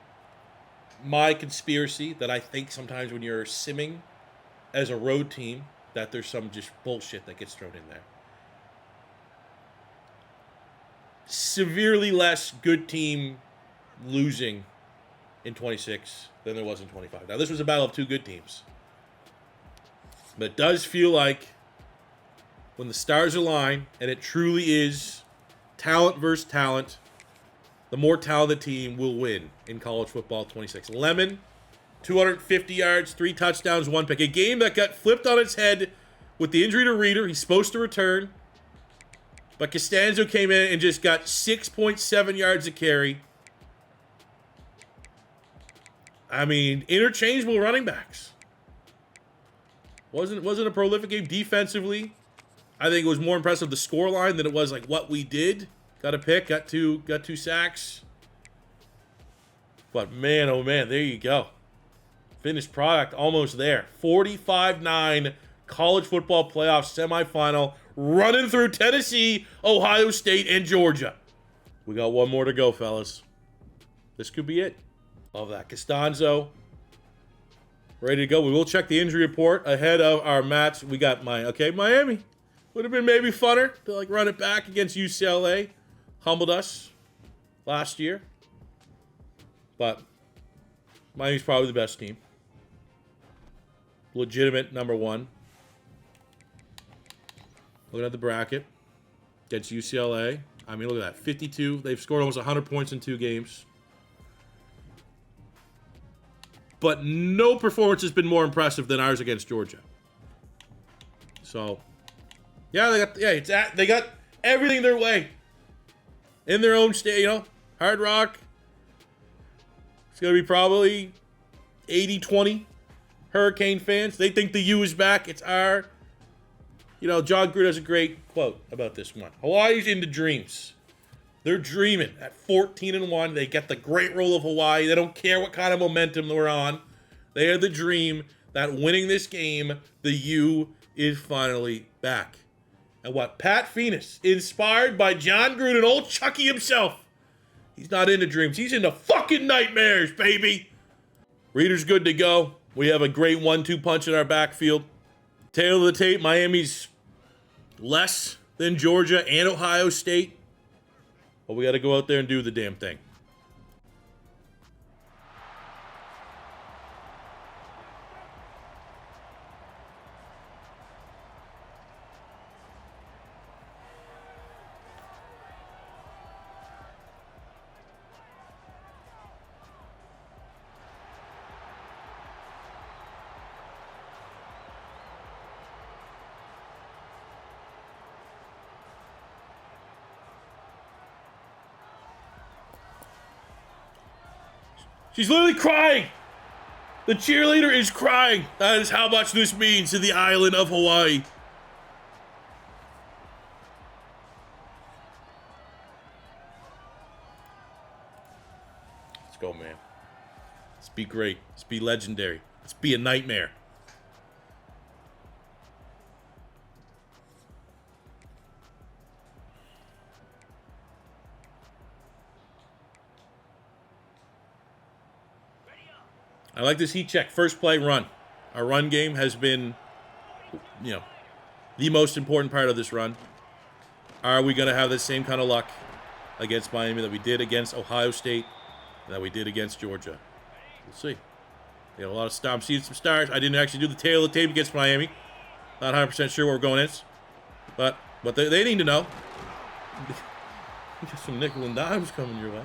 my conspiracy, that I think sometimes when you're simming as a road team, that there's some just bullshit that gets thrown in there. Severely less good team losing in 26 than there was in 25. Now, this was a battle of two good teams. But it does feel like when the stars align, and it truly is talent versus talent, the more talented team will win in college football 26. Lemon, 250 yards, 3 touchdowns, 1 pick. A game that got flipped on its head with the injury to Reeder. He's supposed to return. But Costanzo came in and just got 6.7 yards a carry. I mean, interchangeable running backs. Wasn't a prolific game defensively. I think it was more impressive the scoreline than it was like what we did. Got a pick, got two sacks. But man, oh man, there you go. Finished product almost there. 45-9 college football playoff semifinal, running through Tennessee, Ohio State, and Georgia. We got one more to go, fellas. This could be it. Love that. Costanzo, ready to go. We will check the injury report ahead of our match. We got Miami. Would have been maybe funner to like run it back against UCLA. Humbled us last year. But Miami's probably the best team. Legitimate number one. Looking at the bracket. Against UCLA. I mean, look at that. 52. They've scored almost 100 points in 2 games. But no performance has been more impressive than ours against Georgia. So, yeah, they got everything their way. In their own state, Hard Rock. It's going to be probably 80-20 Hurricane fans. They think the U is back. It's our... John Gruden has a great quote about this one. Hawaii's into dreams. They're dreaming at 14-1. They get the great roll of Hawaii. They don't care what kind of momentum we're on. They have the dream that winning this game, the U is finally back. And what? Pat Phoenix, inspired by John Gruden, old Chucky himself. He's not into dreams. He's into fucking nightmares, baby. Reader's good to go. We have a great 1-2 punch in our backfield. Tail of the tape, Miami's less than Georgia and Ohio State. But we got to go out there and do the damn thing. She's literally crying. The cheerleader is crying. That is how much this means to the island of Hawaii. Let's go, man. Let's be great. Let's be legendary. Let's be a nightmare. I like this heat check. First play, run. Our run game has been, the most important part of this run. Are we going to have the same kind of luck against Miami that we did against Ohio State, that we did against Georgia? We'll see. We got a lot of I'm seeing some stars. I didn't actually do the tail of the tape against Miami. Not 100% sure where we're going is. But they need to know. You got some nickel and dimes coming your way.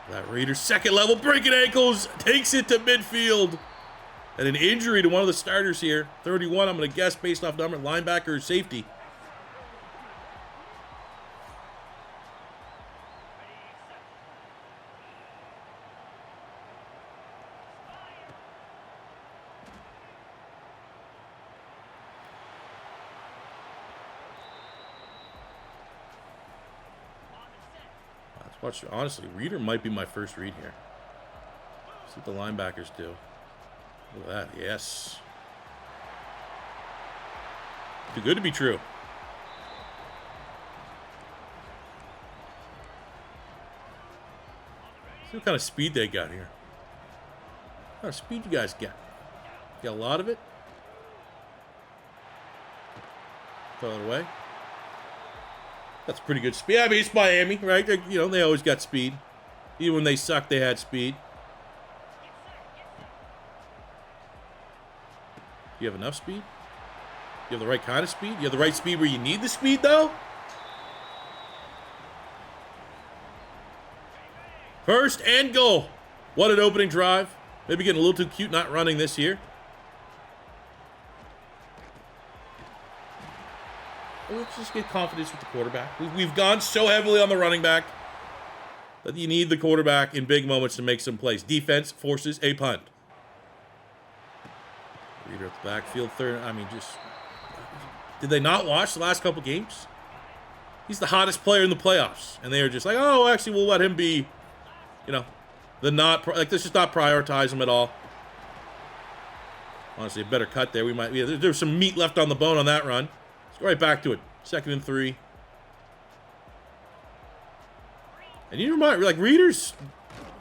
That Raiders second level breaking ankles takes it to midfield. And an injury to one of the starters here. 31, I'm going to guess based off number, linebacker or safety. Honestly, reader might be my first read here. See what the linebackers do. Look at that. Yes. Too good to be true. See what kind of speed they got here. What kind of speed you guys got? Got a lot of it? Throw it away. That's pretty good speed. I mean, it's Miami, right? They always got speed. Even when they sucked, they had speed. Do you have enough speed? Do you have the right kind of speed? Do you have the right speed where you need the speed, though? First and goal. What an opening drive. Maybe getting a little too cute not running this year. Let's just get confidence with the quarterback. We've gone so heavily on the running back that you need the quarterback in big moments to make some plays. Defense forces a punt. Reader at the backfield, third. I mean, did they not watch the last couple games? He's the hottest player in the playoffs. And they are just like, oh, actually, we'll let him be, let's just not prioritize him at all. Honestly, a better cut there. There's some meat left on the bone on that run. Let's go right back to it. 2nd and 3. And you remind, Reader's...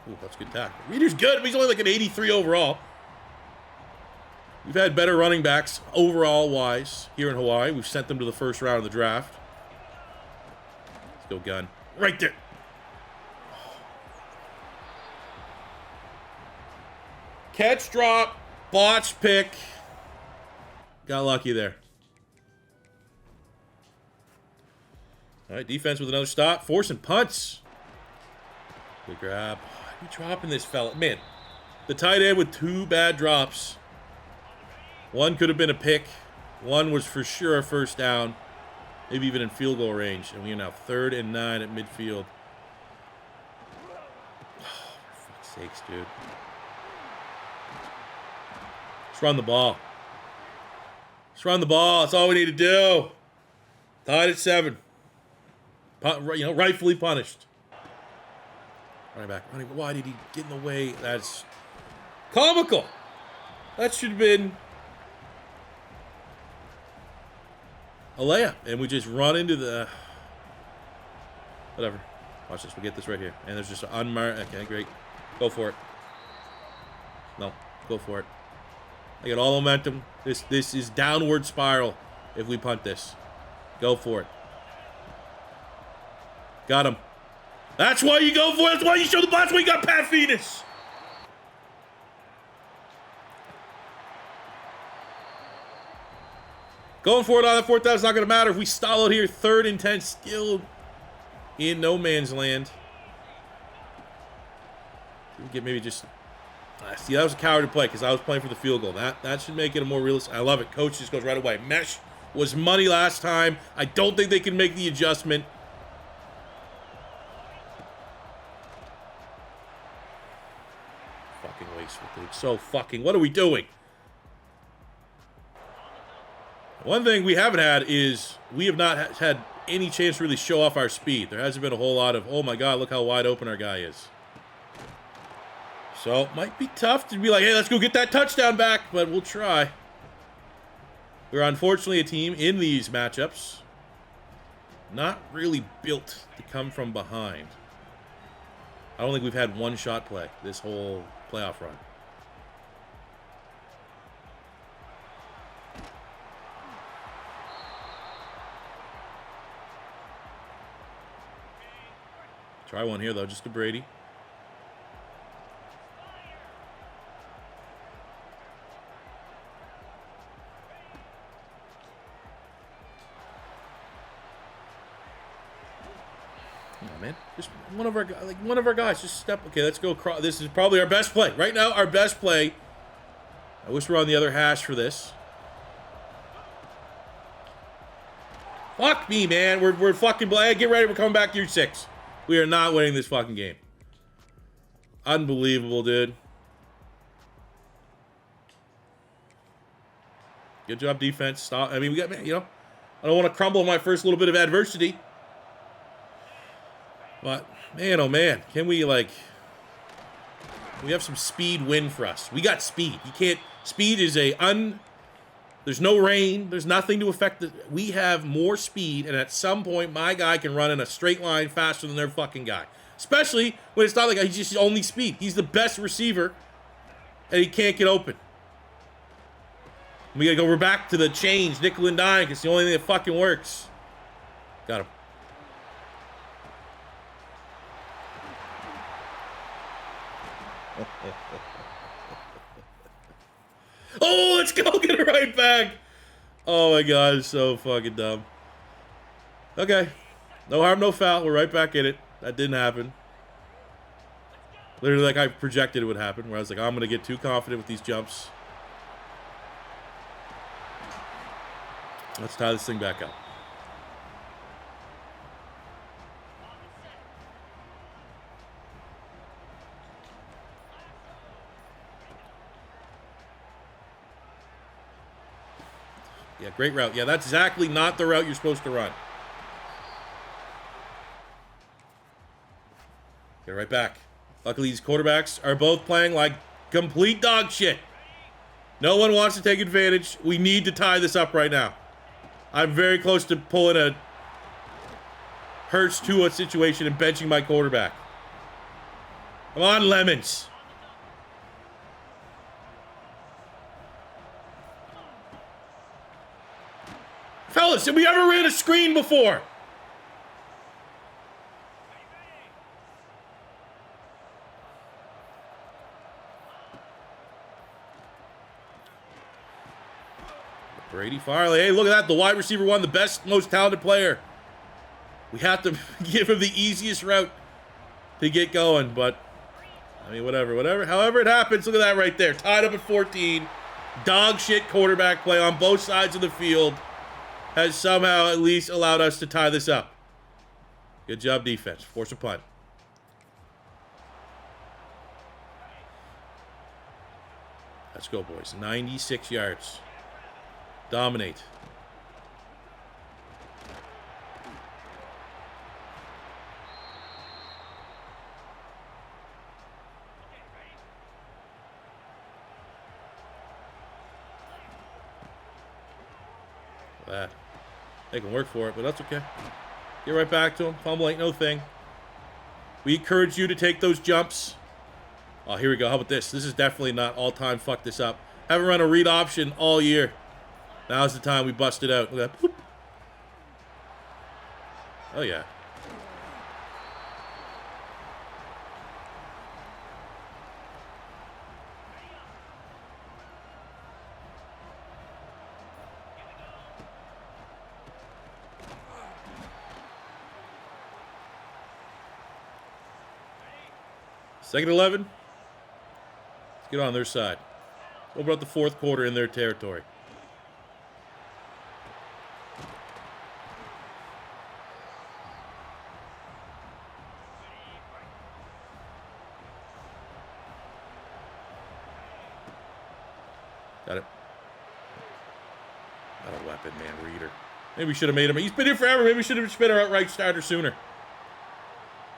Ooh, that's a good tackle. Reader's good, but he's only like an 83 overall. We've had better running backs overall-wise here in Hawaii. We've sent them to the first round of the draft. Let's go, gun. Right there. Catch, drop, botch, pick. Got lucky there. All right, defense with another stop. Forcing punts. Good grab. Why are you dropping this fella? Man, the tight end with 2 bad drops. One could have been a pick. One was for sure a first down. Maybe even in field goal range. And we are now 3rd and 9 at midfield. Oh, for fuck's sakes, dude. Let's run the ball. Let's run the ball. That's all we need to do. Tied at 7. Rightfully punished. Running back. Why did he get in the way? That's comical. That should have been a layup. And we just run into the... Whatever. Watch this. We'll get this right here. And there's just an unmarked... Okay, great. Go for it. No. Go for it. I got all momentum. This is downward spiral if we punt this. Go for it. Got him. That's why you go for it. That's why you show the ball. That's why you got Pat Venus. Going for it on that 4th down is not going to matter. If we stall out here, 3rd and 10, still in no man's land. Get maybe just... See, that was a cowardly play because I was playing for the field goal. That should make it a more realistic... I love it. Coach just goes right away. Mesh. was money last time. I don't think they can make the adjustment. Fucking wasteful, dude. So fucking... What are we doing? One thing we haven't had is we have not had any chance to really show off our speed. There hasn't been a whole lot of, oh my god, look how wide open our guy is. So, might be tough to be like, hey, let's go get that touchdown back, but we'll try. We're unfortunately a team in these matchups not really built to come from behind. I don't think we've had one shot play this whole playoff run. Try one here, though, just to Brady. Come on, man. Just one of our guys, just step. Okay, let's go across. This is probably our best play. Right now, our best play. I wish we were on the other hash for this. Fuck me, man. We're fucking... Get ready. We're coming back to year 6. We are not winning this fucking game. Unbelievable, dude. Good job, defense. Stop. I mean, we got, you know, I don't want to crumble my first little bit of adversity. But, man, oh, man. Can we, like... We have some speed win for us. We got speed. You can't... Speed is a There's no rain. There's nothing to affect the... We have more speed, and at some point, my guy can run in a straight line faster than their fucking guy. Especially when it's not like he's just only speed. He's the best receiver, and he can't get open. We gotta go... We're back to the change, nickel and dime. It's the only thing that fucking works. Got him. Oh, let's go get it right back. Oh, my God. It's so fucking dumb. Okay. No harm, no foul. We're right back in it. That didn't happen. Literally like I projected it would happen, where I was like, I'm going to get too confident with these jumps. Let's tie this thing back up. Yeah, great route. Yeah, that's exactly not the route you're supposed to run. Get right back. Luckily, these quarterbacks are both playing like complete dog shit. No one wants to take advantage. We need to tie this up right now. I'm very close to pulling a Hurts Tua situation and benching my quarterback. Come on, Lemons. Fellas, have we ever ran a screen before? Brady Farley. Hey, look at that. The wide receiver won, the best, most talented player. We have to give him the easiest route to get going, but I mean, whatever. However it happens, look at that right there. Tied up at 14. Dog shit quarterback play on both sides of the field has somehow at least allowed us to tie this up. Good job, defense. Force a punt. Let's go, boys. 96 yards. Dominate. That. They can work for it, but that's okay. Get right back to him. Fumble ain't no thing. We encourage you to take those jumps. Oh, here we go. How about this? This is definitely not all-time fuck this up. Haven't run a read option all year. Now's the time we bust it out. Look at that. Oh, yeah. Second 11. Let's get on their side. Open up the fourth quarter in their territory. Got it. Not a weapon, man, Reader. Maybe we should have made him. He's been here forever. Maybe we should have just been our outright starter sooner.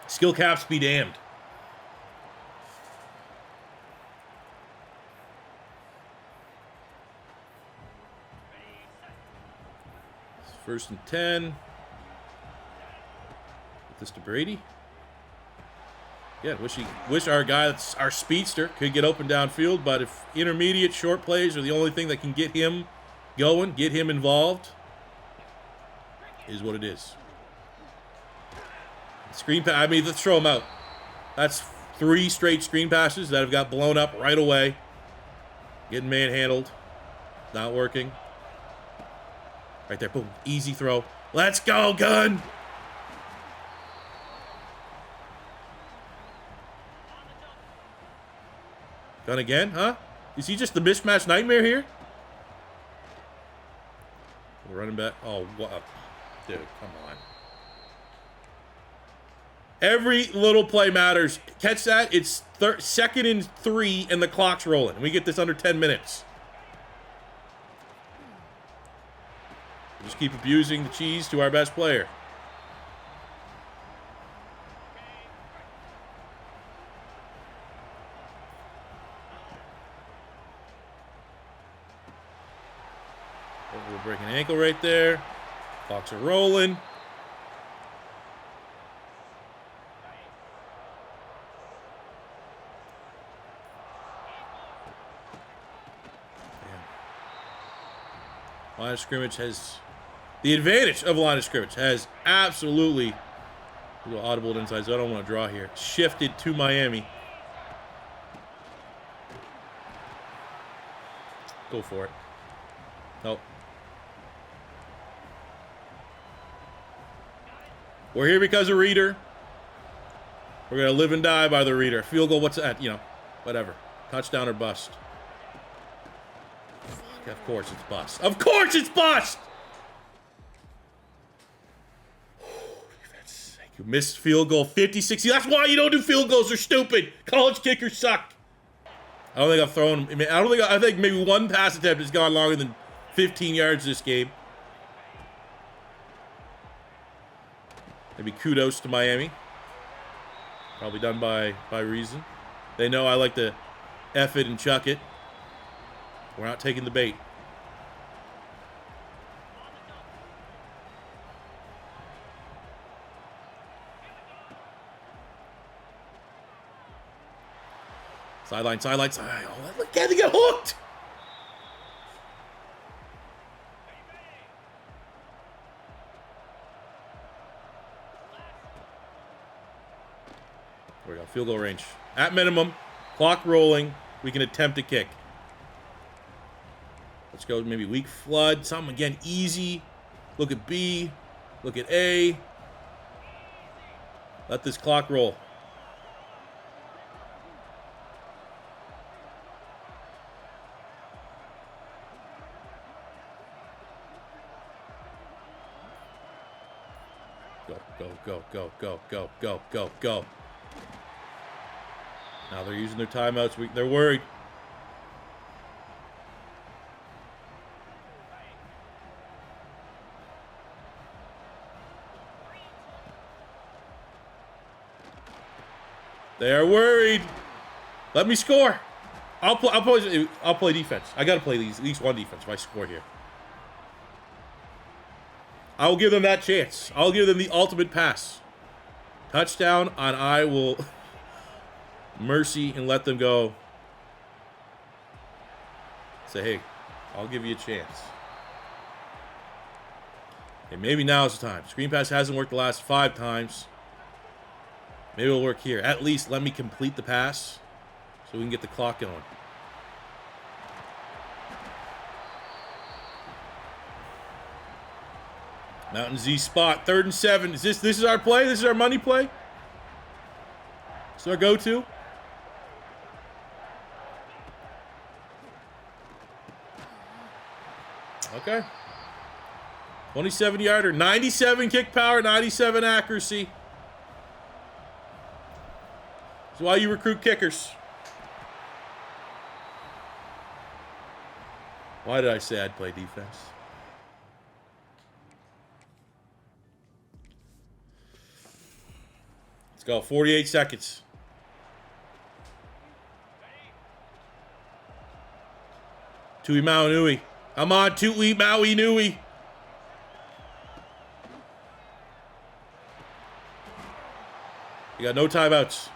Skill caps be damned. First and 10. Get this to Brady. Yeah, wish our guy, that's our speedster, could get open downfield, but if intermediate short plays are the only thing that can get him going, get him involved, is what it is. Screen pass, I mean, let's throw him out. That's 3 straight screen passes that have got blown up right away. Getting manhandled. Not working. Right there, boom, easy throw. Let's go, gun! Gun again, huh? Is he just the mismatch nightmare here? We're running back. Oh, what? Dude, come on. Every little play matters. Catch that? It's 2nd and 3, and the clock's rolling. And we get this under 10 minutes. Just keep abusing the cheese to our best player. We'll break an ankle right there. Clocks are rolling. Line of scrimmage has the advantage of line of scrimmage has absolutely a little audible inside, so I don't want to draw here. Shifted to Miami. Go for it. Nope. We're here because of Reader. We're going to live and die by the Reader. Field goal, what's that? You know, whatever. Touchdown or bust. Fuck, of course it's bust. Of course it's bust! You missed field goal 50-60. That's why you don't do field goals. They're stupid. College kickers suck. I don't think I've thrown. I think maybe one pass attempt has gone longer than 15 yards this game. Maybe kudos to Miami. Probably done by reason. They know I like to F it and chuck it. We're not taking the bait. Sideline, sideline, sideline. Oh, look at they get hooked. There we go. Field goal range. At minimum. Clock rolling. We can attempt a kick. Let's go maybe weak flood. Something again easy. Look at B. Look at A. Let this clock roll. Go. Now they're using their timeouts. They're worried. They are worried. Let me score. I'll play defense. I gotta play at least one defense if I score here. I will give them that chance. I'll give them the ultimate pass. Touchdown on I will mercy and let them go. Say, hey, I'll give you a chance. Okay, maybe now's the time. Screen pass hasn't worked the last 5 times. Maybe it'll work here. At least let me complete the pass so we can get the clock going. Mountain Z spot, 3rd and 7. This is our play? This is our money play? This is our go-to? Okay. 27-yarder, 97 kick power, 97 accuracy. That's why you recruit kickers. Why did I say I'd play defense? Let's go. 48 seconds. Tui Maunui. I'm on Tui Maui Nui. You got no timeouts.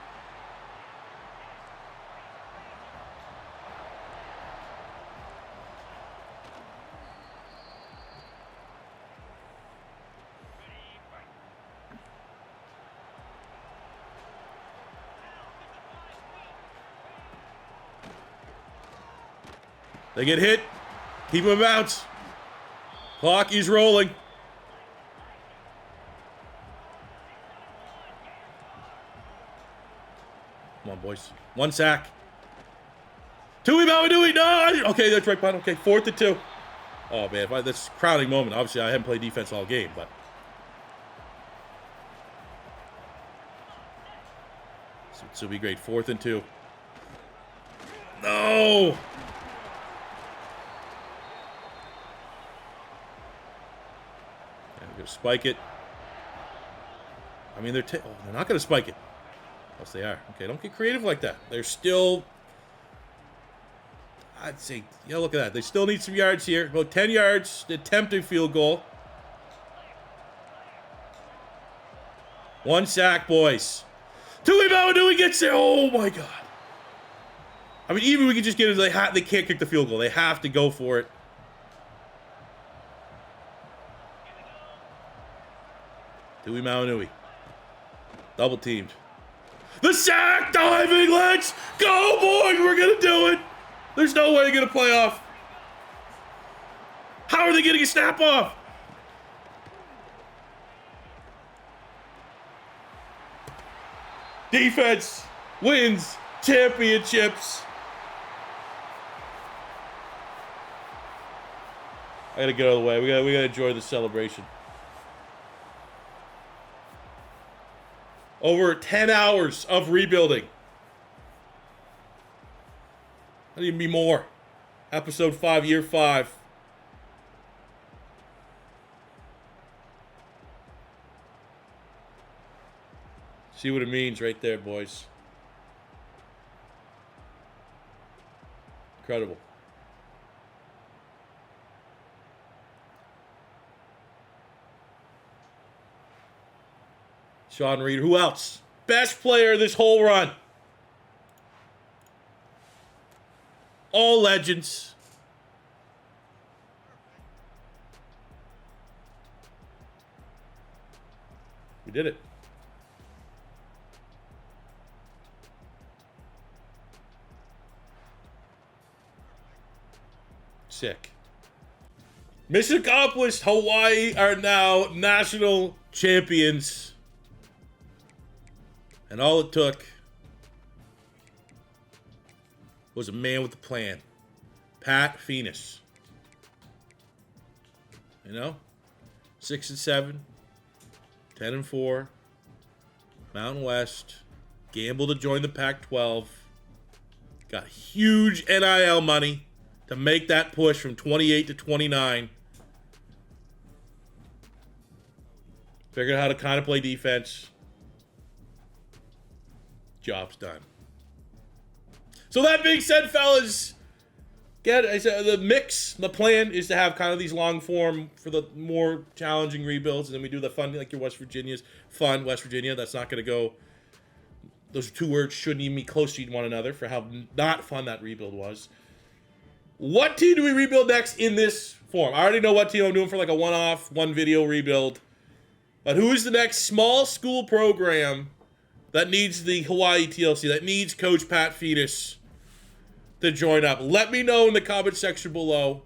They get hit. Keep him out. Clock is rolling. Come on, boys. One sack. Tui Maunui. No. Okay, that's right, Pun. Okay, 4th and 2. Oh, man. This crowning moment. Obviously, I haven't played defense all game, but. This will be great. 4th and 2. No. Go spike it. I mean, they're not going to spike it. Yes, they are. Okay, don't get creative like that. They're still, I'd say, yeah, look at that. They still need some yards here. About 10 yards to attempt a field goal. 1 sack, boys. Tui Maunui gets there. Oh, my God. I mean, even we could just get it. They can't kick the field goal. They have to go for it. Tui Maunui. Double teamed. The sack diving. Let's go, boys. We're going to do it. There's no way they're going to play off. How are they getting a snap off? Defense wins championships. I got to get out of the way. We got to enjoy the celebration. Over 10 hours of rebuilding. Not even be more. Episode 5, year 5. See what it means right there, boys. Incredible. Sean Reed. Who else? Best player this whole run. All legends. We did it. Sick. Mission accomplished. Hawaii are now national champions. And all it took was a man with a plan. Pat Phoenix. You know? 6 and 7. 10 and 4. Mountain West. Gambled to join the Pac-12. Got huge NIL money to make that push from 28 to 29. Figured out how to kind of play defense. Job's done. So that being said, fellas, the mix, the plan is to have kind of these long form for the more challenging rebuilds, and then we do the fun, like your West Virginia's fun, West Virginia. That's not going to go, those two words shouldn't even be close to one another for how not fun that rebuild was. What team do we rebuild next in this form? I already know what team I'm doing for like a one-off, one video rebuild. But who is the next small school program that needs the Hawaii TLC, that needs Coach Pat Phoenix to join up? Let me know in the comment section below.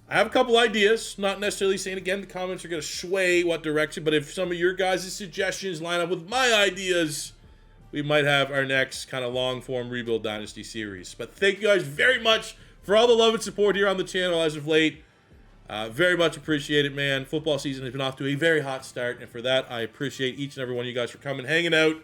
I have a couple ideas, not necessarily saying, again, the comments are going to sway what direction, but if some of your guys' suggestions line up with my ideas, we might have our next kind of long-form Rebuild Dynasty series. But thank you guys very much for all the love and support here on the channel as of late. Very much appreciate it, man. Football season has been off to a very hot start, and for that, I appreciate each and every one of you guys for coming, hanging out,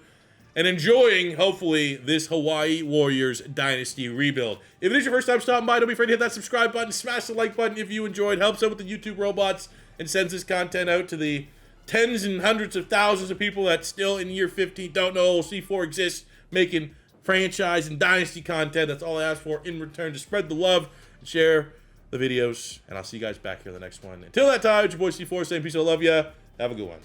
and enjoying, hopefully, this Hawaii Warriors Dynasty rebuild. If it is your first time stopping by, don't be afraid to hit that subscribe button, smash the like button if you enjoyed. Helps out with the YouTube robots and sends this content out to the tens and hundreds of thousands of people that still in year 15 don't know C4 exists, making franchise and Dynasty content. That's all I ask for in return, to spread the love and share the videos. And I'll see you guys back here in the next one. Until that time, it's your boy C4 saying peace. I love ya. Have a good one.